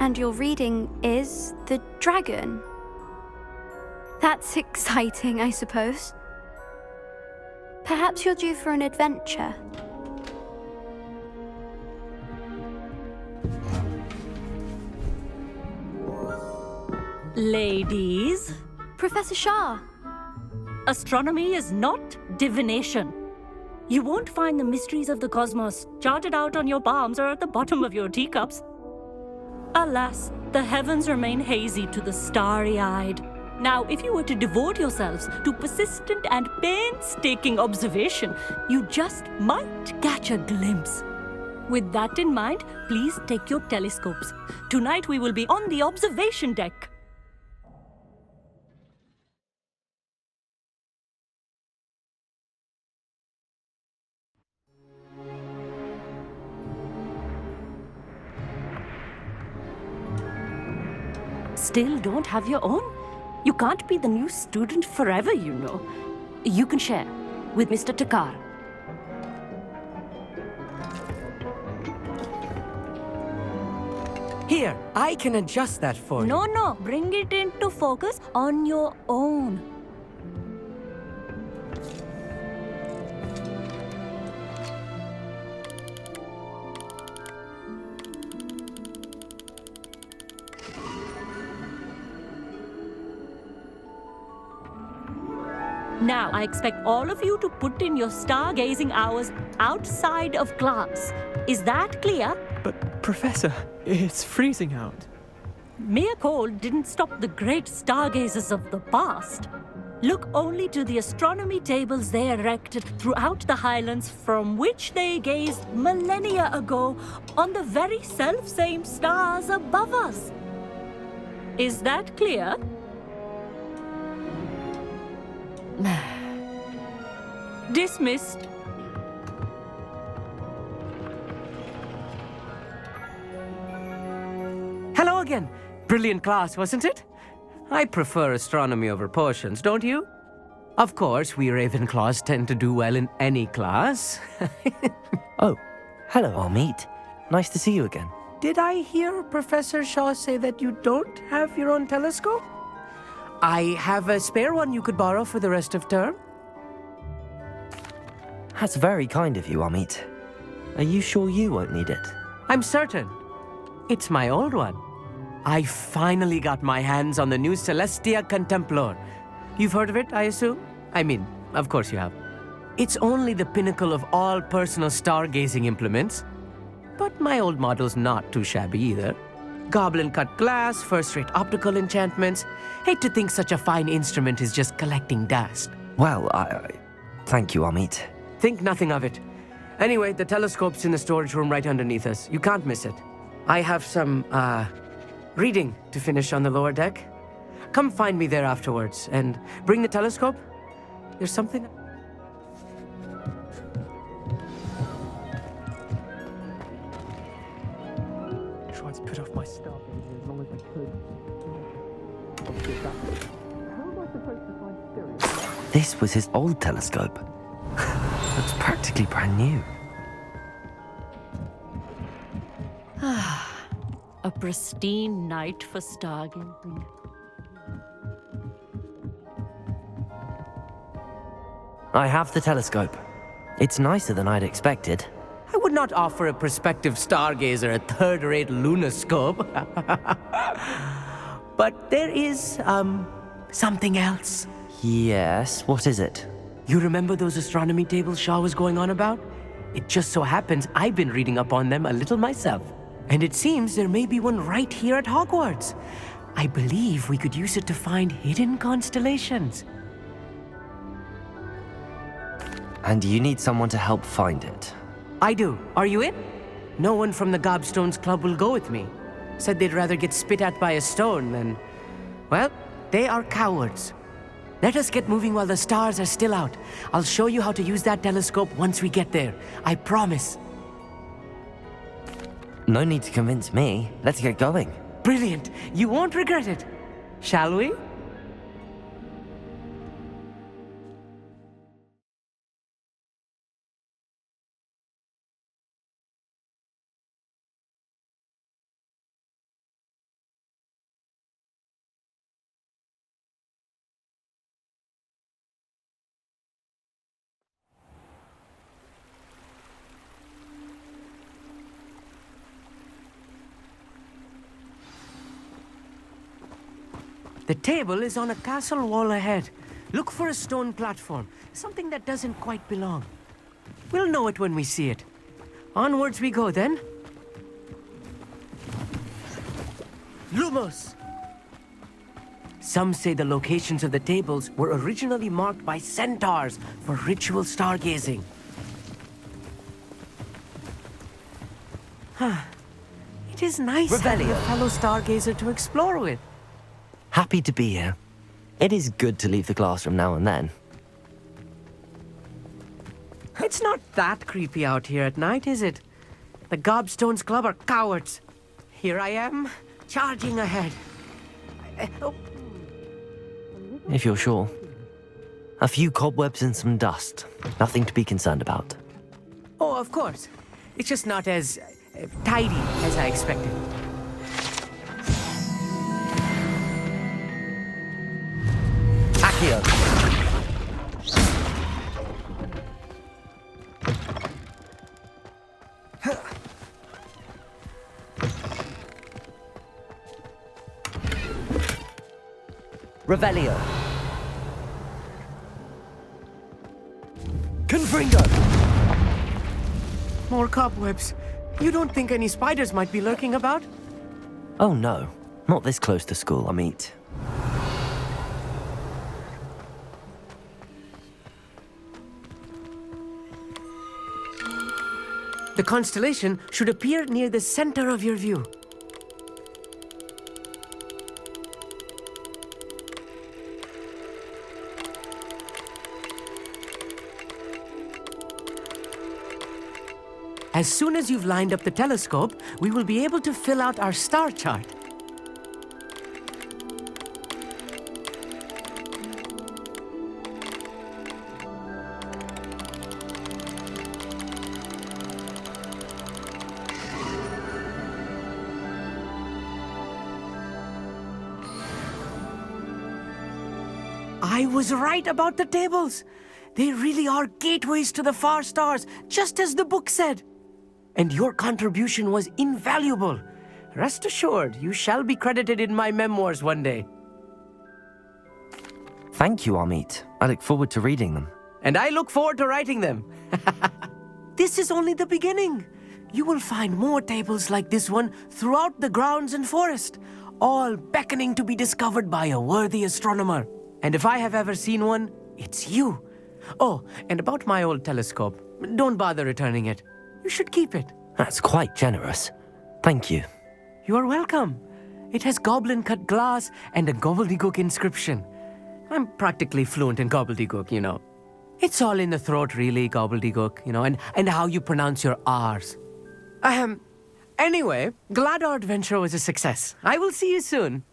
Speaker 10: And your reading is the dragon. That's exciting, I suppose. Perhaps you're due for an adventure.
Speaker 18: Ladies.
Speaker 10: Professor Shah.
Speaker 18: Astronomy is not divination. You won't find the mysteries of the cosmos charted out on your palms or at the bottom of your teacups. Alas, the heavens remain hazy to the starry-eyed. Now, if you were to devote yourselves to persistent and painstaking observation, you just might catch a glimpse. With that in mind, please take your telescopes. Tonight we will be on the observation deck. Still don't have your own? You can't be the new student forever, you know. You can share with Mr. Takar.
Speaker 19: Here, I can adjust that for you.
Speaker 18: No, bring it into focus on your own. Now, I expect all of you to put in your stargazing hours outside of class. Is that clear?
Speaker 2: But, Professor, it's freezing out.
Speaker 18: Mere cold didn't stop the great stargazers of the past. Look only to the astronomy tables they erected throughout the highlands from which they gazed millennia ago on the very self-same stars above us. Is that clear? Dismissed.
Speaker 19: Hello again. Brilliant class, wasn't it? I prefer astronomy over potions, don't you? Of course, we Ravenclaws tend to do well in any class.
Speaker 1: Oh, hello, Amit. Nice to see you again.
Speaker 19: Did I hear Professor Shaw say that you don't have your own telescope? I have a spare one you could borrow for the rest of term.
Speaker 1: That's very kind of you, Amit. Are you sure you won't need it?
Speaker 19: I'm certain. It's my old one. I finally got my hands on the new Celestia Contemplar. You've heard of it, I assume? I mean, of course you have. It's only the pinnacle of all personal stargazing implements. But my old model's not too shabby either. Goblin-cut glass, first-rate optical enchantments. Hate to think such a fine instrument is just collecting dust.
Speaker 1: Well, thank you, Amit.
Speaker 19: Think nothing of it. Anyway, the telescope's in the storage room right underneath us. You can't miss it. I have some, reading to finish on the lower deck. Come find me there afterwards, and bring the telescope. There's something...
Speaker 2: Tried to put off my stargazing as long as I could. How am I supposed to find stereo?
Speaker 1: This was his old telescope. Looks practically brand new.
Speaker 18: A pristine night for stargazing.
Speaker 1: I have the telescope. It's nicer than I'd expected.
Speaker 19: I would not offer a prospective stargazer a third-rate lunoscope. But there is, something else.
Speaker 1: Yes, what is it?
Speaker 19: You remember those astronomy tables Shaw was going on about? It just so happens I've been reading up on them a little myself. And it seems there may be one right here at Hogwarts. I believe we could use it to find hidden constellations.
Speaker 1: And you need someone to help find it.
Speaker 19: I do. Are you in? No one from the Gobstones Club will go with me. Said they'd rather get spit at by a stone than... Well, they are cowards. Let us get moving while the stars are still out. I'll show you how to use that telescope once we get there. I promise.
Speaker 1: No need to convince me. Let's get going.
Speaker 19: Brilliant. You won't regret it. Shall we? The table is on a castle wall ahead. Look for a stone platform, something that doesn't quite belong. We'll know it when we see it. Onwards we go then. Lumos! Some say the locations of the tables were originally marked by centaurs for ritual stargazing. It is nice having a fellow stargazer to explore with.
Speaker 1: Happy to be here. It is good to leave the classroom now and then.
Speaker 19: It's not that creepy out here at night, is it? The Gobstones Club are cowards. Here I am, charging ahead.
Speaker 1: If you're sure. A few cobwebs and some dust. Nothing to be concerned about.
Speaker 19: Oh, of course. It's just not as tidy as I expected.
Speaker 1: Accio! Revelio. Confringo!
Speaker 19: More cobwebs. You don't think any spiders might be lurking about?
Speaker 1: Oh no, not this close to school, I mean.
Speaker 19: The constellation should appear near the center of your view. As soon as you've lined up the telescope, we will be able to fill out our star chart. I was right about the tables. They really are gateways to the far stars, just as the book said. And your contribution was invaluable. Rest assured, you shall be credited in my memoirs one day.
Speaker 1: Thank you, Amit. I look forward to reading them.
Speaker 19: And I look forward to writing them. This is only the beginning. You will find more tables like this one throughout the grounds and forest, all beckoning to be discovered by a worthy astronomer. And if I have ever seen one, it's you. Oh, and about my old telescope, don't bother returning it. You should keep it.
Speaker 1: That's quite generous. Thank you.
Speaker 19: You are welcome. It has goblin-cut glass and a gobbledygook inscription. I'm practically fluent in gobbledygook, you know. It's all in the throat, really, gobbledygook, you know, and how you pronounce your R's. Anyway, glad our adventure was a success. I will see you soon.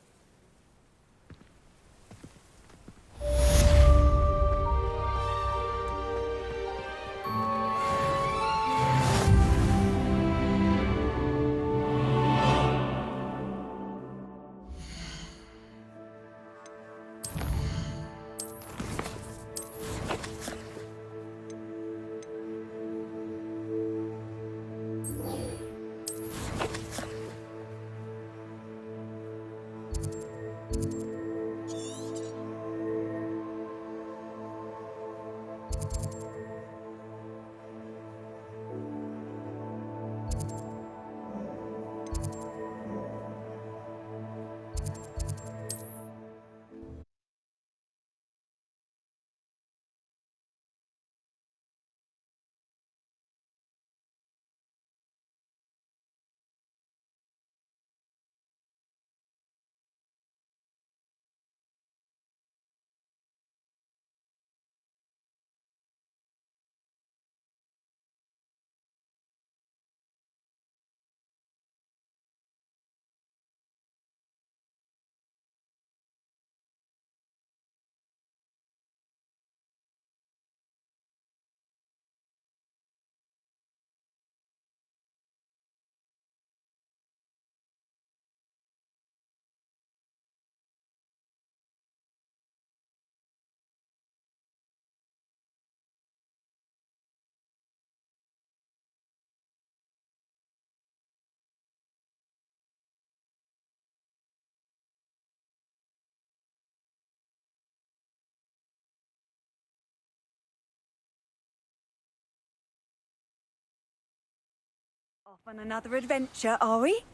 Speaker 15: On another adventure, are we?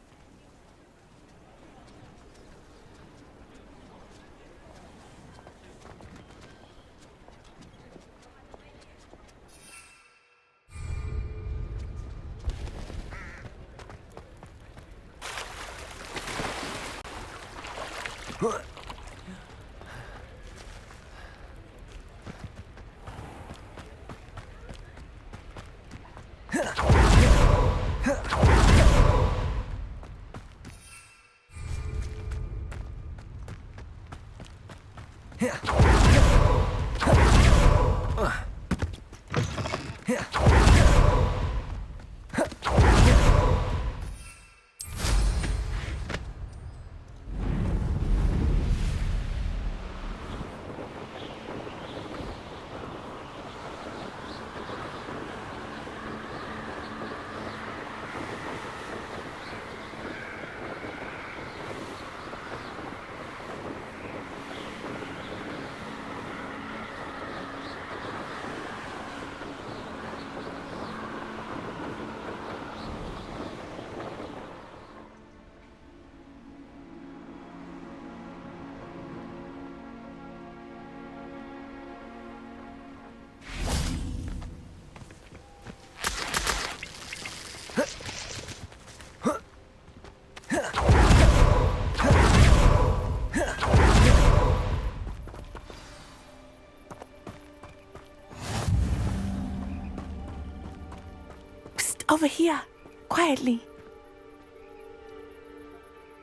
Speaker 17: Over here, quietly.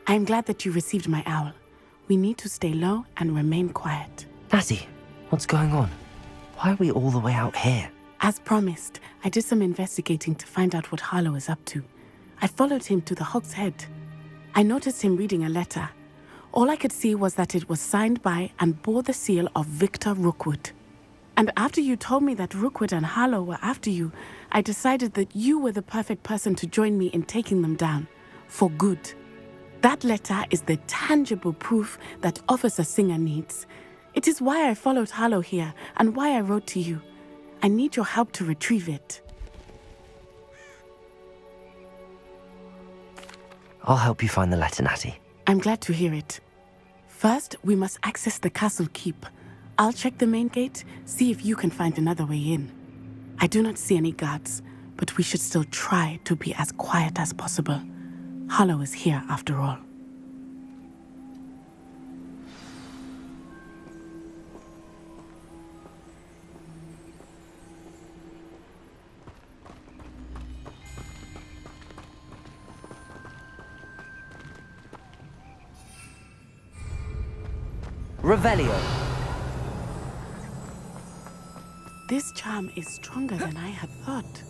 Speaker 17: I'm glad that you received my owl. We need to stay low and remain quiet.
Speaker 1: Natty, what's going on? Why are we all the way out here?
Speaker 17: As promised, I did some investigating to find out what Harlow is up to. I followed him to the Hog's Head. I noticed him reading a letter. All I could see was that it was signed by and bore the seal of Victor Rookwood. And after you told me that Rookwood and Harlow were after you, I decided that you were the perfect person to join me in taking them down. For good. That letter is the tangible proof that Officer Singer needs. It is why I followed Harlow here and why I wrote to you. I need your help to retrieve it.
Speaker 1: I'll help you find the letter, Natty.
Speaker 17: I'm glad to hear it. First, we must access the castle keep. I'll check the main gate, see if you can find another way in. I do not see any guards, but we should still try to be as quiet as possible. Harlow is here after all.
Speaker 1: Revelio.
Speaker 17: This charm is stronger than I had thought.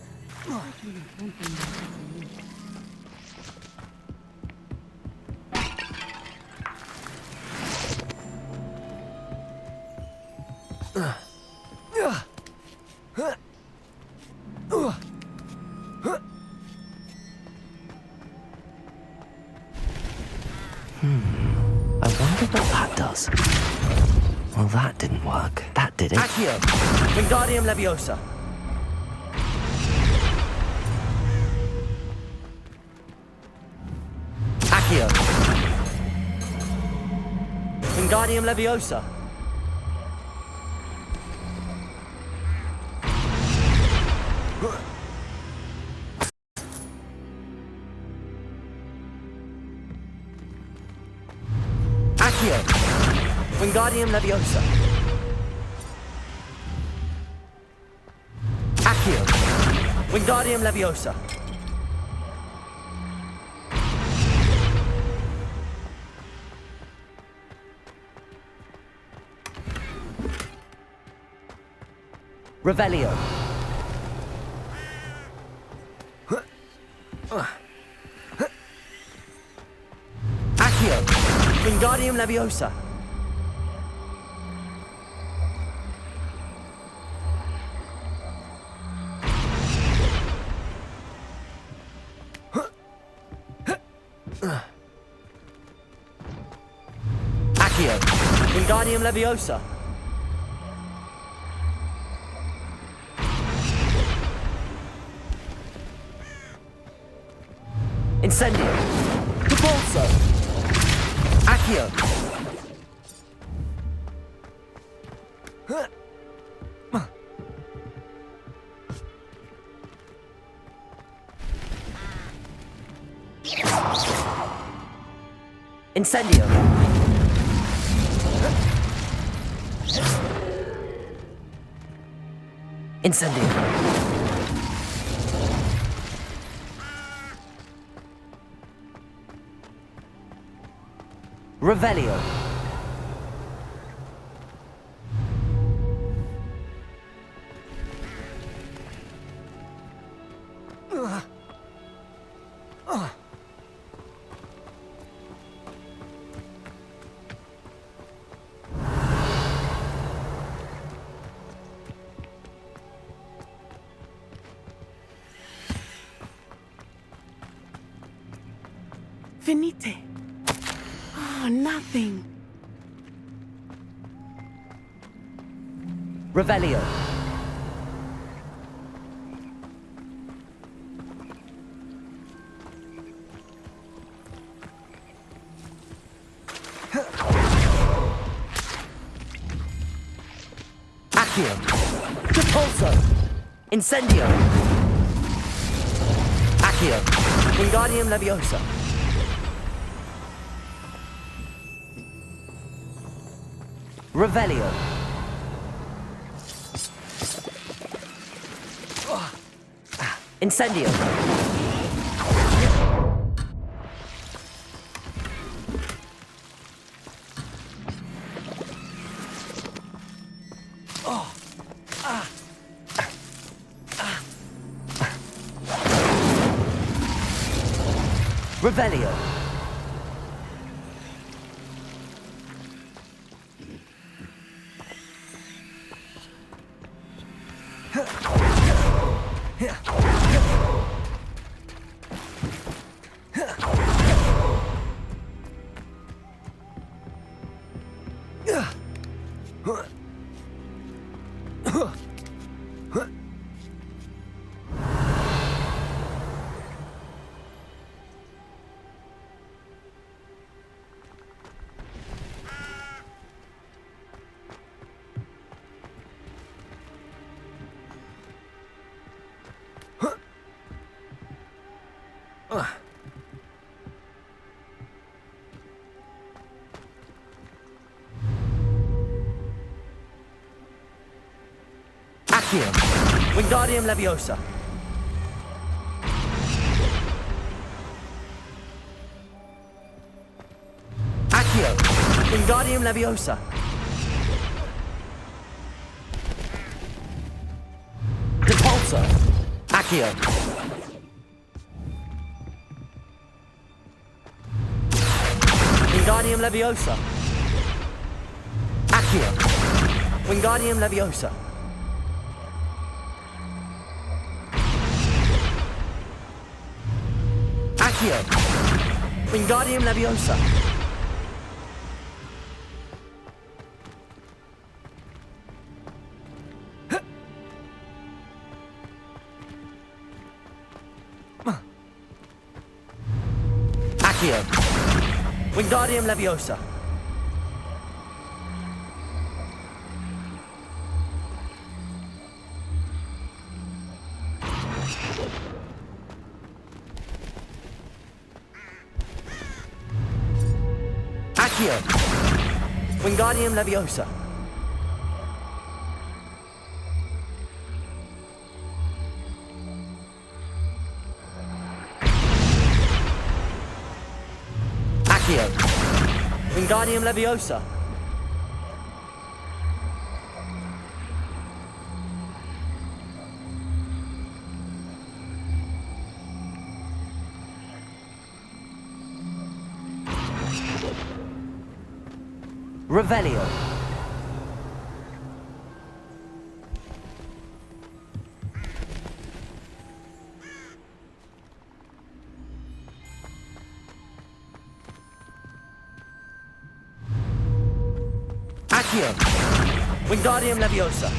Speaker 1: I wonder what that does. Well, that didn't work. That did it.
Speaker 19: Accio! Wingardium Leviosa! Accio! Wingardium Leviosa! Accio! Wingardium Leviosa! Accio! Wingardium Leviosa! Revelio! Accio! Wingardium Leviosa! Accio! Wingardium Leviosa!
Speaker 1: Incendio. Depulso. Accio. Incendio. Incendio. Revelio.
Speaker 17: Venite. Oh, nothing.
Speaker 1: Revelio. Accio. Depulso. Incendio. Accio. Wingardium Leviosa. Revelio. Incendio. Revelio. Accio. Wingardium Leviosa. Accio. Wingardium Leviosa. Depulso. Accio. Wingardium Leviosa. Accio. Wingardium Leviosa. Accio. Wingardium Leviosa. Accio. Wingardium Leviosa. Accio. Wingardium Leviosa. Accio. Wingardium Leviosa. Revelio. Accio. Wingardium Leviosa.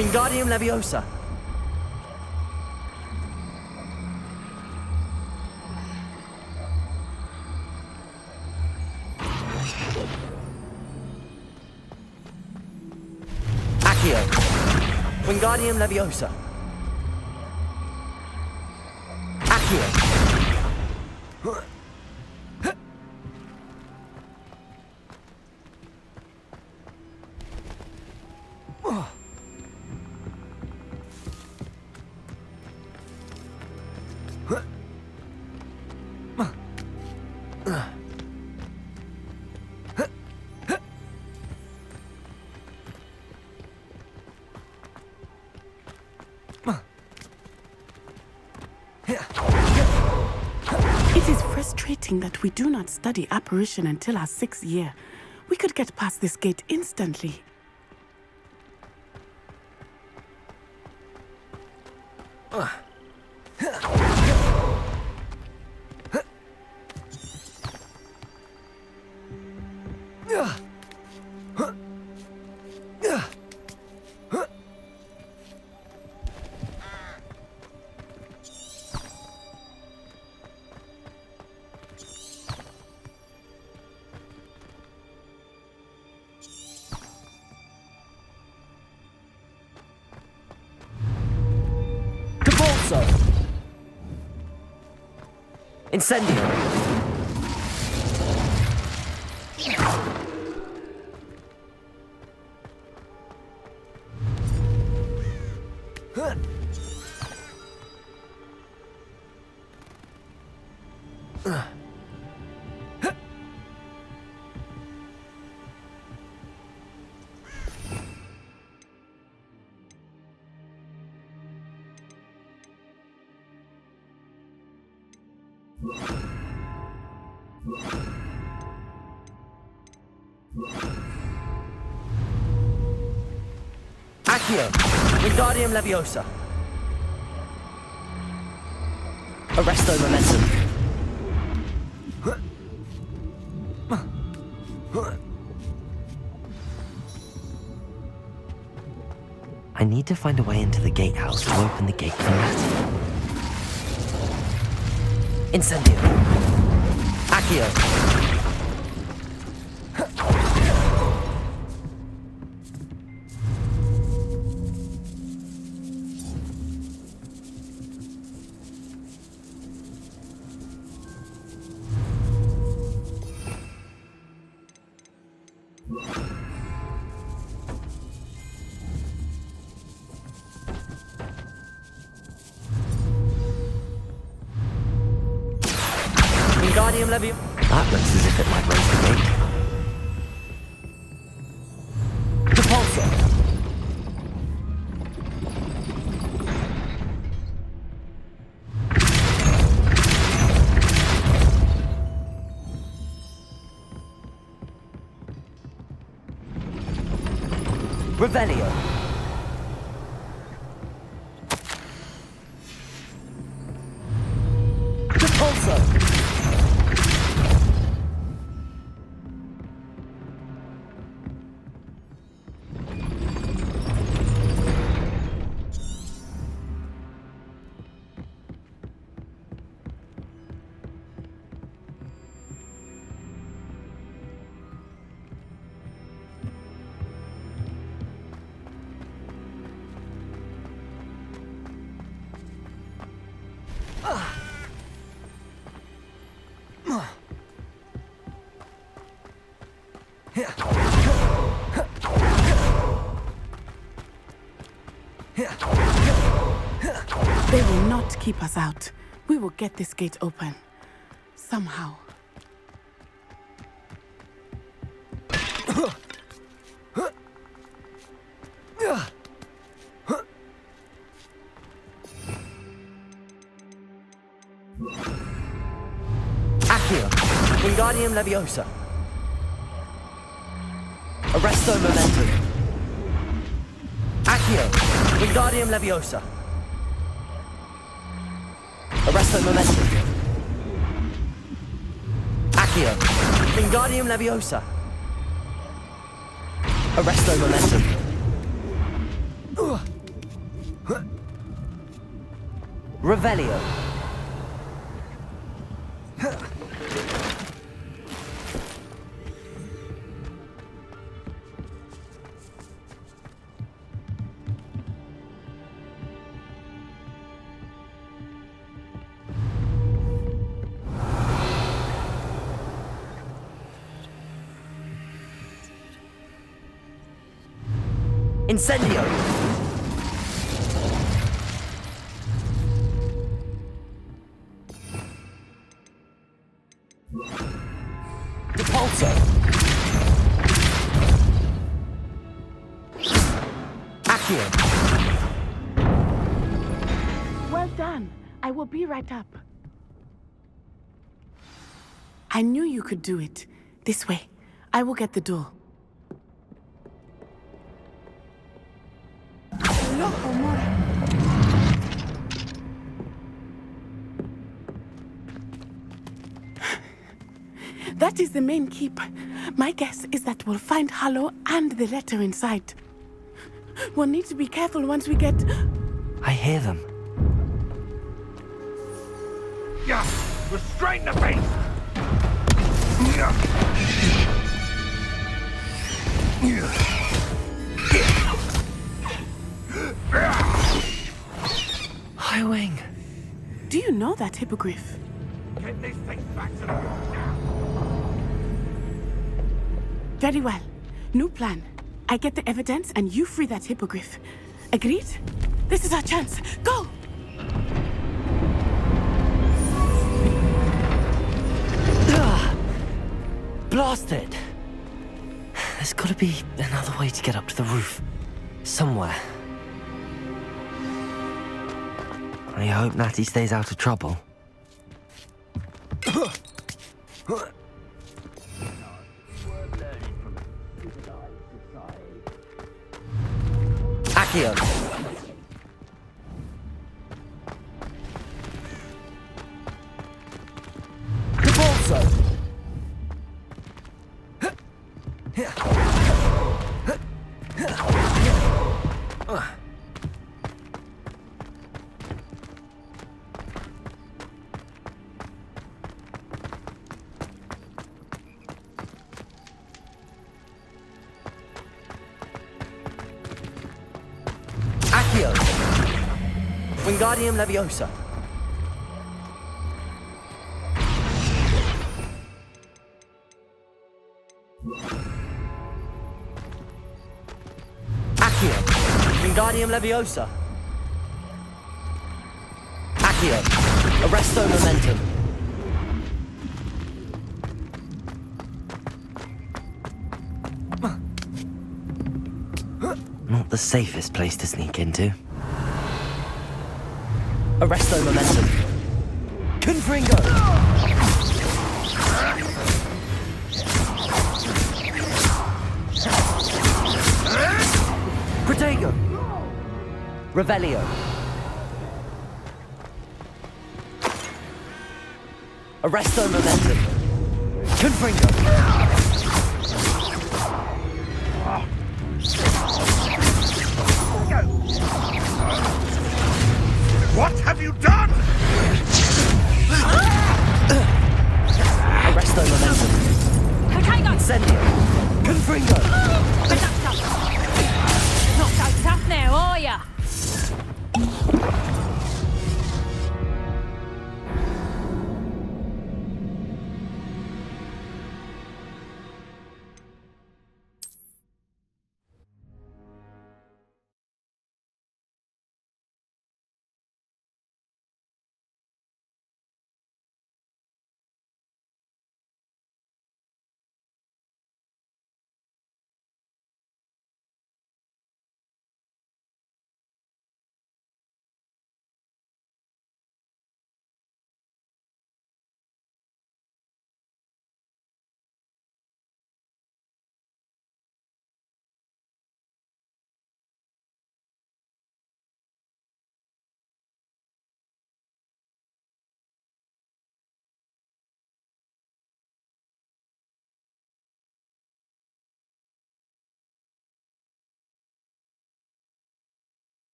Speaker 19: Wingardium Leviosa. Accio. Wingardium Leviosa. Accio.
Speaker 17: It is frustrating that we do not study apparition until our 6th year. We could get past this gate instantly.
Speaker 19: Incendio. Accio. Wingardium Leviosa. Arresto Momentum.
Speaker 1: I need to find a way into the gatehouse to open the gate for Matty.
Speaker 19: Incendio. Accio. Wingardium Leviosa.
Speaker 1: That looks as if it might raise the gate.
Speaker 19: Repulsor. Revelio. Repulsor.
Speaker 17: They will not keep us out. We will get this gate open. Somehow.
Speaker 19: Accio. Wingardium Leviosa. Arresto Momentum. Accio. Wingardium Leviosa. Arresto Momentum. Accio. Wingardium Leviosa. Arresto Momentum.
Speaker 1: Revelio. Incendio! Depulso! Accio!
Speaker 17: Well done. I will be right up. I knew you could do it. This way. I will get the door. Loco, Mora. That is the main keep. My guess is that we'll find Harlow and the letter inside. We'll need to be careful once we get...
Speaker 1: I hear them.
Speaker 5: Yeah, restrain the beast!
Speaker 1: Highwing.
Speaker 17: Do you know that hippogriff?
Speaker 5: Get these things back to the room now!
Speaker 17: Very well. New plan. I get the evidence and you free that hippogriff. Agreed? This is our chance. Go!
Speaker 1: Blasted! There's gotta be another way to get up to the roof. Somewhere. I hope Natty stays out of trouble. Accio! Depulso! Accio! Wingardium Leviosa! Accio! Wingardium Leviosa! Accio! Arresto Momentum! Not the safest place to sneak into. Arresto Momentum! Confringo! Protego! Revelio! Arresto Momentum! Confringo!
Speaker 5: What have you done?
Speaker 1: Arresto Momentum! Incendio! Confringo!
Speaker 18: Not so tough now, are ya?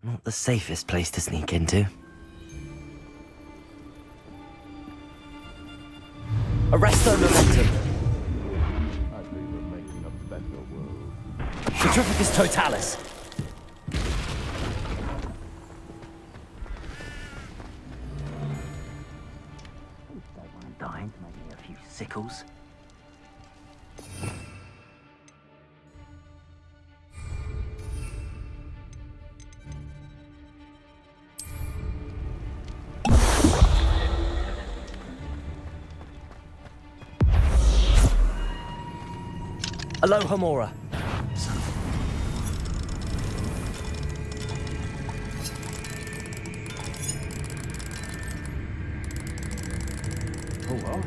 Speaker 1: Not the safest place to sneak into. Arresto momentum.
Speaker 5: I think we're making a better world.
Speaker 1: Petrificus totalis.
Speaker 6: Don't mind dying to make me a few sickles.
Speaker 1: Aloha Mora.
Speaker 6: Oh, well.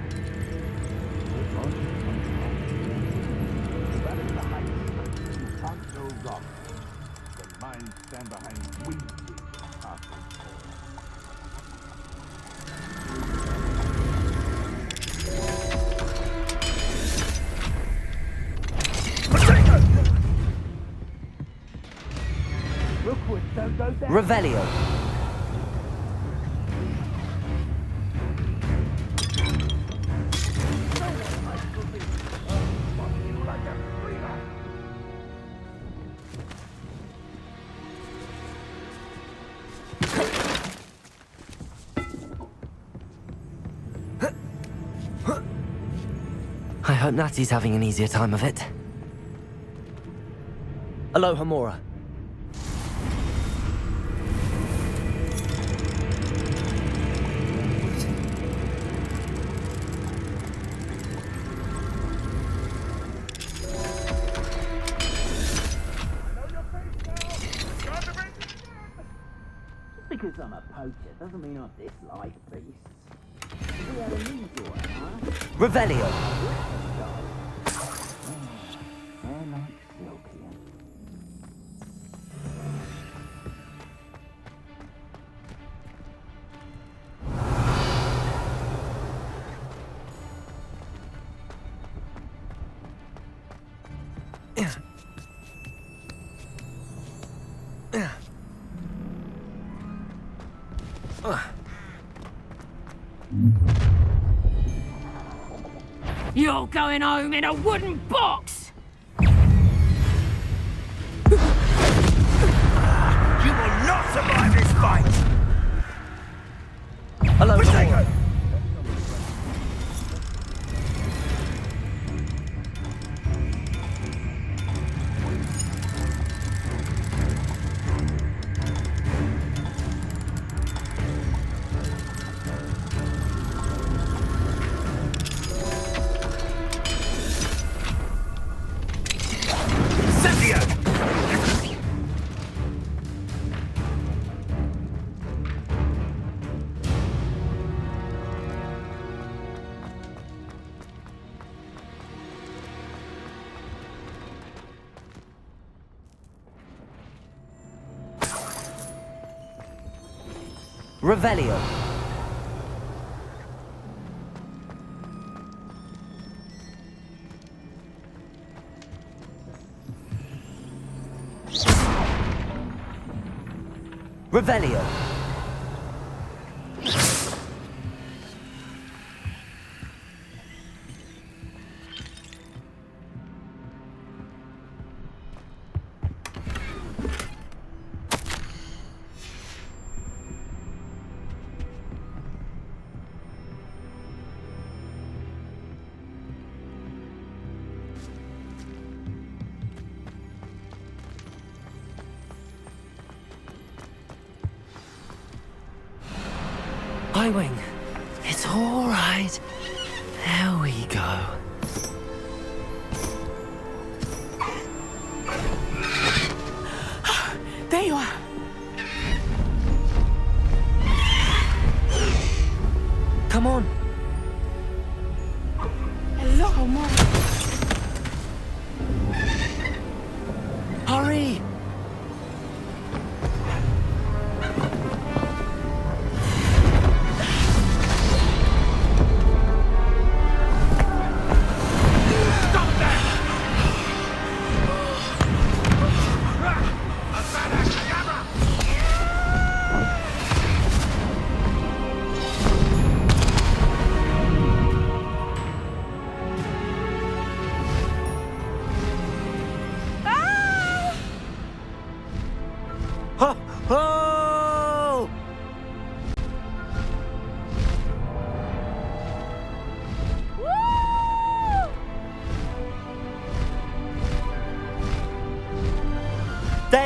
Speaker 6: That is the height. You can't go wrong. The minds stand behind wings.
Speaker 1: Revelio. I hope Natty's having an easier time of it. Aloha Mora.
Speaker 6: Because I'm a poacher doesn't mean I dislike beasts. We had a new door, huh?
Speaker 1: Revelio.
Speaker 6: They're like silky.
Speaker 18: You're going home in a wooden box!
Speaker 6: You will not survive this fight!
Speaker 1: Hello, Mora. Revelio. Revelio. Wing. It's all right. There we go.
Speaker 17: There you are.
Speaker 1: Come on.
Speaker 17: Hello, Mom.
Speaker 1: Hurry.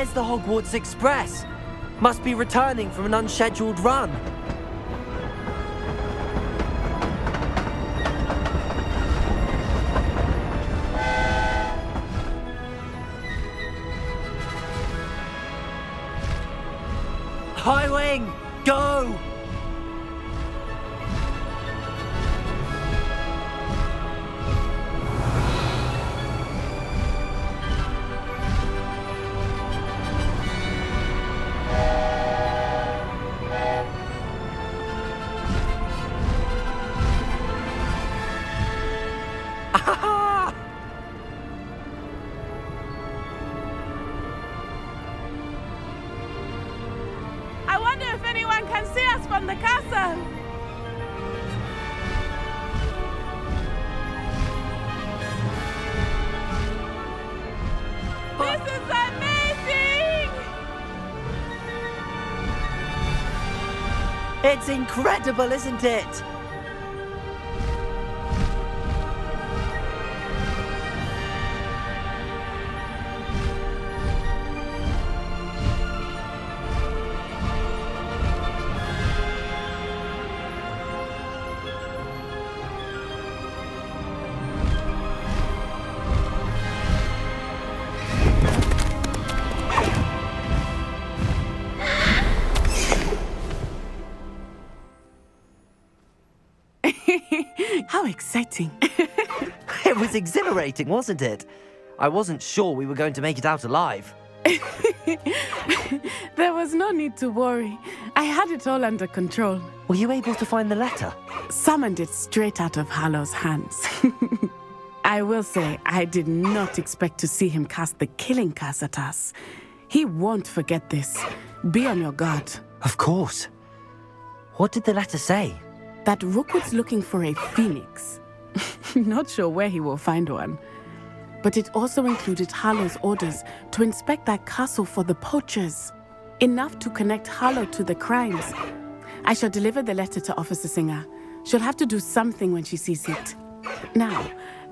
Speaker 1: Where's the Hogwarts Express? Must be returning from an unscheduled run. High Wing, go!
Speaker 17: I wonder if anyone can see us from the castle. This is amazing!
Speaker 1: It's incredible, isn't it?
Speaker 17: How exciting.
Speaker 1: It was exhilarating, wasn't it? I wasn't sure we were going to make it out alive.
Speaker 17: There was no need to worry. I had it all under control.
Speaker 1: Were you able to find the letter?
Speaker 17: Summoned it straight out of Hallow's hands. I will say, I did not expect to see him cast the killing curse at us. He won't forget this. Be on your guard.
Speaker 1: Of course. What did the letter say?
Speaker 17: That Rookwood's looking for a phoenix. Not sure where he will find one. But it also included Harlow's orders to inspect that castle for the poachers. Enough to connect Harlow to the crimes. I shall deliver the letter to Officer Singer. She'll have to do something when she sees it. Now,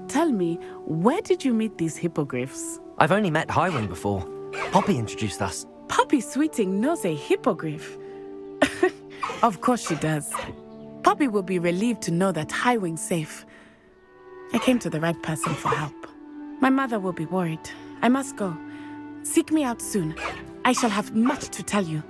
Speaker 17: tell me, where did you meet these hippogriffs?
Speaker 1: I've only met Highwing before. Poppy introduced us.
Speaker 17: Poppy Sweeting knows a hippogriff. Of course she does. Poppy will be relieved to know that Highwing's safe. I came to the right person for help. My mother will be worried. I must go. Seek me out soon. I shall have much to tell you.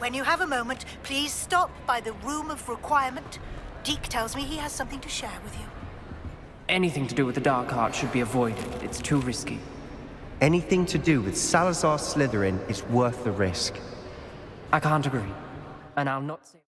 Speaker 9: When you have a moment, please stop by the Room of Requirement. Deke tells me he has something to share with you.
Speaker 20: Anything to do with the Dark Art should be avoided. It's too risky.
Speaker 21: Anything to do with Salazar Slytherin is worth the risk.
Speaker 20: I can't agree. And I'll not say...